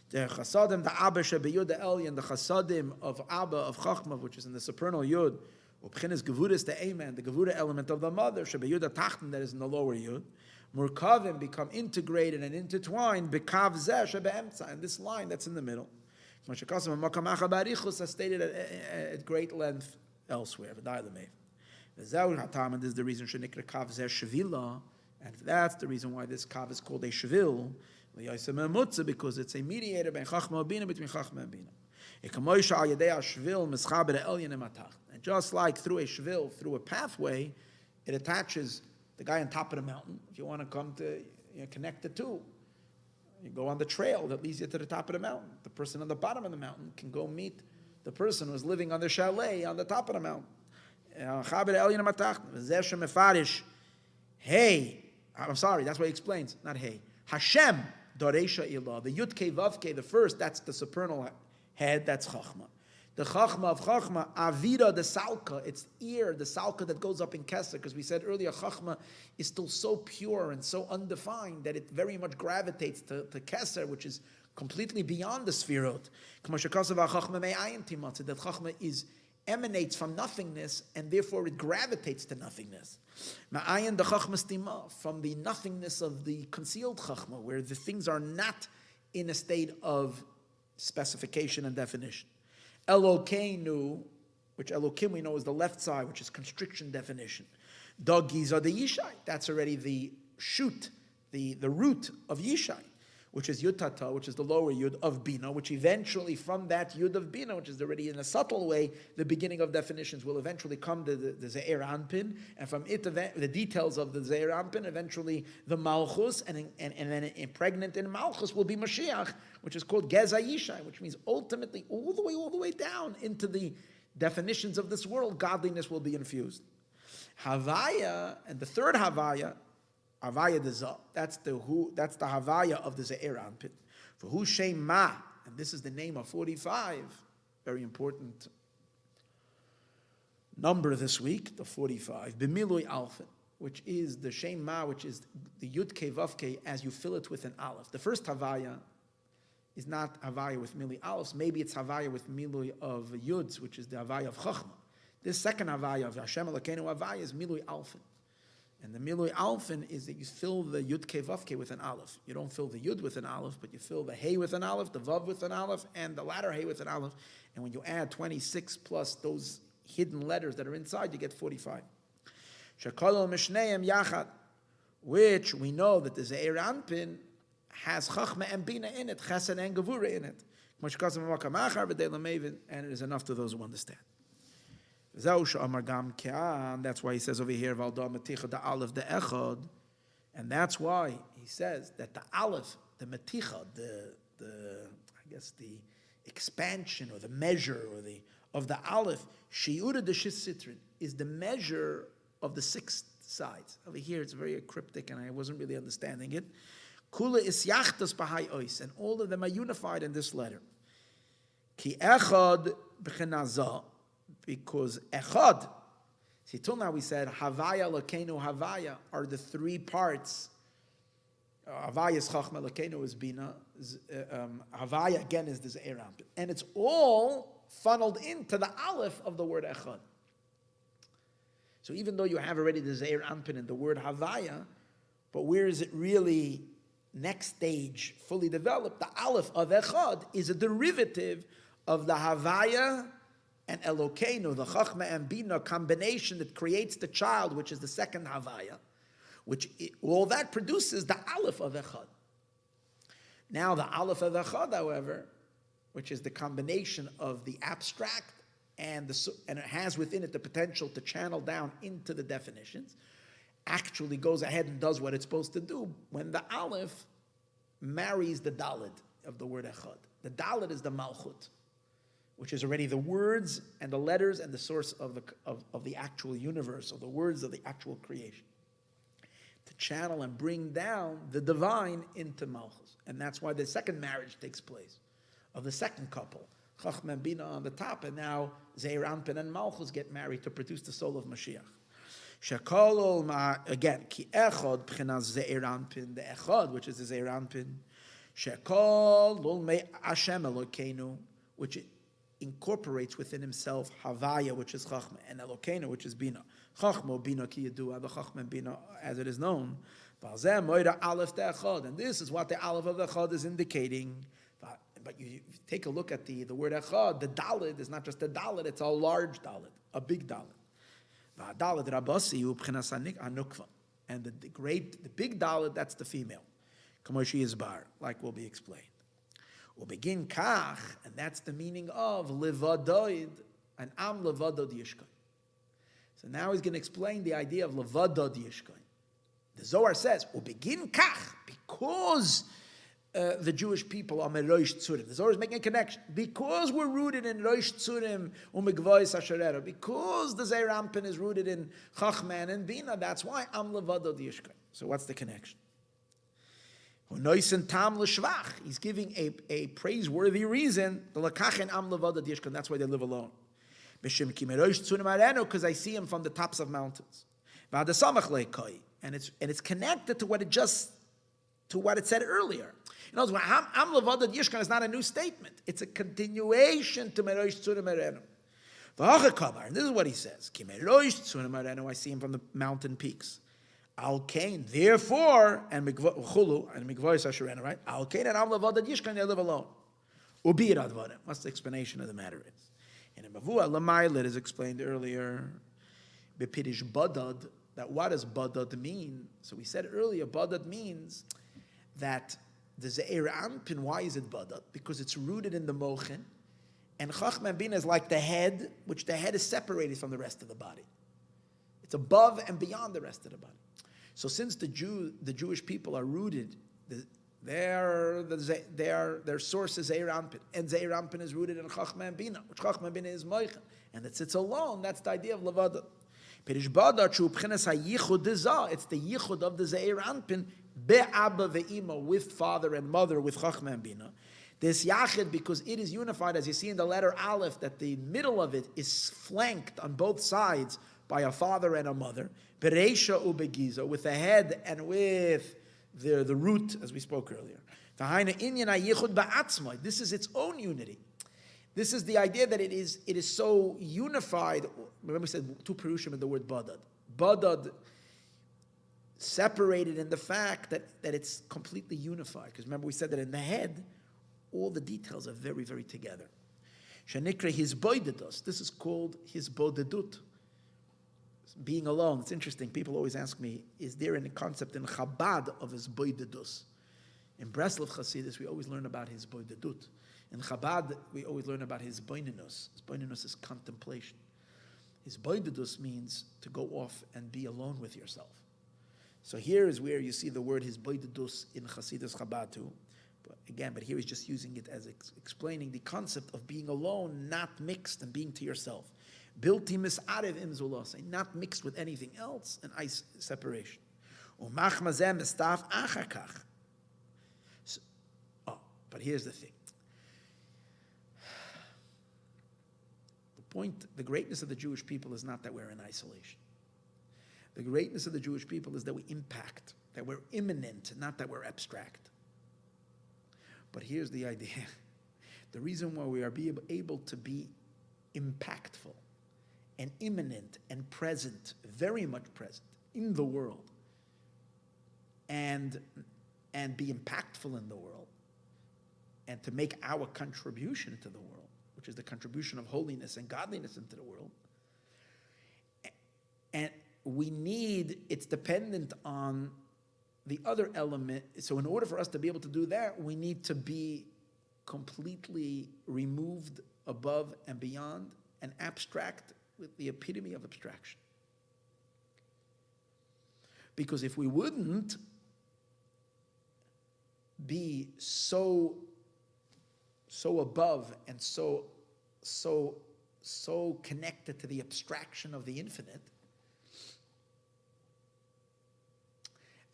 The chasadim, the Abba shebeyud, the Elyon, the chasadim of Abba, of Chachma, which is in the supernal Yud, Ubchinas Gevuras, the Amen, the Gevura element of the mother, shebeyud the Tachten, that is in the lower Yud, Murkavim become integrated and intertwined, Bekav Zeh shebe'emtza, and this line that's in the middle. As stated at great length elsewhere, and this is the reason Shenikra Kav Zeh Shevila, and that's the reason why this Kav is called a Shevil, because it's a mediator between Chachma and Bina, and just like through a Shevil, through a pathway, it attaches the guy on top of the mountain. If you want to come to connect the two, you go on the trail that leads you to the top of the mountain. The person on the bottom of the mountain can go meet the person who's living on the chalet on the top of the mountain. Hey, I'm sorry, that's what he explains, not hey. Hashem, Doresha Ilah, the Yud Kei Vav Kei, the first, that's the supernal head, that's Chachma. The Chachma of Chachma, Avira, the Salka, it's ear, the Salka that goes up in Keser, because we said earlier, Chachma is still so pure and so undefined that it very much gravitates to Keser, which is completely beyond the Sfirot. That Chachma emanates from nothingness, and therefore it gravitates to nothingness. Ma'ayin the Chachma Stima, from the nothingness of the concealed Chachma, where the things are not in a state of specification and definition. Elokeinu, which Elokim we know is the left side, which is constriction definition. Dagiza the Yishai, that's already the shoot, the root of Yishai, which is Yutata, which is the lower Yud of Bina, which eventually from that Yud of Bina, which is already in a subtle way, the beginning of definitions will eventually come to the Ze'er Anpin, and from it, the details of the Ze'er Anpin, eventually the Malchus, and then impregnant in Malchus will be Moshiach, which is called Geza Yishai, which means ultimately all the way down into the definitions of this world, godliness will be infused. Havaya, and the third Havaya Dezah, that's the Havaya of the Ze'er Anpin. For Hu Shem Ma, and this is the name of 45, very important number this week, the 45, B'milui Alphin, which is the Shem Ma, which is the Yud Kei Vav Kei as you fill it with an Aleph. The first Havaya is not Havaya with Milui Alephs, maybe it's Havaya with Milui of Yuds, which is the Havaya of Chachma. This second Havaya of Hashem Elokeinu Havaya is Milui Alphin. And the Milui Alphin is that you fill the Yud Kei Vav Kei with an Aleph. You don't fill the Yud with an Aleph, but you fill the Hey with an Aleph, the Vav with an Aleph, and the latter Hey with an Aleph. And when you add 26 plus those hidden letters that are inside, you get 45. Shekol Mishneim Yachad, which we know that the Ze'er Anpin has Chachma and Bina in it, Chesed and Gevura in it. And it is enough to those who understand. That's why he says over here, the Aleph, the Echad, and that's why he says that the Aleph, the Meticha, the expansion or the measure of the Aleph, Shiura de Sitrin, is the measure of the 6 sides. Over here, it's very cryptic, and I wasn't really understanding it. Kula is yachtas b'hai ois, and all of them are unified in this letter. Ki echad b'chenazah, because echad. See, till now we said Havaya, Lakeinu, Havaya are the 3 parts. Havaya is Chachma, Lakeinu is Bina. Havaya again is the Ze'er Anpin, and it's all funneled into the Aleph of the word echad. So even though you have already the Ze'er Anpin in the word Havaya, but where is it really next stage, fully developed, the Aleph of Echad, is a derivative of the Havaya and Elokeinu, the Chachma and Bina combination that creates the child, which is the second Havaya, all that produces the Aleph of Echad. Now the Aleph of Echad, however, which is the combination of the abstract and it has within it the potential to channel down into the definitions, actually goes ahead and does what it's supposed to do when the Aleph marries the Daled of the word Echad. The Daled is the Malchut, which is already the words and the letters and the source of the actual universe, or the words of the actual creation. To channel and bring down the divine into Malchus. And that's why the second marriage takes place, of the second couple. Chachma and Bina on the top, and now Zeir Anpin and Malchus get married to produce the soul of Mashiach. Again, ki echad b'chinas Zeir Anpin, the echad, which is the Zeir Anpin, shekol lulmei Hashem Elokeinu, which incorporates within himself Havaya, which is Chachma, and Elokeinu, which is Bina. Chachma, Bina ki yedua, the Chachma and Bina, as it is known. And this is what the Aleph of the Echad is indicating. But you take a look at the word Echad, the Daled is not just a Daled, it's a large Daled, a big Daled. And the big Daled, that's the female. Like will be explained. We'll begin Kach, and that's the meaning of Levadoid, and Am Levadod Yishkoin. So now he's going to explain the idea of Levadod Yishkoin. The Zohar says, we'll begin Kach, because the Jewish people are Meirosh Tzurim. The Zohar is making a connection. Because we're rooted in Rosh Tzurim, Umigvois Asherera, because the Zeir Anpin is rooted in Chachman and Bina, that's why Am Levadod Yishkoin. So what's the connection? He's giving a praiseworthy reason. That's why they live alone. Because I see him from the tops of mountains. And it's connected to what it said earlier. In other words, Am Levadad Yishkan is not a new statement. It's a continuation to Meirosh Tzurim Areinu. And this is what he says. I see him from the mountain peaks. Al Kain, therefore, and Chulu, and Migvois Asherena, right? Al Kain and Am Levadad Yishkan, they live alone. Ubir Advarim. What's the explanation of the matter is? And in Mavua Lamaila, it is explained earlier, Bepirish Badad, that what does Badad mean? So we said earlier, Badad means that the Zeir Anpin, why is it Badad? Because it's rooted in the Mochen, and Chachma Bina is like the head, which the head is separated from the rest of the body. It's above and beyond the rest of the body. So since the Jewish people are rooted, their source is Zeir Anpin, and Zeir Anpin is rooted in Chachma and Bina, which Chachma and Bina is Mochen, and it sits alone. That's the idea of Levada. It's the yichud of the Zeir Anpin be'abba ve'ima, with father and mother, with Chachma and Bina. This yachid, because it is unified, as you see in the letter Aleph, that the middle of it is flanked on both sides by a father and a mother, bereisha ubegiza, with the head and with the root, as we spoke earlier. This is its own unity. This is the idea that it is so unified. Remember we said two perushim in the word badad. Badad, separated in the fact that it's completely unified. Because remember we said that in the head, all the details are very, very together. Shanikra his boidedus. This is called his bodedut. Being alone. It's interesting. People always ask me, is there a concept in Chabad of his boidedus? In Breslov Chasidus, we always learn about his boidedut. In Chabad, we always learn about his boinenus. His boinenus is contemplation. His boidedus means to go off and be alone with yourself. So here is where you see the word his boidedus in Chasidus Chabad too. But here he's just using it as explaining the concept of being alone, not mixed, and being to yourself. Bilti misarev im zulosei, not mixed with anything else, and separation. Umach mazem estaf achakach. But here's the thing. The greatness of the Jewish people is not that we're in isolation. The greatness of the Jewish people is that we impact, that we're immanent, not that we're abstract. But here's the idea. The reason why we are able to be impactful and immanent and present, very much present in the world, and and be impactful in the world, and to make our contribution to the world, which is the contribution of holiness and godliness into the world. And it's dependent on the other element. So in order for us to be able to do that, we need to be completely removed above and beyond and abstract with the epitome of abstraction. Because if we wouldn't be so above and so connected to the abstraction of the infinite,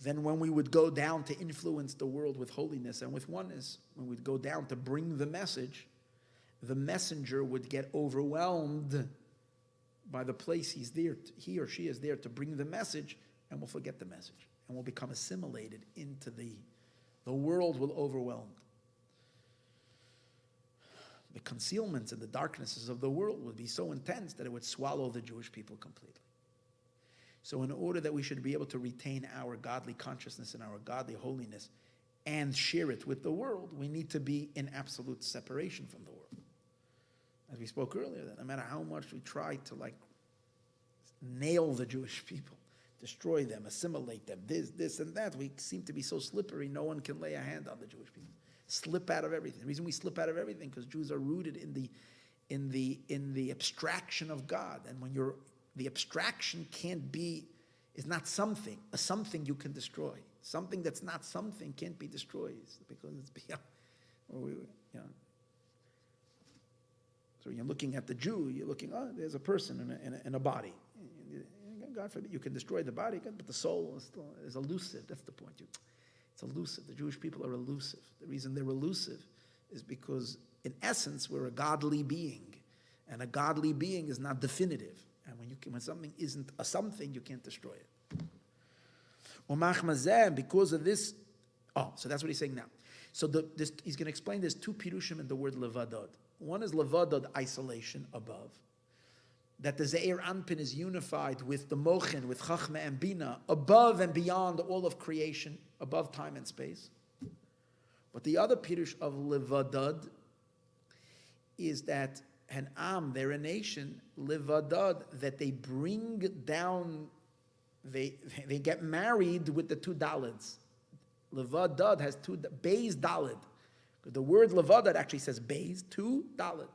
then when we would go down to influence the world with holiness and with oneness, when we'd go down to bring the message, the messenger would get overwhelmed by the place he or she is there to bring the message, and we'll forget the message, and we'll become assimilated into the world will overwhelm. The concealments and the darknesses of the world would be so intense that it would swallow the Jewish people completely. So in order that we should be able to retain our godly consciousness and our godly holiness and share it with the world, we need to be in absolute separation from the world. As we spoke earlier, that no matter how much we try to nail the Jewish people, destroy them, assimilate them, this and that, we seem to be so slippery, no one can lay a hand on the Jewish people. Slip out of everything. The reason we slip out of everything because Jews are rooted in the abstraction of God. And when the abstraction is not something. A something you can destroy. Something that's not something can't be destroyed because it's beyond. So you're looking at the Jew, you're looking, there's a person in a body. God forbid, you can destroy the body, but the soul is elusive. That's the point. It's elusive. The Jewish people are elusive. The reason they're elusive is because, in essence, we're a godly being. And a godly being is not definitive. And when something isn't a something, you can't destroy it. Because of this, so that's what he's saying now. So he's going to explain there's two pirushim in the word levadod. One is levadod, isolation, above. That the Ze'er Anpin is unified with the Mochin, with Chachma and Bina, above and beyond all of creation, above time and space. But the other pirush of levadod is that Han'am, they're a nation, levadod, that they bring down, they get married with the two dalids. Levadod has two, Beis dalid. The word levadod actually says Beis, two dalid.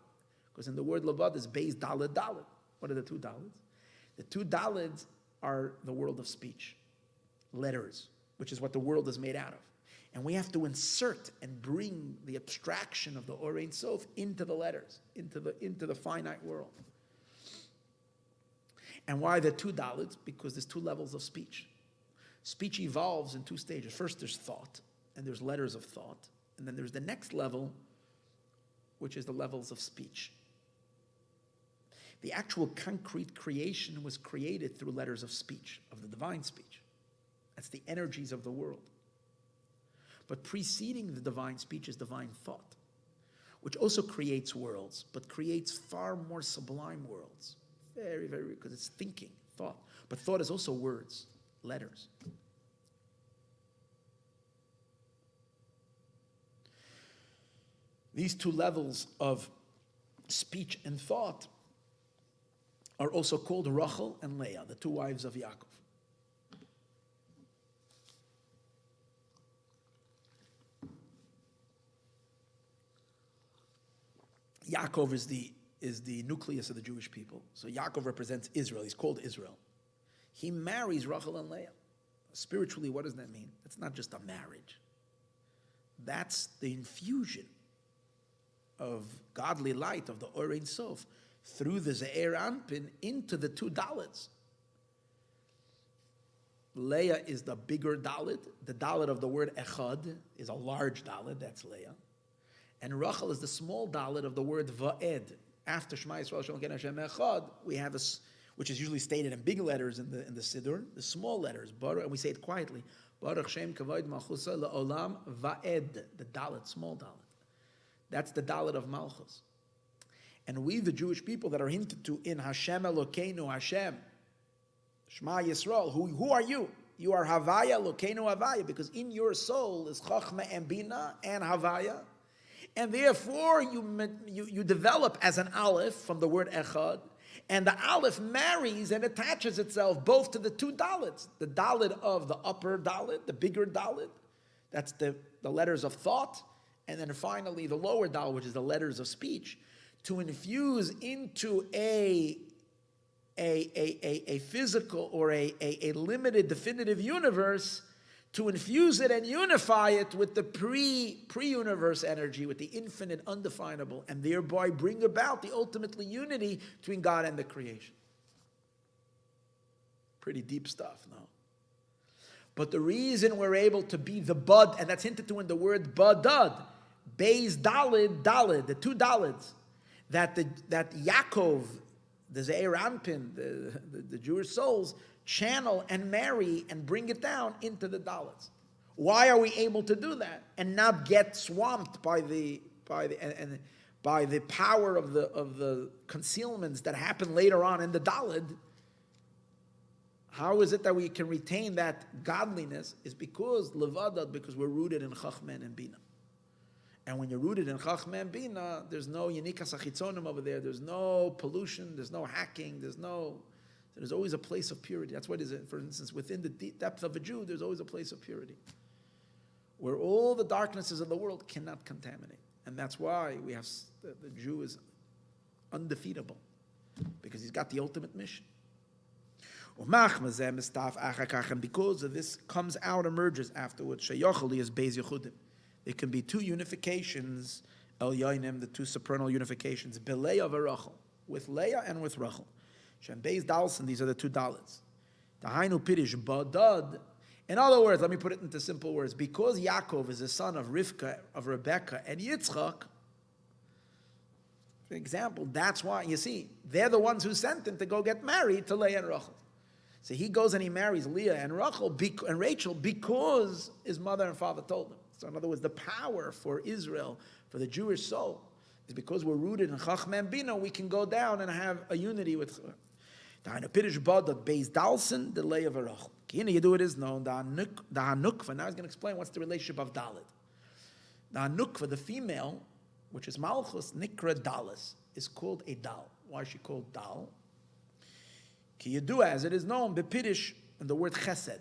Because in the word levadod is Beis dalid dalid. What are the two dalids? The two dalids are the world of speech, letters, which is what the world is made out of. And we have to insert and bring the abstraction of the Orein Sof into the letters, into the finite world. And why the two dalids? Because there's two levels of speech. Speech evolves in two stages. First there's thought, and there's letters of thought. And then there's the next level, which is the levels of speech. The actual concrete creation was created through letters of speech, of the divine speech. That's the energies of the world. But preceding the divine speech is divine thought, which also creates worlds, but creates far more sublime worlds. Very, very, because it's thinking, thought. But thought is also words, letters. These two levels of speech and thought are also called Rachel and Leah, the two wives of Yaakov. Yaakov is the nucleus of the Jewish people. So Yaakov represents Israel. He's called Israel. He marries Rachel and Leah. Spiritually, what does that mean? It's not just a marriage. That's the infusion of godly light, of the Orein Sof, through the Ze'er Anpin into the two Dalits. Leah is the bigger Dalit. The Dalit of the word Echad is a large Dalit, that's Leah. And Rachel is the small Dalit of the word Va'ed. After Shema Yisrael Shalom Ken Hashem Echad, we have which is usually stated in big letters in the Siddur, the small letters, Baruch, and we say it quietly, Baruch Shem Kavod Malchusa La'olam Va'ed, the Dalit, small Dalit. That's the Dalit of Malchus. And we, the Jewish people that are hinted to in Hashem Elokeinu, Hashem, Shema Yisrael, who are you? You are Havaya, Lokeinu Havaya, because in your soul is Chochmah and Bina and Havaya. And therefore, you develop as an Aleph from the word Echad, and the Aleph marries and attaches itself both to the two Daleds. The Dalet of the upper Dalet, the bigger Dalet, that's the letters of thought, and then finally the lower Dalet, which is the letters of speech, to infuse into a physical or a limited definitive universe, to infuse it and unify it with the pre-universe energy, with the infinite, undefinable, and thereby bring about the ultimately unity between God and the creation. Pretty deep stuff, no? But the reason we're able to be the bud, and that's hinted to in the word badad, Beis Dalid, the two Dalids, that Yaakov, the Zeir Anpin, the Jewish souls, channel and marry and bring it down into the Daleds. Why are we able to do that and not get swamped by the power of the concealments that happen later on in the Daled? How is it that we can retain that godliness? Is because Levadad, because we're rooted in Chachman and Bina. And when you're rooted in Chachma and Bina, there's no Yenikas Achitzonim over there. There's no pollution. There's no hacking. There's always a place of purity. That's what is it. For instance, within the depth of a Jew, there's always a place of purity, where all the darknesses of the world cannot contaminate. And that's why we have the Jew is undefeatable, because he's got the ultimate mission. And because of this comes out, emerges afterwards. Sheyachali is Beis Yechudim. There can be two unifications, El Yainim, the two supernal unifications, Leah and Rachel, with Leah and with Rachel. Shem Beis Dalson, these are the two Dalits. Tahainu Pirish Badad. In other words, let me put it into simple words. Because Yaakov is the son of Rivka, of Rebecca, and Yitzchak, for example, that's why, you see, they're the ones who sent him to go get married to Leah and Rachel. So he goes and he marries Leah and Rachel because his mother and father told him. So in other words, the power for Israel, for the Jewish soul, is because we're rooted in Chachma and Bina, we can go down and have a unity with the Pirish Badad, Beis Dalson, the Leah of Rachel. You do it is known, the Hanukva. Now he's going to explain what's the relationship of Dalit. The Hanukva, the female, which is Malchus, Nikra Dalis, is called a Dal. Why is she called Dal? Ki you do as it is known, Bepirish, and the word Chesed.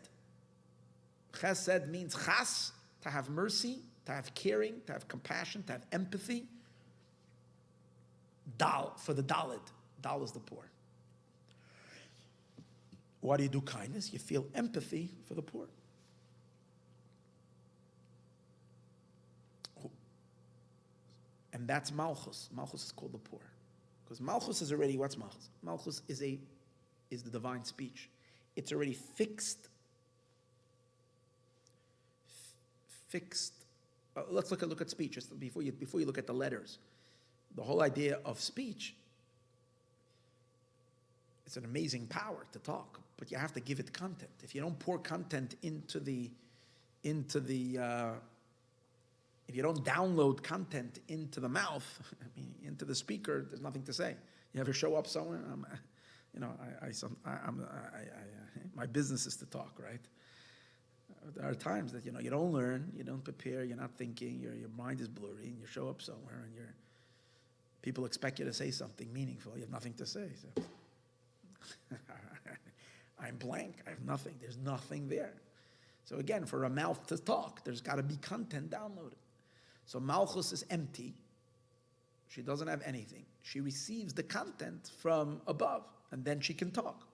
Chesed means Chas, to have mercy, to have caring, to have compassion, to have empathy. Dal, for the Dalit. Dal is the poor. Why do you do kindness? You feel empathy for the poor. And that's Malchus. Malchus is called the poor. Because Malchus is already, what's Malchus? Malchus is the divine speech. It's already fixed. Let's look at speech just before you look at the letters. The whole idea of speech, it's an amazing power to talk, but you have to give it content. If you don't pour content into the if you don't download content into the mouth, into the speaker, there's nothing to say. You ever show up somewhere? My business is to talk, right? There are times that you don't learn, you don't prepare, you're not thinking, your mind is blurry, and you show up somewhere, and people expect you to say something meaningful. You have nothing to say. So. I'm blank. I have nothing. There's nothing there. So again, for a mouth to talk, there's got to be content downloaded. So Malchus is empty. She doesn't have anything. She receives the content from above, and then she can talk.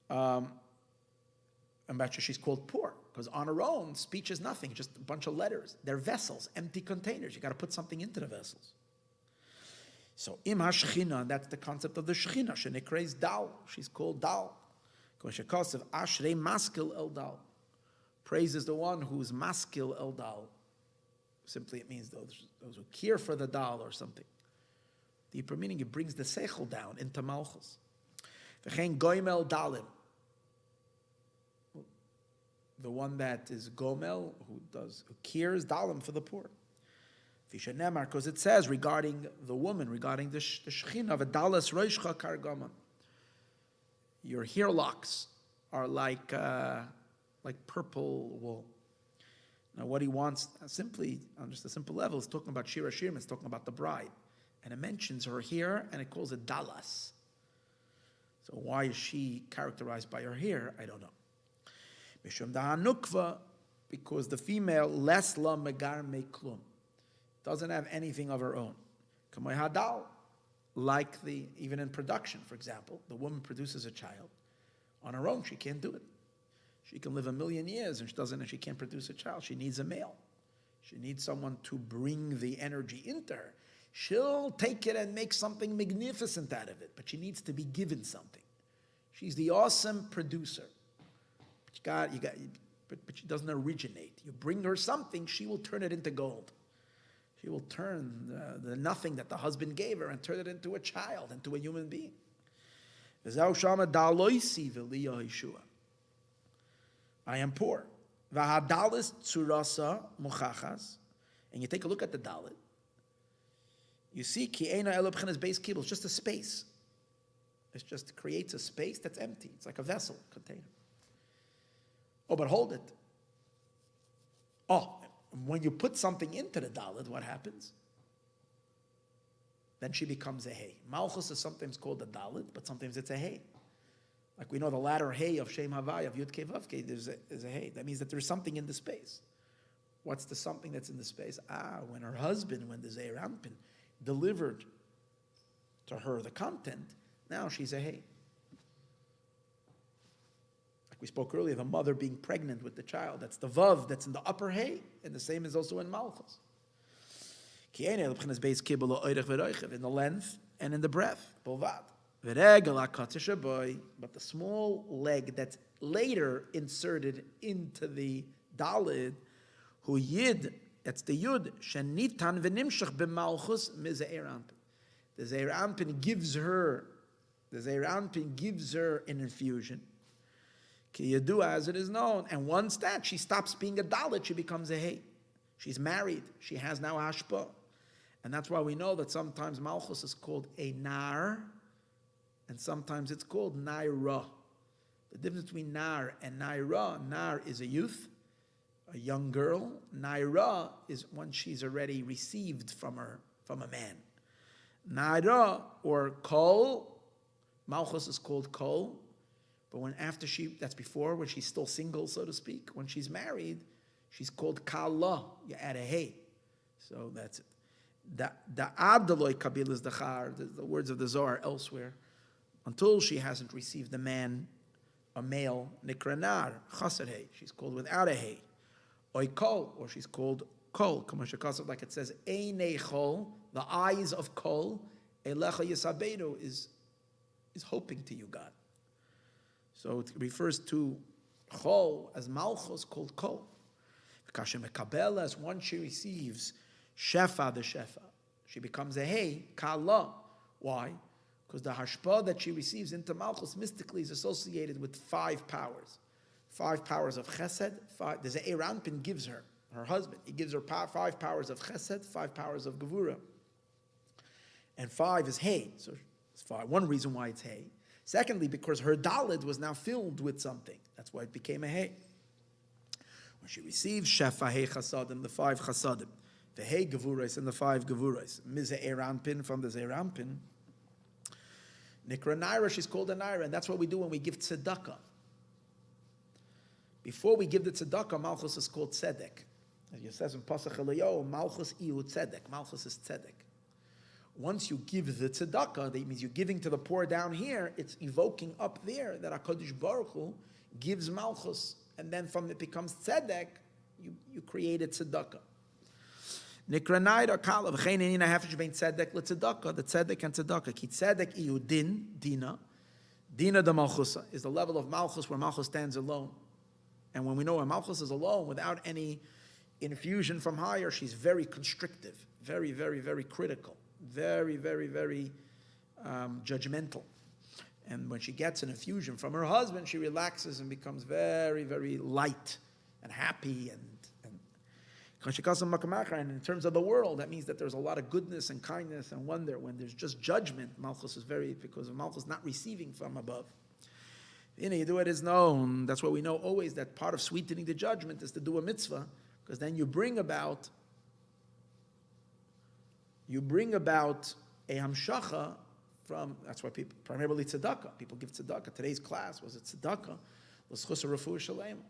And actually, she's called poor, because on her own, speech is nothing, just a bunch of letters. They're vessels, empty containers. You got to put something into the vessels. So im ha-shechina, that's the concept of the shechina. Shenikreis dal, she's called dal. Koshekasev ashrei maskil el dal. Praise is the one who's maskil el dal. Simply, it means those who care for the dal or something. Deeper meaning, it brings the seichel down into malchus. V'chein goimel dalim. The one that is gomel, who cares dalim for the poor. Because it says regarding the woman, regarding the shechina of a dalas roishcha kargama. Your hair locks are like purple wool. Now, what he wants, simply on just a simple level, is talking about Shira Shirim. It's talking about the bride, and it mentions her hair, and it calls it Dalas. So why is she characterized by her hair? I don't know. Mishum dahanukva, because the female les la megar meklum, doesn't have anything of her own. Kamay hadal, like even in production, for example, the woman produces a child on her own. She can't do it. She can live 1,000,000 years and she can't produce a child. She needs a male. She needs someone to bring the energy into her. She'll take it and make something magnificent out of it, but she needs to be given something. She's the awesome producer. But she doesn't originate. You bring her something, she will turn it into gold. She will turn the nothing that the husband gave her and turn it into a child, into a human being. I am poor. V'hadalis tzurasa muchachas. And you take a look at the dalit. You see, ki eina elo b'chinas beis kibul. It's just a space. It just creates a space that's empty. It's like a vessel, container. Oh, but hold it. Oh, when you put something into the dalit, what happens? Then she becomes a hay. Malchus is sometimes called a dalit, but sometimes it's a hay. Like we know the latter hay of Shem Havai, of Yud Kei Vav Kei, there's a hay. That means that there's something in the space. What's the something that's in the space? When her husband, when the Zeir Anpin delivered to her the content, now she's a hay. Like we spoke earlier, the mother being pregnant with the child, that's the Vav, that's in the upper hay, and the same is also in Malchus. In the length and in the breadth, Bolvad. But the small leg that's later inserted into the Dalid, who Yid, that's the Yud, Shenitan v'nimshach b'malchus mizeir anpin. The Zeir Anpin gives her an infusion. Ki Yadu, as it is known, and once that, she stops being a Dalid, she becomes a Hay. She's married, she has now Hashpa. And that's why we know that sometimes Malchus is called a Nar, and sometimes it's called Naira. The difference between Nar and Naira, Nar is a youth, a young girl. Naira is when she's already received from a man. Naira or Kol, Malchus is called Kol, but that's before, when she's still single, so to speak. When she's married, she's called Kala. You add a hey. So that's it. The Adaloi Kabil is the Char, the words of the Zohar elsewhere. Until she hasn't received a male, Nikranar, Chasar Hey, she's called without a Hey. Oy Kol, or she's called Kol, like it says, Einei Chol, the eyes of Kol, Elecha Yisabeinu is hoping to you, God. So it refers to Chol as Malchus called Kol. Kashem Mekabel, as once she receives Shefa, the Shefa, she becomes a Hey, Kala. Why? Because the hashpa that she receives into Malchus mystically is associated with 5 powers. 5 powers of chesed. There's a Eranpin gives her husband. He gives her 5 powers of chesed, 5 powers of gevura. And 5 is hay. So it's 5. One reason why it's hay. Secondly, because her dalid was now filled with something. That's why it became a hay. When she receives shefa hay chasadim, the 5 chasadim, the hay gevurais and the 5 gevurais, mize Eranpin from the Zeranpin, Nikra Naira, she's called a Naira, and that's what we do when we give Tzedakah. Before we give the Tzedakah, Malchus is called Tzedek. As it says in Pasach Eliyahu, Malchus iu Tzedek. Malchus is Tzedek. Once you give the Tzedakah, that means you're giving to the poor down here, it's evoking up there that HaKadosh Baruch Hu gives Malchus, and then from it becomes Tzedek, you created Tzedakah. Nikra Naira Kala v'chein inina hefesh bein tzedek letzedakah, the tzedek and tzedakah. Ki tzedek iu dina the malchusa is the level of malchus where malchus stands alone. And when we know when malchus is alone without any infusion from higher, she's very constrictive, very, very, very critical, very, very, very judgmental. And when she gets an infusion from her husband, she relaxes and becomes very, very light and happy and in terms of the world, that means that there's a lot of goodness and kindness and wonder. When there's just judgment, Malchus is because of Malchus not receiving from above. It is known. That's what we know always, that part of sweetening the judgment is to do a mitzvah, because then you bring about a hamshacha from, that's why people, primarily tzedakah, people give tzedakah. Today's class was a tzedakah, l'schus refuah shalema,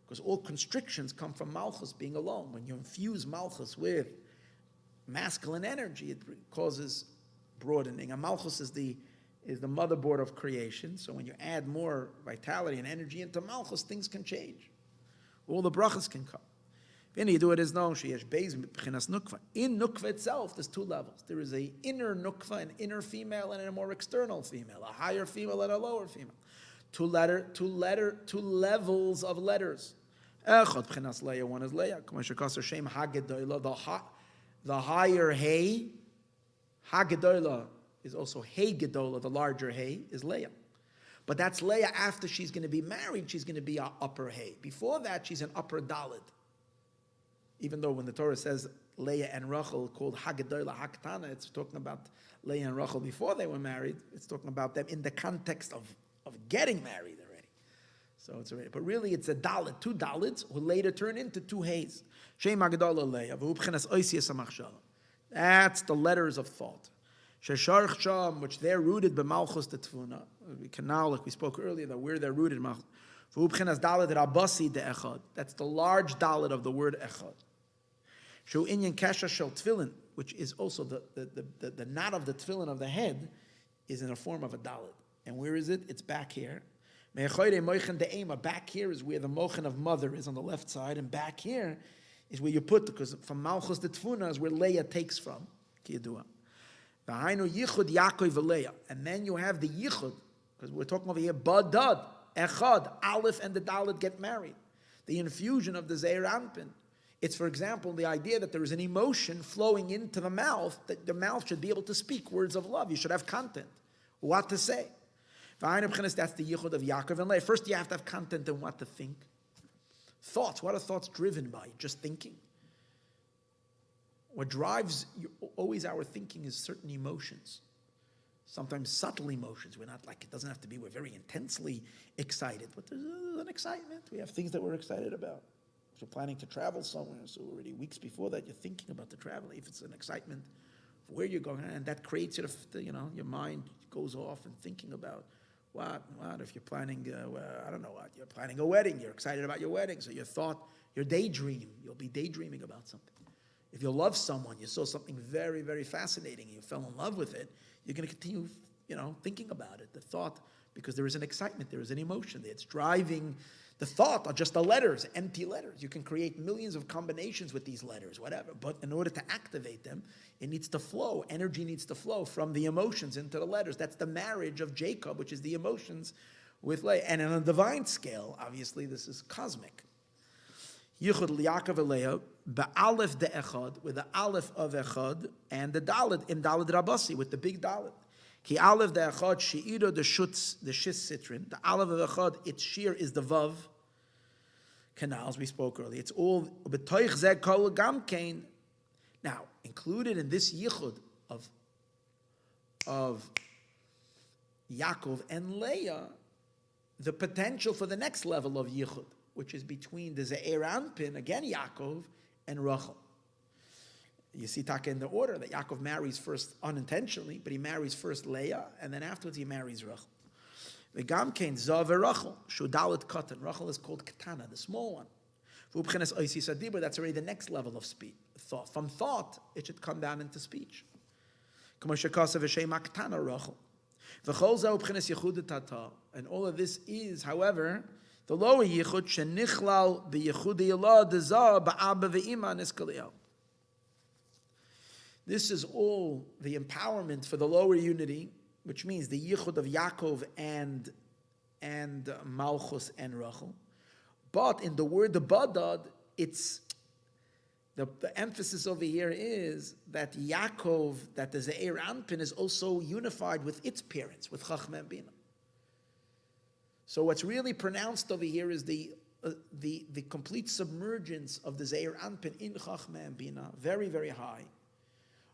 because all constrictions come from malchus being alone. When you infuse malchus with masculine energy, it causes broadening. And malchus is the motherboard of creation. So when you add more vitality and energy into malchus, things can change. All the brachas can come. Then you do it as known. In nukva itself, there's two levels. There is an inner nukva, an inner female, and a more external female, a higher female and a lower female. Two levels of letters. One is Leah. The higher hay, Hagedola is also Hey Gedola, the larger Hey is Leah. But that's Leah after she's going to be married, she's going to be an upper Hey. Before that, she's an upper Dalet. Even though when the Torah says Leah and Rachel called Hagedola Haktana, it's talking about Leah and Rachel before they were married. It's talking about them in the context of getting married already. So it's already, but really it's a Dalet, two Dalets who later turn into two Hays. Shem Hagedola Leah, v'hubchenas oisias hamachshala. That's the letters of thought. Shesharch Sham, which they're rooted b'malchus tetfuna. We can now, like we spoke earlier, that where they're rooted malchus. V'hubchenas dalet rabasi de'echad. That's the large dalet of the word echad. Shu inyan kesha shel tefillin, which is also the knot of the tefillin of the head, is in a form of a dalet. And where is it? It's back here. Back here is where the mochen of mother is on the left side, and back here is where you put, because from malchus the tefuna is where Leah takes from. Kiyadua. Areinu yichud Yaakov v'Leah, and then you have the yichud, because we're talking over here badad echad Aleph and the Dalet get married. The infusion of the Zeir Anpin. It's, for example, the idea that there is an emotion flowing into the mouth, that the mouth should be able to speak words of love. You should have content, what to say. That's the yichud of Yaakov and Leah. First, you have to have content in what to think. Thoughts. What are thoughts driven by? Just thinking. What drives always our thinking is certain emotions. Sometimes subtle emotions. We're not like, it doesn't have to be, we're very intensely excited, but there's an excitement. We have things that we're excited about. If you're planning to travel somewhere, so already weeks before that, you're thinking about the travel. If it's an excitement for where you're going, and that creates your mind goes off and thinking about what if you're planning, I don't know what, you're planning a wedding, you're excited about your wedding, so your daydream, you'll be daydreaming about something. If you love someone, you saw something very, very fascinating, you fell in love with it, you're going to continue, thinking about it, the thought, because there is an excitement, there is an emotion there. It's driving. The thought are just the letters, empty letters. You can create millions of combinations with these letters, whatever, but in order to activate them, it needs to flow. Energy needs to flow from the emotions into the letters. That's the marriage of Jacob, which is the emotions with Leah. And on a divine scale, obviously, this is cosmic. Yichud Yaakov Leah, Aleph de Echad, with the Aleph of Echad, and the Dalet in Dalet Rabasi, with the big Dalet. Ki Aleph de Echad, She'iro the Shis Sitrin. The Aleph of Echad, its shear is the Vav canals, we spoke earlier. It's all B'toich Zeg Kol Gamkein. Now, included in this Yichud of Yaakov and Leah, the potential for the next level of Yichud, which is between the Zeir Anpin, again Yaakov, and Rachel. You see Taka in the order that Yaakov marries first unintentionally, but he marries first Leah, and then afterwards he marries Rachel. V'gam kein Zav Rachel, Shudalet Katan. Rachel is called Katana, the small one. V'ubchenes Oisis Adibur, that's already the next level of speech. Thought. From thought, it should come down into speech. And all of this is, however, the lower yichud shenichlal b'yichudi Allah dezah ba'aba ve'ima niskaliyah. This is all the empowerment for the lower unity, which means the yichud of Yaakov and Malchus and Rachel. But in the word the Badad, it's the emphasis over here is that Yaakov, that the Zeir Anpin, is also unified with its parents, with Chachma and Bina. So what's really pronounced over here is the complete submergence of the Zeir Anpin in Chachma and Bina, very, very high,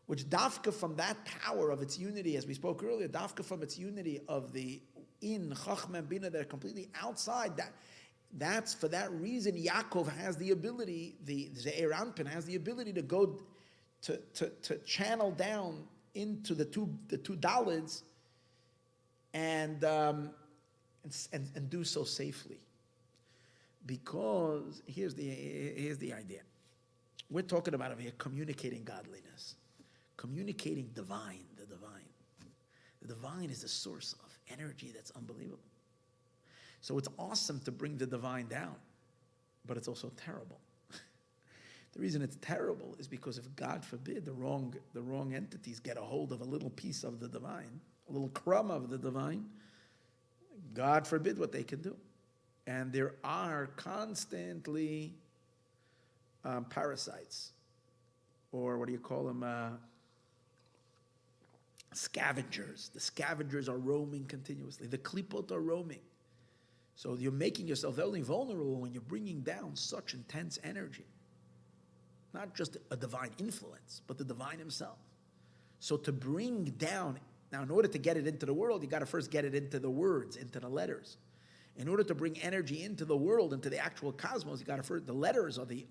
which dafka from that power of its unity, as we spoke earlier, dafka from its unity of the in Chachma and Bina that are completely outside, that's for that reason Yaakov has the ability, the Ze'er Anpin has the ability to go to channel down into the two Dalids and do so safely. Because here's the idea. We're talking about over here communicating godliness, communicating the divine. The divine is a source of energy that's unbelievable. So it's awesome to bring the divine down, but it's also terrible. The reason it's terrible is because if, God forbid, the wrong entities get a hold of a little piece of the divine, a little crumb of the divine, God forbid what they can do. And there are constantly parasites, or what do you call them? Scavengers. The scavengers are roaming continuously. The klipot are roaming. So you're making yourself only vulnerable when you're bringing down such intense energy. Not just a divine influence, but the divine himself. So to bring down, now in order to get it into the world, you got to first get it into the words, into the letters. In order to bring energy into the world, into the actual cosmos, you got to first, the letters are the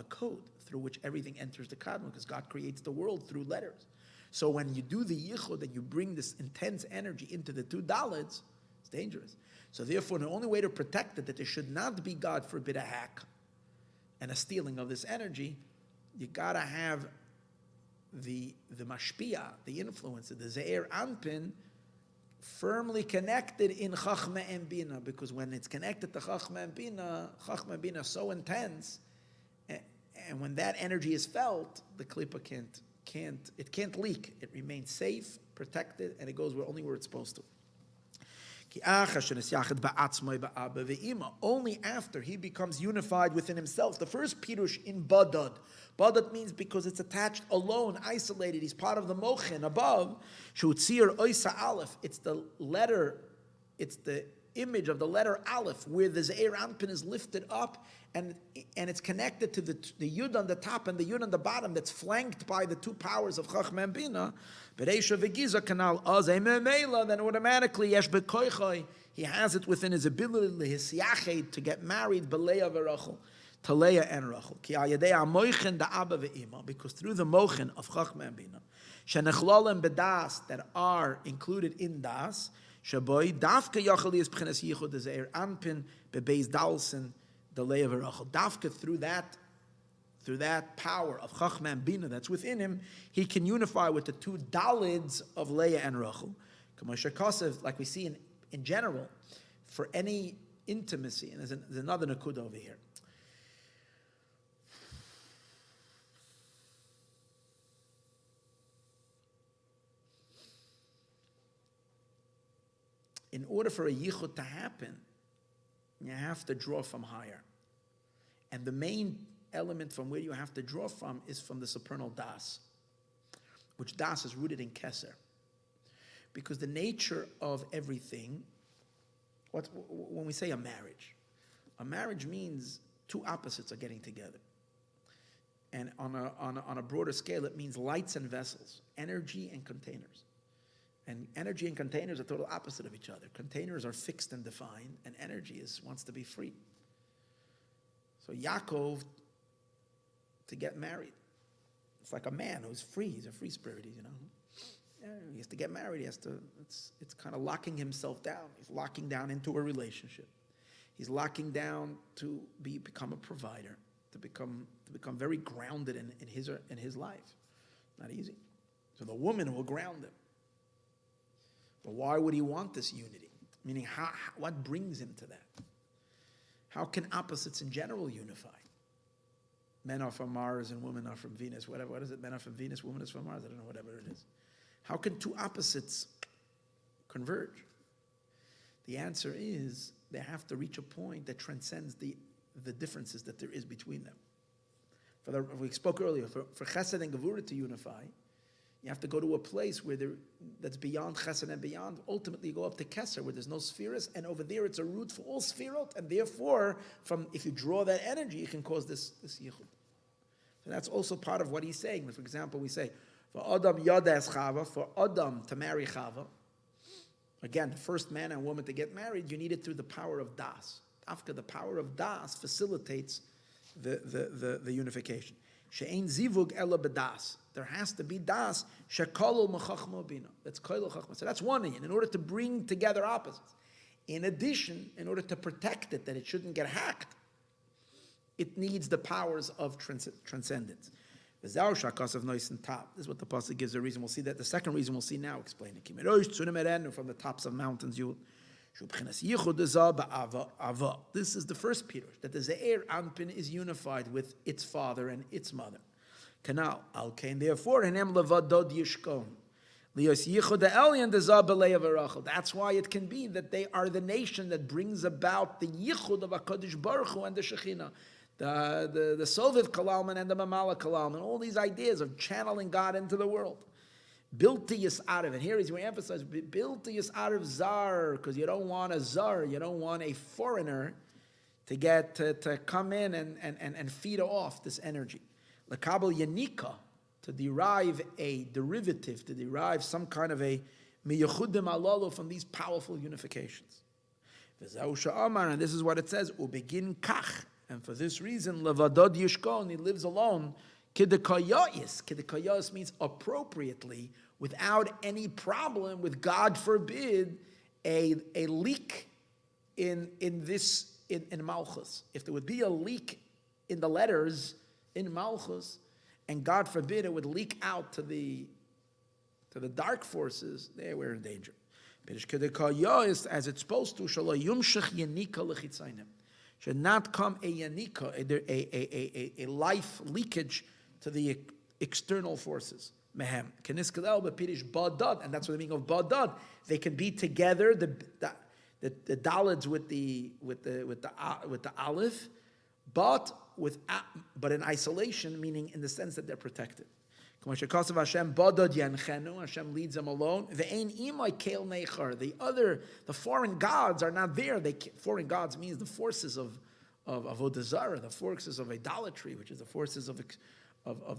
code through which everything enters the cosmos, because God creates the world through letters. So when you do the yichud and you bring this intense energy into the two Dalids, it's dangerous. So therefore, the only way to protect it, that there should not be, God forbid, a hack and a stealing of this energy, you got to have the mashpia, the influence, the Ze'er Anpin, firmly connected in Chachma and Bina, because when it's connected to Chachma and Bina is so intense, and when that energy is felt, the klipa can't leak. It remains safe, protected, and it goes where it's supposed to. Only after he becomes unified within himself. The first pirush in Badad. Badad means because it's attached alone, isolated. He's part of the mochin above. Shutzir oisa Aleph. It's the letter, it's the image of the letter Aleph, where the Ze'er Anpin is lifted up, and it's connected to the Yud on the top and the Yud on the bottom, that's flanked by the two powers of Chachma and Bina. Bereisha v'giza kanal azay memela, then automatically yesh bekoichai, he has it within his ability, his yached, to get married, Leah and Rachel, to Leah and Rachel. Ki al yedei ha-moichin da abba ve'ima, because through the mochin of Chachma and Bina, shenechlalim bedas, that are included in das, shaboy dafka yachali is b'chinas yichud the Ze'er Anpin bebeis dalsin the Leah and Rachel. Dafka through that power of Chachma and Bina that's within him, he can unify with the two Dalids of Leah and Rachel. Like we see in general, for any intimacy, and there's another nakuda over here. In order for a yichud to happen, you have to draw from higher. And the main element from where you have to draw from is from the supernal das, which das is rooted in keser. Because the nature of everything, when we say a marriage means two opposites are getting together. And on a broader scale, it means lights and vessels, energy and containers. And energy and containers are total opposite of each other. Containers are fixed and defined, and energy wants to be free. So Yaakov, to get married, it's like a man who's free. He's a free spirit, he has to get married. It's kind of locking himself down. He's locking down into a relationship. He's locking down to become a provider, to become very grounded in his life. Not easy. So the woman will ground him. But why would he want this unity? Meaning, what brings him to that? How can opposites in general unify? Men are from Mars and women are from Venus. What is it? Men are from Venus, women is from Mars. I don't know, whatever it is. How can two opposites converge? The answer is they have to reach a point that transcends the differences that there is between them. We spoke earlier, for Chesed and Gevurah to unify, you have to go to a place where that's beyond Chesed and beyond. Ultimately, you go up to Keser, where there's no spheres, and over there it's a root for all Sphirot, and therefore, if you draw that energy, you can cause this yichud. So that's also part of what he's saying. For example, we say, for Adam Yada es Chava, for Adam to marry Chava, Again, the first man and woman to get married, you need it through the power of das. After the power of das facilitates the unification. She'ein zivug ela b'das. There has to be das. Shekolol mechachma bina. That's koilol chachma. So that's one in order to bring together opposites. In addition, in order to protect it, that it shouldn't get hacked, it needs the powers of transcendence. This is what the pasuk gives a reason. We'll see that. The second reason we'll see now explained. Meirosh Tzurim Areinu, from the tops of mountains. This is the first pirush, that the Ze'er Anpin is unified with its father and its mother. Canal al kain. Therefore, Hanem levadod yishkon. That's why it can be that they are the nation that brings about the yichud of HaKadosh Baruch Hu and the Shekhinah. The Soviet Kalalman and the Mamala Kalalman, all these ideas of channeling God into the world. Built to Yis'arev, and here he's going to emphasize, built to Yis'arev Zar, because you don't want a Zar, you don't want a foreigner to come in and feed off this energy. L'kabel Yanika, to derive a derivative, to derive some kind of a miyachudim alolo from these powerful unifications. And this is what it says, ubegin kach. And for this reason, levadod yishkon, he lives alone. Kidekayos. Kidekayos means appropriately, without any problem with, God forbid, a leak in Malchus. If there would be a leak in the letters in Malchus, and God forbid it would leak out to the dark forces, there we're in danger. As it's supposed to, should not come a yanika, a life leakage to the external forces. Mehem. And that's what the meaning of badad. They can be together, the dalids with the aleph, but in isolation, meaning in the sense that they're protected. Hashem leads them alone. The foreign gods are not there. Foreign gods means the forces of Avodah Zarah, the forces of idolatry, which is the forces of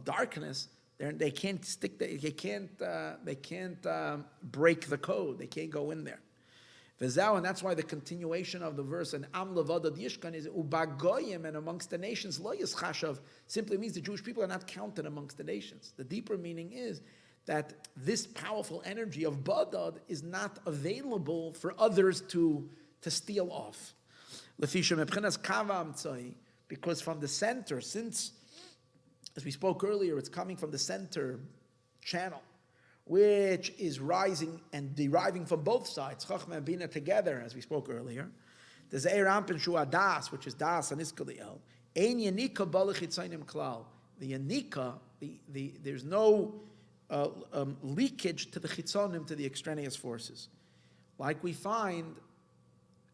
darkness. They can't stick. They can't break the code. They can't go in there. And that's why the continuation of the verse and Am Levadad Yishkan is Ubagoyim, and amongst the nations Lo Yischashav simply means the Jewish people are not counted amongst the nations. The deeper meaning is that this powerful energy of Badad is not available for others to steal off. Because from the center, since, as we spoke earlier, it's coming from the center channel, which is rising and deriving from both sides, Chachma and Bina together, as we spoke earlier. There's Eir Ampin Shu Das, which is Das and Iskaliel. Ein Yanika Balachitzainim Klal. The Yanika, there's no leakage to the Chitzonim, to the extraneous forces. Like we find,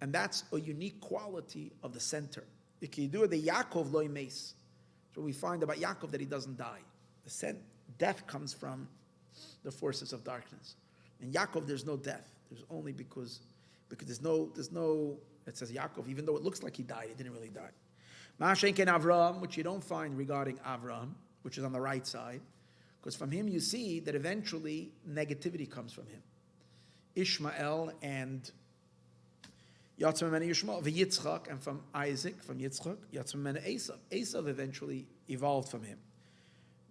and that's a unique quality of the center. The Yaakov Loi Meis. So we find about Yaakov that he doesn't die. Death comes from the forces of darkness. In Yaakov, there's no death. There's only because there's no. It says Yaakov, even though it looks like he died, he didn't really die. Ma'ashenken Avraham, which you don't find regarding Avraham, which is on the right side, because from him you see that eventually negativity comes from him. Ishmael and Yatzim and Yishmael, Yitzchak, and from Isaac, from Yitzchak, Yatzim and Esav. Esav eventually evolved from him.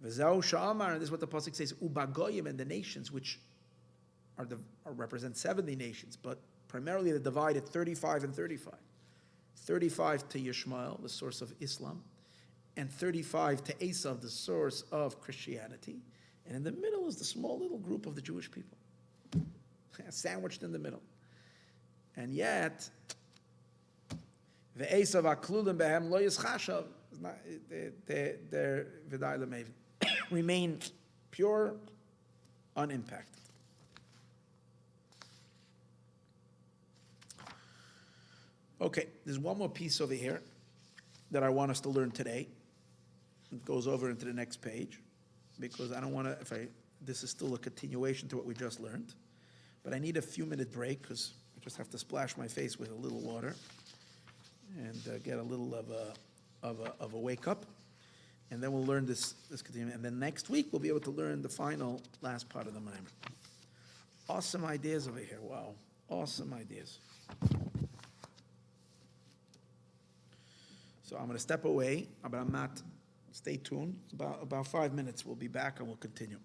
V'zau sha'amar, and this is what the pasuk says, Ubagoyim, and the nations, which represent 70 nations, but primarily they're divided 35 and 35. 35 to Yishmael, the source of Islam, and 35 to Esav, the source of Christianity, and in the middle is the small little group of the Jewish people, sandwiched in the middle. And yet, the Esav aklulim behem lo yischashav, they're v'day l'meivin, remain pure, unimpacted. Okay, there's one more piece over here that I want us to learn today. It goes over into the next page, because I don't want to, this is still a continuation to what we just learned, but I need a few minute break, because I just have to splash my face with a little water and get a little of a wake up, and then we'll learn this continue. And then next week we'll be able to learn the last part of the Maimer. Awesome ideas over here. Wow, Awesome ideas. So I'm going to step away, but I'm not. Stay tuned. It's about 5 minutes. We'll be back and we'll continue.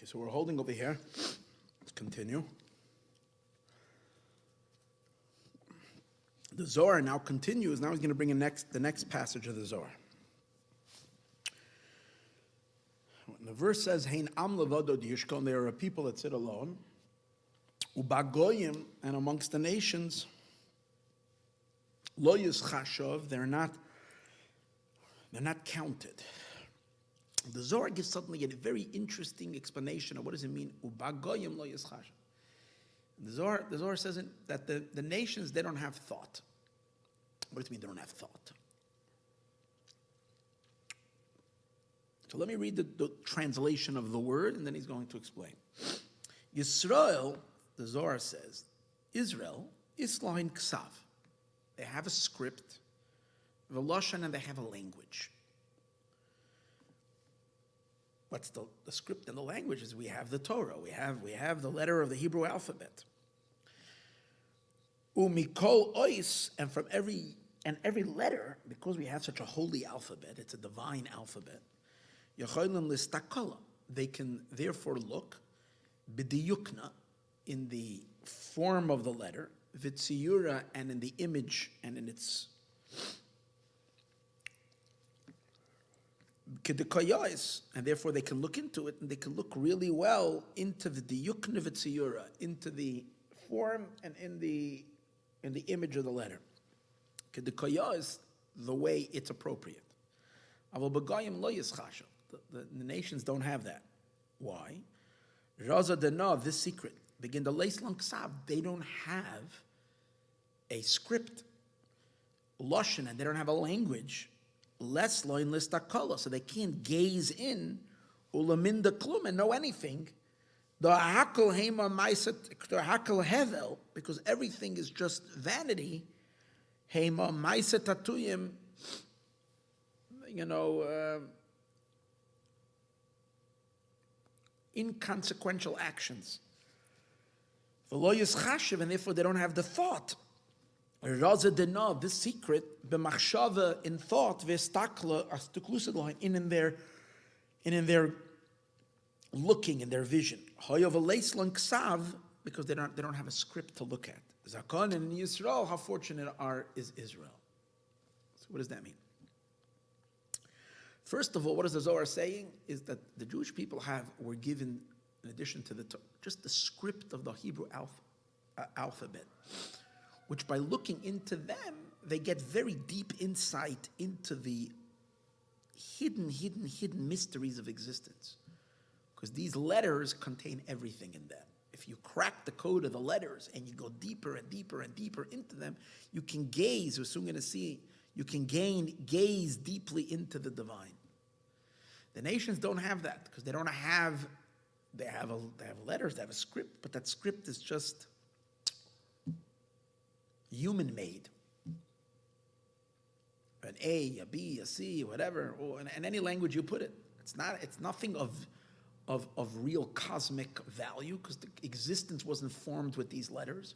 Okay, so we're holding over here. Let's continue. The Zohar now continues. Now he's going to bring in the next passage of the Zohar. When the verse says, "Hein am levado yishkon," there are people that sit alone. Ubagoyim, and amongst the nations, lo yischashov, they're not counted. The Zohar gives suddenly a very interesting explanation of what does it mean, ubagoyim lo yischashov. The Zohar says that the nations, they don't have thought. What does it mean they don't have thought? So let me read the translation of the word, and then he's going to explain. Yisrael, the Zohar says, Israel, Islahin Ksav. They have a script, Veloshan, and they have a language. What's the script and the language? Is we have the Torah. We have the letter of the Hebrew alphabet. Umikol ois, and from every letter, because we have such a holy alphabet, it's a divine alphabet. Yecholim listakala, they can therefore look b'diyukna, in the form of the letter, v'tziyura, and in the image and in its kedekayos, and therefore they can look into it, and they can look really well into the diyukna v'tziyura, into the form and in the image of the letter. Kedekayos, the way it's appropriate. Aval b'gayim lo yischashav. The nations don't have that. Why? Raza dena, this secret. Begin the leislan ksav. They don't have a script, lashon, and they don't have a language. Less loin listakala, so they can't gaze in ulaminda klum and know anything. The hakol hema maiset, the hakol hevel, because everything is just vanity. Hema maiset tatuyim, inconsequential actions. The law is chashiv, and therefore they don't have the thought. Raza dena, this secret, b'machshava, in thought, v'estakla, astuklusid, in their looking, in their vision. Hoyav leislan ksav, because they don't have a script to look at. Zakon and Yisrael, how fortunate is Israel. So what does that mean? First of all, what is the Zohar saying is that the Jewish people were given, in addition to just the script of the Hebrew alphabet, which by looking into them, they get very deep insight into the hidden mysteries of existence. Because these letters contain everything in them. If you crack the code of the letters and you go deeper and deeper and deeper into them, you can gaze, we're soon going to see, you can gaze deeply into the divine. The nations don't have that because they have letters, they have a script, but that script is just human-made. An A, a B, a C, whatever, or in any language you put it. It's nothing of real cosmic value because the existence wasn't formed with these letters.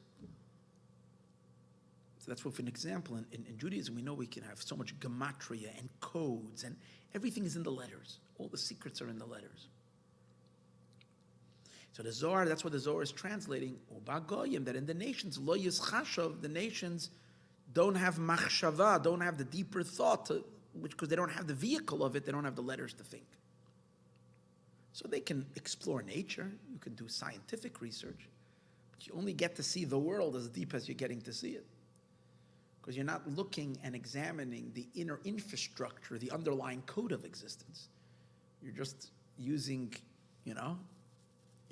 So that's what, for an example, in Judaism, we know we can have so much gematria and codes, and everything is in the letters. All the secrets are in the letters. So the Zohar, that's what the Zohar is translating, that in the nations, lo yischashav, the nations don't have machshava, don't have the deeper thought, because they don't have the vehicle of it, they don't have the letters to think. So they can explore nature, you can do scientific research, but you only get to see the world as deep as you're getting to see it. Because you're not looking and examining the inner infrastructure, the underlying code of existence. You're just using,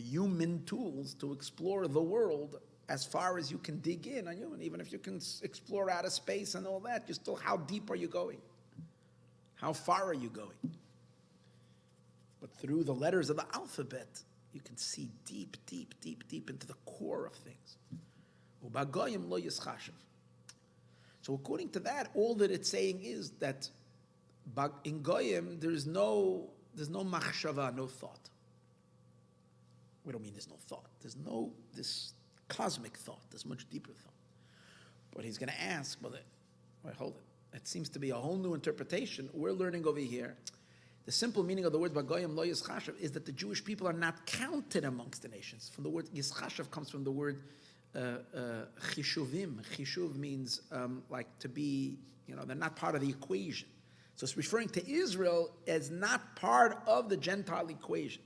human tools to explore the world as far as you can dig in on human. Even if you can explore outer space and all that, how deep are you going? How far are you going? But through the letters of the alphabet, you can see deep, deep, deep, deep into the core of things. Ubagoyim lo yischashav. So according to that, all that it's saying is that in Goyim, there's no machshava, no thought. We don't mean there's no thought. There's no this cosmic thought. There's much deeper thought. But he's going to ask, wait, hold it. It seems to be a whole new interpretation. We're learning over here The simple meaning of the word Bagoyim lo yischashav is that the Jewish people are not counted amongst the nations. From the word yischashav comes from the word chishuvim. Chishuv means like to be, they're not part of the equation. So it's referring to Israel as not part of the Gentile equation.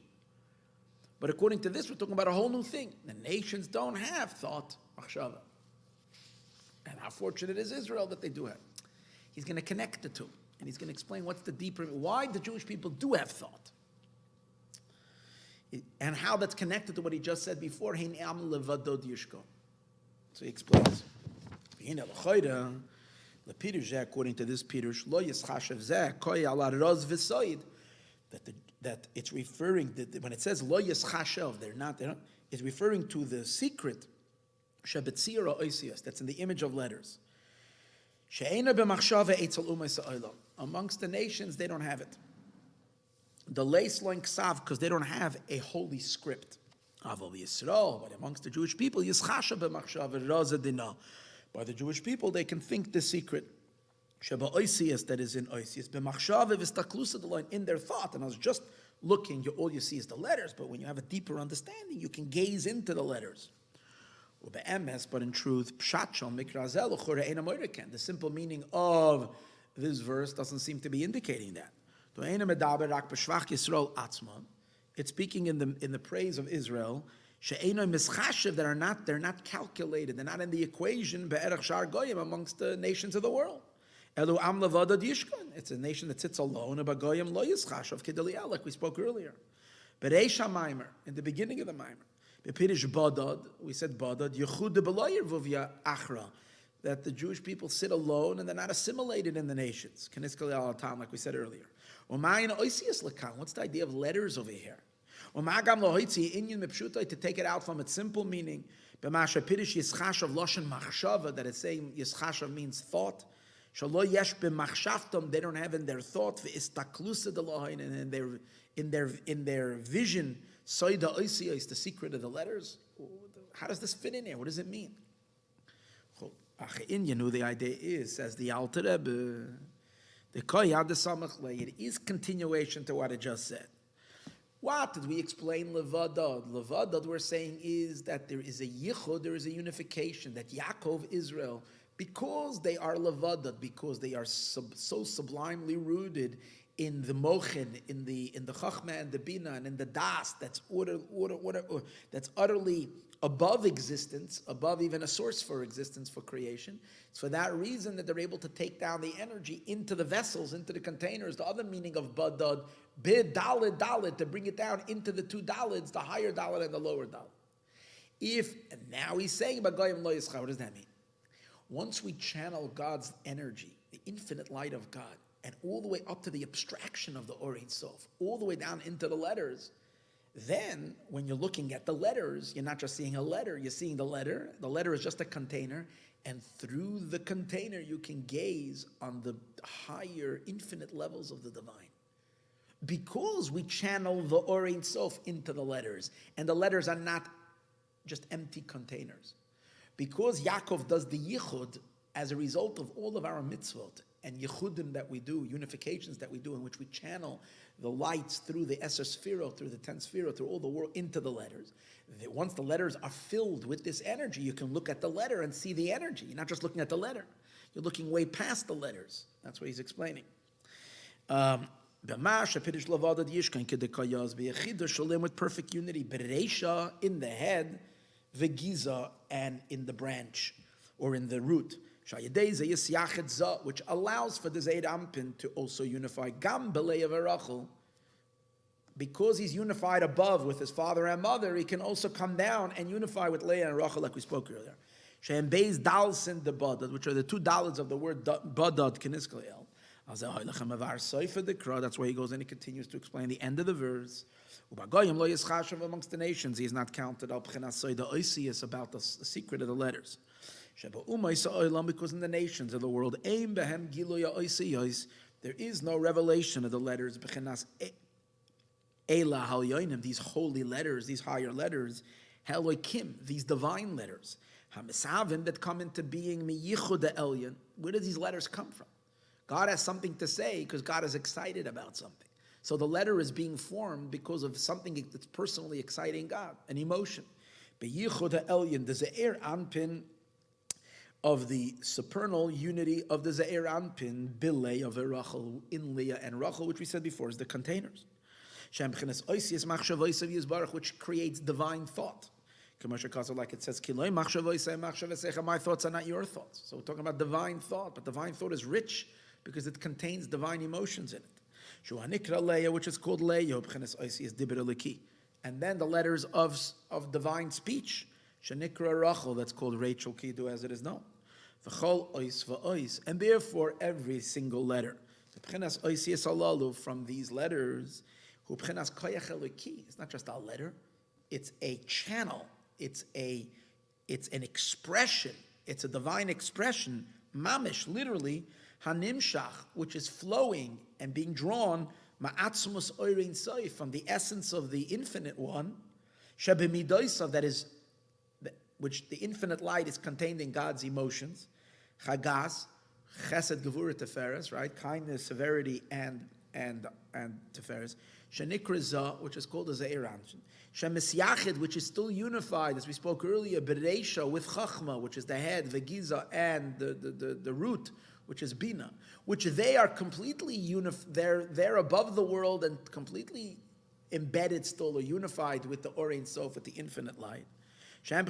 But according to this, we're talking about a whole new thing. The nations don't have thought, machshava. And how fortunate is Israel that they do have. He's going to connect the two. And he's going to explain what's the deeper, why the Jewish people do have thought. And how that's connected to what he just said before. So he explains. According to this Pirush, that it's referring, when it says lo yischashav, they're not, it's referring to the secret that's in the image of letters. Amongst the nations, they don't have it. The leis loin ksav, because they don't have a holy script. But amongst the Jewish people, by the Jewish people, they can think the secret. That is in Oisius. In their thought. And I was just looking, all you see is the letters, but when you have a deeper understanding, you can gaze into the letters. But in truth, the simple meaning of this verse doesn't seem to be indicating that. It's speaking in the praise of Israel, that they're not calculated, they're not in the equation amongst the nations of the world. It's a nation that sits alone, like we spoke earlier. In the beginning of the Maimer, we said that the Jewish people sit alone and they're not assimilated in the nations. Like we said earlier. What's the idea of letters over here? To take it out from its simple meaning, that it's saying yischashav means thought. They don't have in their thought and in their vision is the secret of the letters. How does this fit in here? What does it mean? The idea is, says the Alter Rebbe, it is continuation to what I just said. What did we explain Levadad? Levadad, we're saying, is that there is a yichud, there is a unification, that Yaakov, Israel, because they are Levadad, because they are so sublimely rooted in the Mochin, in the Chachma and the Bina, and in the Das, that's that's utterly above existence, above even a source for existence, for creation. It's for that reason that they're able to take down the energy into the vessels, into the containers. The other meaning of Badad, Bid Dalid Dalid, to bring it down into the two Dalids, the higher Dalid and the lower Dalid. And now he's saying, what does that mean? Once we channel God's energy, the infinite light of God, and all the way up to the abstraction of the Areinu Sof, all the way down into the letters, then when you're looking at the letters, you're not just seeing a letter, you're seeing the letter. The letter is just a container, and through the container you can gaze on the higher infinite levels of the divine. Because we channel the Areinu Sof into the letters, and the letters are not just empty containers. Because Yaakov does the yichud as a result of all of our mitzvot and yichudim that we do, unifications that we do, in which we channel the lights through the Eser Sfirot, through the 10 Sfirot, through all the world, into the letters. Once the letters are filled with this energy, you can look at the letter and see the energy. You're not just looking at the letter. You're looking way past the letters. That's what he's explaining. With perfect unity, Bereisha in the head, Vegiza and in the branch, or in the root. Which allows for the Zeid Ampin to also unify Gam B'Leah v'Rachel. Because he's unified above with his father and mother, he can also come down and unify with Leah and Rachel, like we spoke earlier. She'em Beis Dalsin the Badad, which are the two Dalids of the word Badad Keniskliel. That's why he goes and he continues to explain the end of the verse. Amongst the nations, he is not counted about the secret of the letters. Because in the nations of the world, there is no revelation of the letters. These holy letters, these higher letters, these divine letters, that come into being. Where do these letters come from? God has something to say because God is excited about something. So the letter is being formed because of something that's personally exciting God, an emotion. Beyichud ha'elyon, the ze'er anpin of the supernal unity of the ze'er anpin, Biurei of Rachel, in Leah and Rachel, which we said before is the containers. Which creates divine thought. Like it says, my thoughts are not your thoughts. So we're talking about divine thought, but divine thought is rich because it contains divine emotions in it. Which is called Leah, and then the letters of divine speech, Shanikra Rachel, that's called Rachel Kidu as it is known. And therefore every single letter, from these letters, it's not just a letter, it's a channel, it's an expression, it's a divine expression, mamish, literally, hanimshach, which is flowing and being drawn, ma'atzmus oirin soif, from the essence of the infinite one, shebemidoisav, that is, which the infinite light is contained in God's emotions, chagas, chesed, gevurah, teferes, right, kindness, severity, and teferes, shenikra, which is called a ze'er anpin, shemisyachid, which is still unified, as we spoke earlier, bereisha, with chachma, which is the head, vegiza, and the root, which is bina, which they are completely they're above the world and completely embedded still or unified with the Orein Sof, with the infinite light. And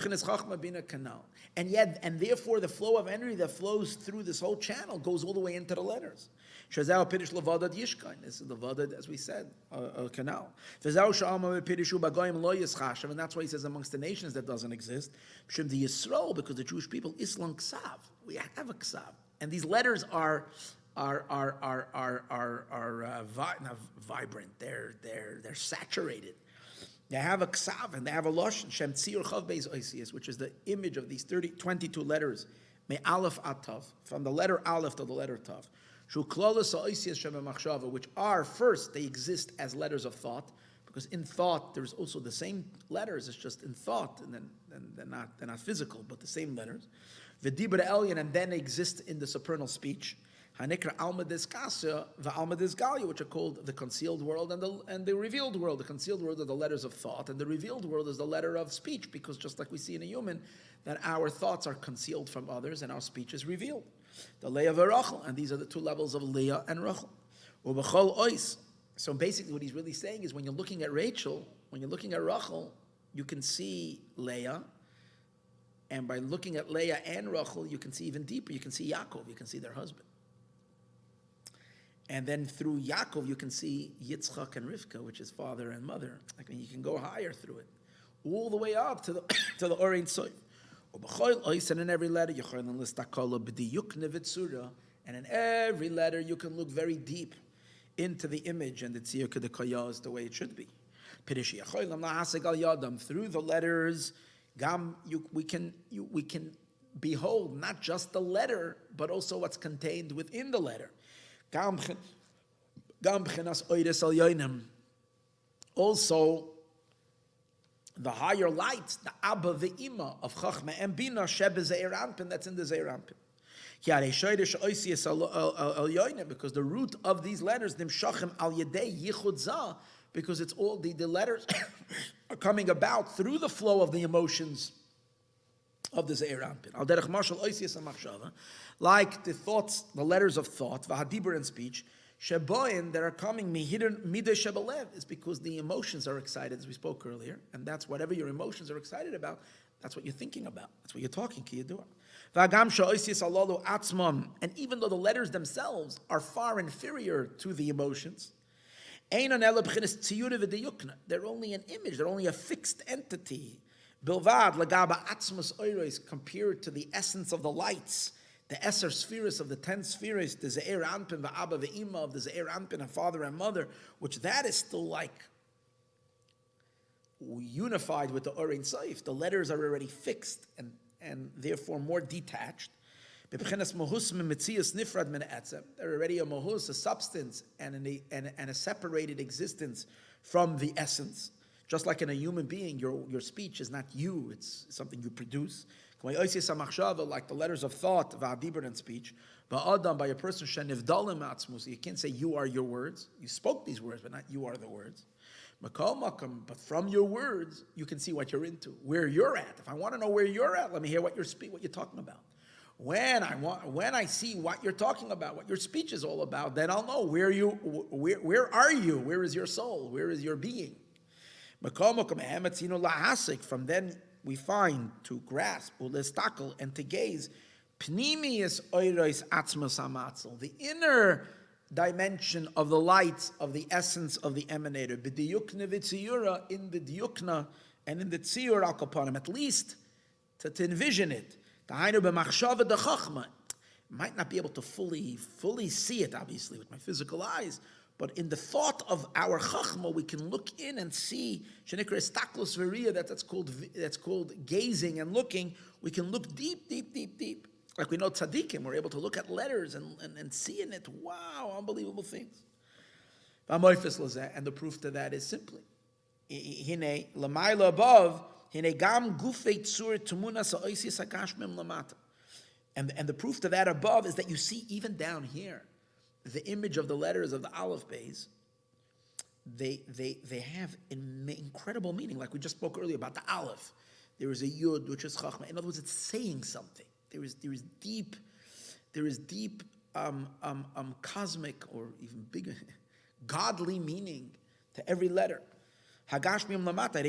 therefore the flow of energy that flows through this whole channel goes all the way into the letters. This is the Vadad, as we said, a canal. And that's why he says amongst the nations that doesn't exist. Because the Jewish people, Islam Ksav, we have a Ksav. And these letters are vibrant. They're saturated. They have a ksav and they have a lashon shem tzir chav beis oisius, which is the image of these 22 letters. Me Aleph at Tav, from the letter Aleph to the letter Tav. Shu klolos oisius shem machshava, which are first they exist as letters of thought, because in thought there's also the same letters. It's just in thought, and then they're not physical, but the same letters. V'dibra elyon, and then exist in the supernal speech. Hanikra alma deskasya, v'alma desgalia, which are called the concealed world and the revealed world. The concealed world are the letters of thought, and the revealed world is the letter of speech, because just like we see in a human, that our thoughts are concealed from others and our speech is revealed. The Leah and Rachel, and these are the two levels of Leah and Rachel. Ubechol ois. So basically what he's really saying is when you're looking at Rachel, when you're looking at Rachel, you can see Leah, and by looking at Leah and Rachel, you can see even deeper. You can see Yaakov, you can see their husband. And then through Yaakov, you can see Yitzchak and Rivka, which is father and mother. I mean, you can go higher through it, all the way up to the Orein Soif. And in every letter, and in every letter, you can look very deep into the image and the tziyuk the kayaz the way it should be. Through the letters, we can behold not just the letter, but also what's contained within the letter. Also, the higher lights, the Abba ve'ima of Chachma and Bina, Shebe Ze'er Anpin, that's in the Ze'er Anpin. Because the root of these letters, Nimshachem al Yedei Yichud Zah, because it's all the letters are coming about through the flow of the emotions of the Ze'er Anpin. Al derech mashal oisius hamachshava, like the thoughts, the letters of thought, v'hadibur and speech, sheboin that are coming midei shebelev, is because the emotions are excited, as we spoke earlier, and that's whatever your emotions are excited about, that's what you're thinking about, that's what you're talking ki yedua. V'agam sha'oisius alalu atzmam, and even though the letters themselves are far inferior to the emotions, they're only an image, they're only a fixed entity. Bilvad lagaba atzmas oiros, compared to the essence of the lights, the Eser spheres of the 10 spheres, the Ze'er Anpin, the Abba, the Ima of the Ze'er Anpin, a father and mother, which that is still like unified with the Orein Soif. The letters are already fixed and therefore more detached. They're already a mohus, a substance, and a separated existence from the essence. Just like in a human being, your speech is not you, it's something you produce. Like the letters of thought, v'adibur, and speech. But by a person, you can't say you are your words. You spoke these words, but not you are the words. But from your words, you can see what you're into, where you're at. If I want to know where you're at, let me hear what you're talking about. When I see what you're talking about, what your speech is all about, then I'll know where are you? Where is your soul? Where is your being? From then we find to grasp, and to gaze, the inner dimension of the lights of the essence of the emanator, in the diukna and in the tziyur al kapanim, at least to envision it. Might not be able to fully see it, obviously, with my physical eyes, but in the thought of our chachma, we can look in and see. That's called gazing and looking. We can look deep. Like we know tzaddikim, we're able to look at letters and see in it. Wow, unbelievable things. And the proof to that is simply, hine l'mayla above, hine gam gufei tzur tumunas ha'oisis hakashmim lamata. And the proof to that above is that you see even down here, the image of the letters of the Aleph Beis, they have an incredible meaning. Like we just spoke earlier about the Aleph. There is a Yud, which is Chachma. In other words, it's saying something. There is deep cosmic or even bigger, godly meaning to every letter. Hagashmim lamata,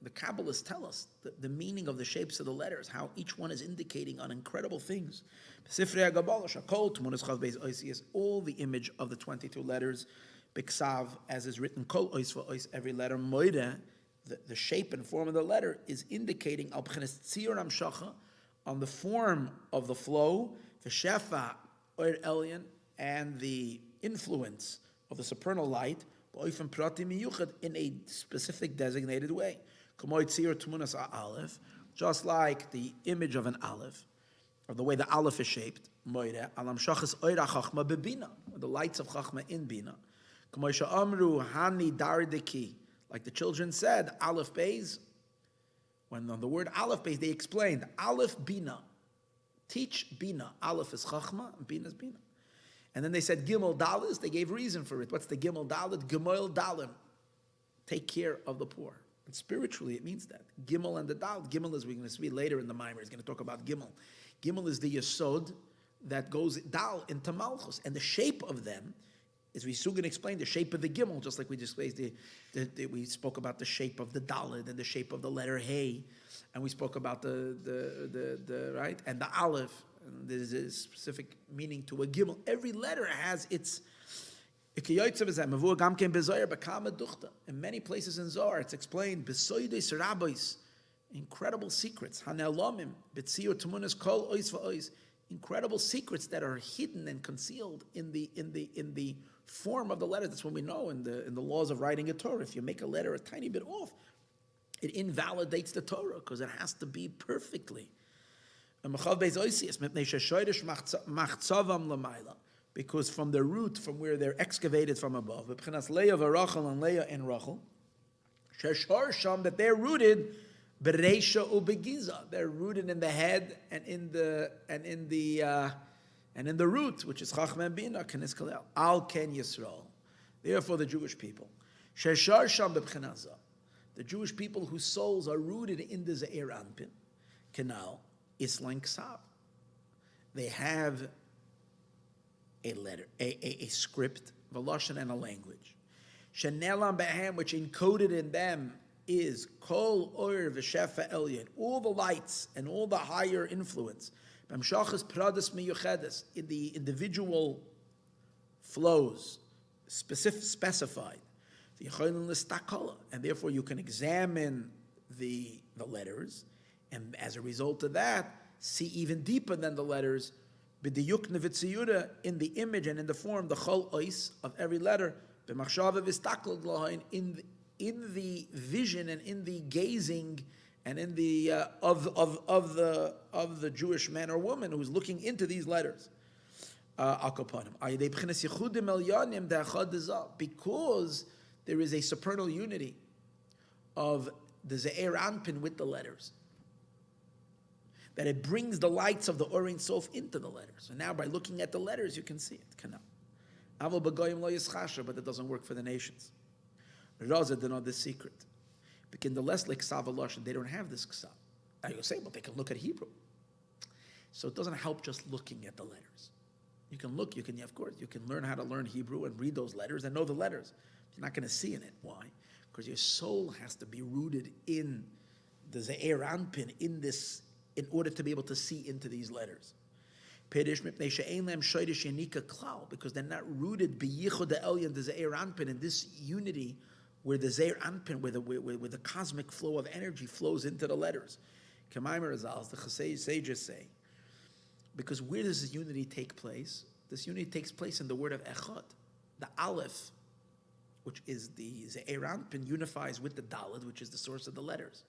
the Kabbalists tell us the meaning of the shapes of the letters, how each one is indicating on incredible things. All the image of the 22 letters, Biksav, as is written, kol ois v'ois, every letter, moide, the shape and form of the letter is indicating al b'chenes tziyur amshacha, on the form of the flow, v'shefa or elyon, and the influence of the supernal light, in a specific designated way. Just like the image of an Aleph, or the way the Aleph is shaped, the lights of Chachma in Bina. Like the children said, Aleph Beis, when on the word Aleph Beis, they explained, Aleph Bina, teach Bina. Aleph is Chachma, and Bina is Bina. And then they said Gimel Dalis, they gave reason for it. What's the Gimel Dalit? Gemoil Dalim, take care of the poor. And spiritually it means that. Gimel and the Dal. Gimel, as we're going to see later in the Meimer, is going to talk about Gimel. Gimel is the Yesod that goes Dal into Malchus. And the shape of them, as we soon going to explain, the shape of the Gimel, just like we just we spoke about the shape of the Dalit and the shape of the letter Hey. And we spoke about the right, and the Aleph. And there's a specific meaning to a gimel. Every letter has its. In many places in Zohar, it's explained incredible secrets. Incredible secrets that are hidden and concealed in the form of the letter. That's what we know in the laws of writing a Torah. If you make a letter a tiny bit off, it invalidates the Torah because it has to be perfectly. Because from the root, from where they're excavated from above, Leah and Rachel, that they're rooted, they're rooted in the head and in the root, which is Chachma and Bina, Al Ken Yisrael. Therefore, the Jewish people, the Jewish people whose souls are rooted in the Ze'er Anpin, canal. Islang Ksav. They have a letter, a script, Veloshan, and a language. Shenelam Behem, which encoded in them is Kol Oir V'Shefa Elyon, all the lights and all the higher influence. B'mshachas Pradas Miyuchedes, in the individual flows, specified. And therefore you can examine the letters, and as a result of that, see even deeper than the letters, in the image and in the form, the chol ois of every letter, in the vision and in the gazing and in the of the Jewish man or woman who's looking into these letters. Because there is a supernal unity of the Ze'er Anpin with the letters. That it brings the lights of the Orein Sof into the letters. And now by looking at the letters, you can see it. Aval b'goyim lo yischasha, but it doesn't work for the nations. Raza, they know the secret. Because the less like Ksav Lashon, they don't have this Ksav. Now you say, but they can look at Hebrew. So it doesn't help just looking at the letters. You can look, of course, you can learn how to learn Hebrew and read those letters and know the letters. You're not going to see in it. Why? Because your soul has to be rooted in the Ze'er Anpin, in order to be able to see into these letters. Because they're not rooted b'yichud elyon, the Ze'er Anpin, in this unity where the Ze'er Anpin, where the cosmic flow of energy flows into the letters. The Chasei sages say, because where does this unity take place? This unity takes place in the word of Echad. The Aleph, which is the Ze'er Anpin, unifies with the Daled, which is the source of the letters.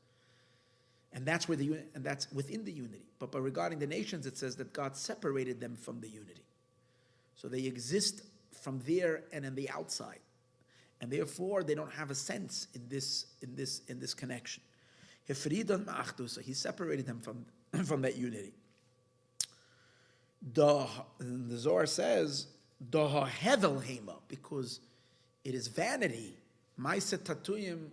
And that's within the unity. But regarding the nations, it says that God separated them from the unity. So they exist from there and in the outside. And therefore they don't have a sense in this connection. So he separated them from that unity. The Zohar says, hevel hema, because it is vanity, ma'aseh tatuyim,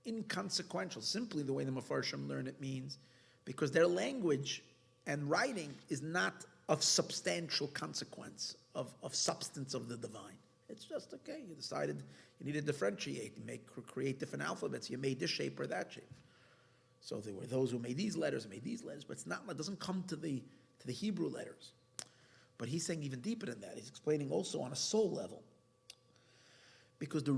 inconsequential. Simply the way the Mefarshim learn it means, because their language and writing is not of substantial consequence, of substance of the divine. It's just, okay, you decided you need to differentiate, create different alphabets, you made this shape or that shape. So there were those who made these letters, but it doesn't come to the Hebrew letters. But he's saying even deeper than that. He's explaining also on a soul level. Because the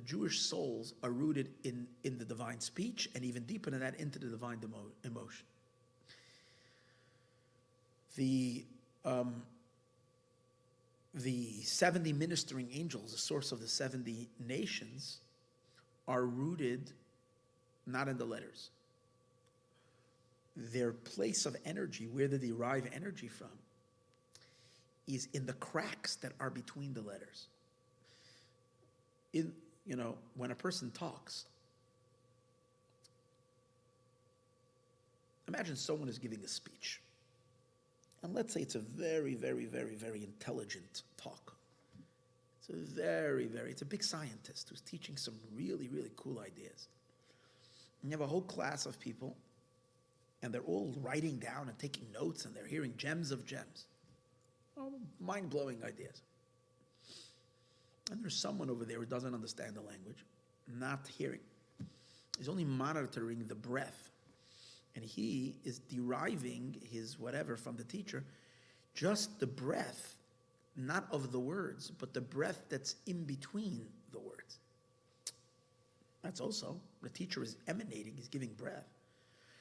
Jewish souls are rooted in the divine speech, and even deeper than that, into the divine emotion. The 70 ministering angels, the source of the 70 nations, are rooted not in the letters. Their place of energy, where they derive energy from, is in the cracks that are between the letters. When a person talks, imagine someone is giving a speech. And let's say it's a very, very, very, very intelligent talk. It's a big scientist who's teaching some really, really cool ideas. And you have a whole class of people, and they're all writing down and taking notes, and they're hearing gems of gems. Mind-blowing ideas. And there's someone over there who doesn't understand the language, not hearing. He's only monitoring the breath. And he is deriving his whatever from the teacher, just the breath, not of the words, but the breath that's in between the words. That's also, the teacher is emanating, he's giving breath.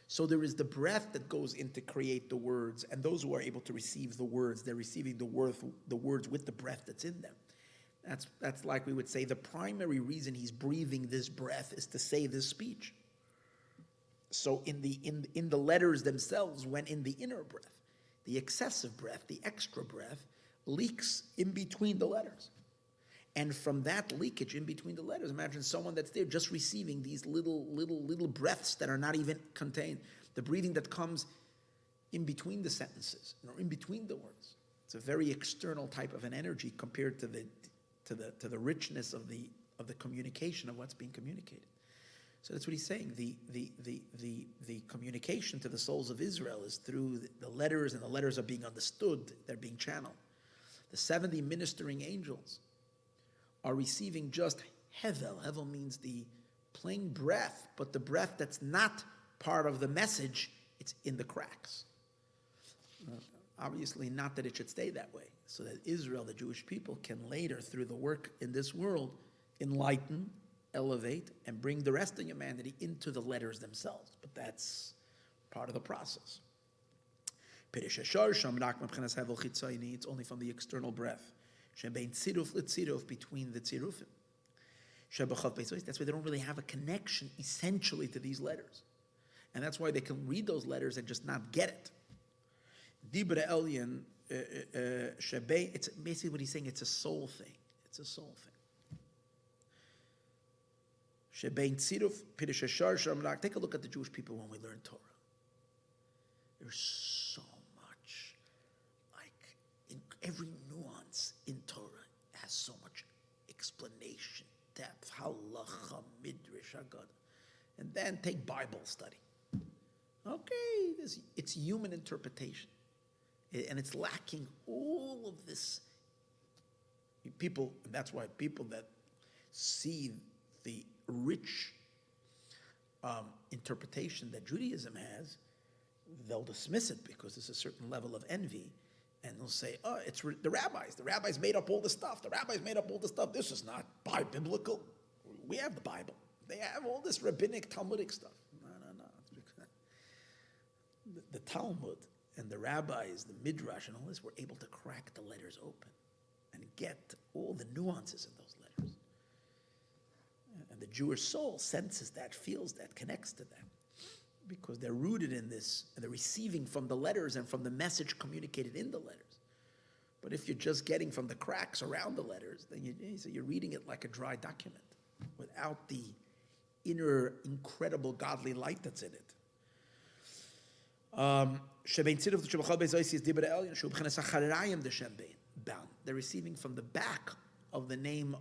So there is the breath that goes in to create the words, and those who are able to receive the words, they're receiving the words with the breath that's in them. That's like we would say the primary reason he's breathing this breath is to say this speech. So in the letters themselves, when in the inner breath, the excessive breath, the extra breath, leaks in between the letters. And from that leakage in between the letters, imagine someone that's there just receiving these little breaths that are not even contained. The breathing that comes in between the sentences, in between the words. It's a very external type of an energy compared to the richness of the communication of what's being communicated. So that's what he's saying. The communication to the souls of Israel is through the letters, and the letters are being understood. They're being channeled. The 70 ministering angels are receiving just hevel. Hevel means the plain breath, but the breath that's not part of the message, it's in the cracks. Obviously not that it should stay that way, so that Israel, the Jewish people, can later, through the work in this world, enlighten, elevate, and bring the rest of humanity into the letters themselves. But that's part of the process. It's only from the external breath. Between the tzirufim. That's why they don't really have a connection essentially to these letters. And that's why they can read those letters and just not get it. Dibre elyon, it's basically what he's saying, it's a soul thing. It's a soul thing. Shebein tziruf pirush hashar shamrak. Take a look at the Jewish people when we learn Torah. There's so much, like in every nuance in Torah has so much explanation, depth, halacha, midrash, haggadah. And then take Bible study. Okay, it's human interpretation. And it's lacking all of this. People, and that's why people that see the rich interpretation that Judaism has, they'll dismiss it because there's a certain level of envy. And they'll say, oh, it's the rabbis. The rabbis made up all the stuff. The rabbis made up all the stuff. This is not biblical. We have the Bible. They have all this rabbinic, Talmudic stuff. No. The Talmud and the rabbis, the Midrash and all this were able to crack the letters open and get all the nuances in those letters. And the Jewish soul senses that, feels that, connects to that. Because they're rooted in this, and they're receiving from the letters and from the message communicated in the letters. But if you're just getting from the cracks around the letters, then you're reading it like a dry document without the inner, incredible, godly light that's in it. They're receiving from the back of the name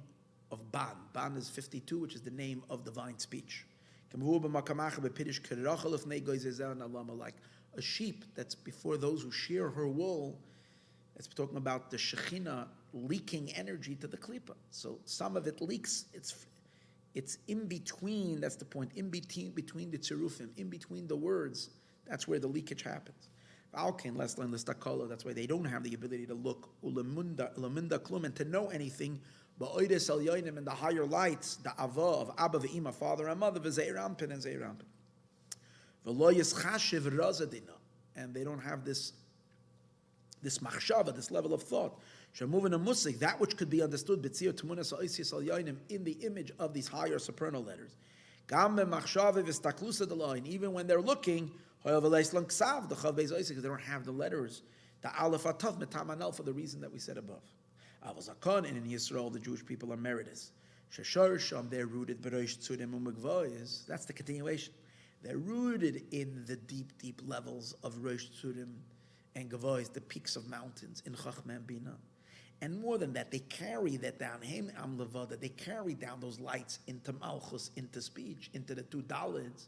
of Ban. Ban is 52, which is the name of divine speech. Like a sheep that's before those who shear her wool. It's talking about the Shekhinah leaking energy to the Klippa. So some of it leaks. It's in between, that's the point, in between the tzirufim, in between the words. That's where the leakage happens. That's why they don't have the ability to look and to know anything. In the higher lights, the Ava of Abba v'Ima, father and mother, v'Zeir Ampin and Zeir Ampin. And they don't have this machshava, this level of thought. That which could be understood in the image of these higher supernal letters. Even when they're looking, because they don't have the letters, the Aleph Atav Metamanel, for the reason that we said above. And in Yisrael, the Jewish people are meritus. They're rooted Biurei Tzurim u'Megvois. That's the continuation. They're rooted in the deep, deep levels of Rosh Tzurim and Gavois, the peaks of mountains in Chachma and Bina. And more than that, they carry that down. They carry down those lights into Malchus, into speech, into the two Dalids.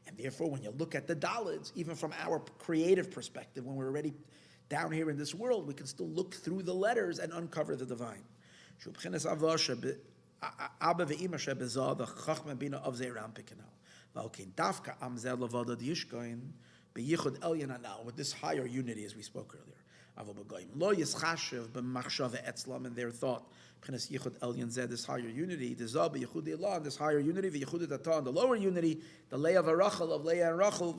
And therefore, when you look at the Dalids, even from our creative perspective, when we're already down here in this world, we can still look through the letters and uncover the divine. With this higher unity, as we spoke earlier. In their thought, this higher unity, this higher unity, the lower unity, the Leah of Rachel, of Leah and Rachel,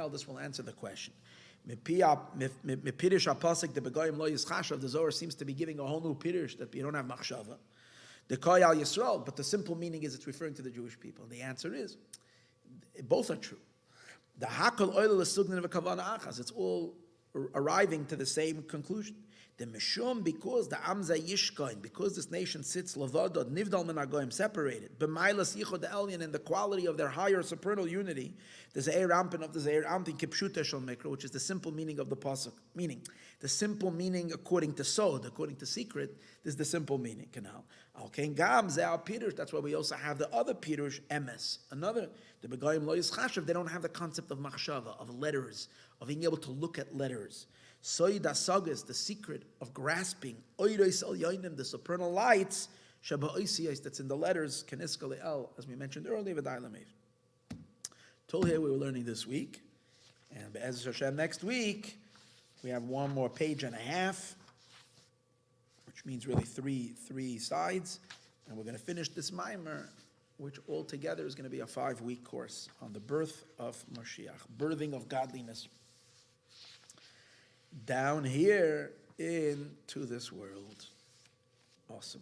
this will answer the question. The Zohar seems to be giving a whole new pirish that you don't have machshava. The Koyal Yisrael, but the simple meaning is it's referring to the Jewish people. And the answer is, both are true. The Hakol Oil is it's all arriving to the same conclusion. The Mishum, because the Amza Yishkoin, because this nation sits Lavadod, Nivdal Menagoim, separated, B'mailas Yichod Elyon, in the quality of their higher supernal unity, the Zeir Ampin of the Zeir Ampin, Kipshuta Shal Mekra, which is the simple meaning of the Pasuk. Meaning, the simple meaning according to Sod, according to secret, this is the simple meaning. Canal. Okay, Gam Ze'al Pirush, that's why we also have the other Pirush, Emes. Another, the Begoyim Lo Yischashav, they don't have the concept of Machshava, of letters, of being able to look at letters. Soid Asagas, the secret of grasping, Oiros El Yoinim, the supernal lights, Shaba Oisiyos, that's in the letters, Keniska Le'el, as we mentioned earlier, V'dai Lamev. Till here we were learning this week, and Be'ez Hashem next week, we have one more page and a half, which means really three sides, and we're going to finish this mimer, which altogether is going to be a 5-week course on the birth of Moshiach, birthing of godliness. Down here into this world. Awesome.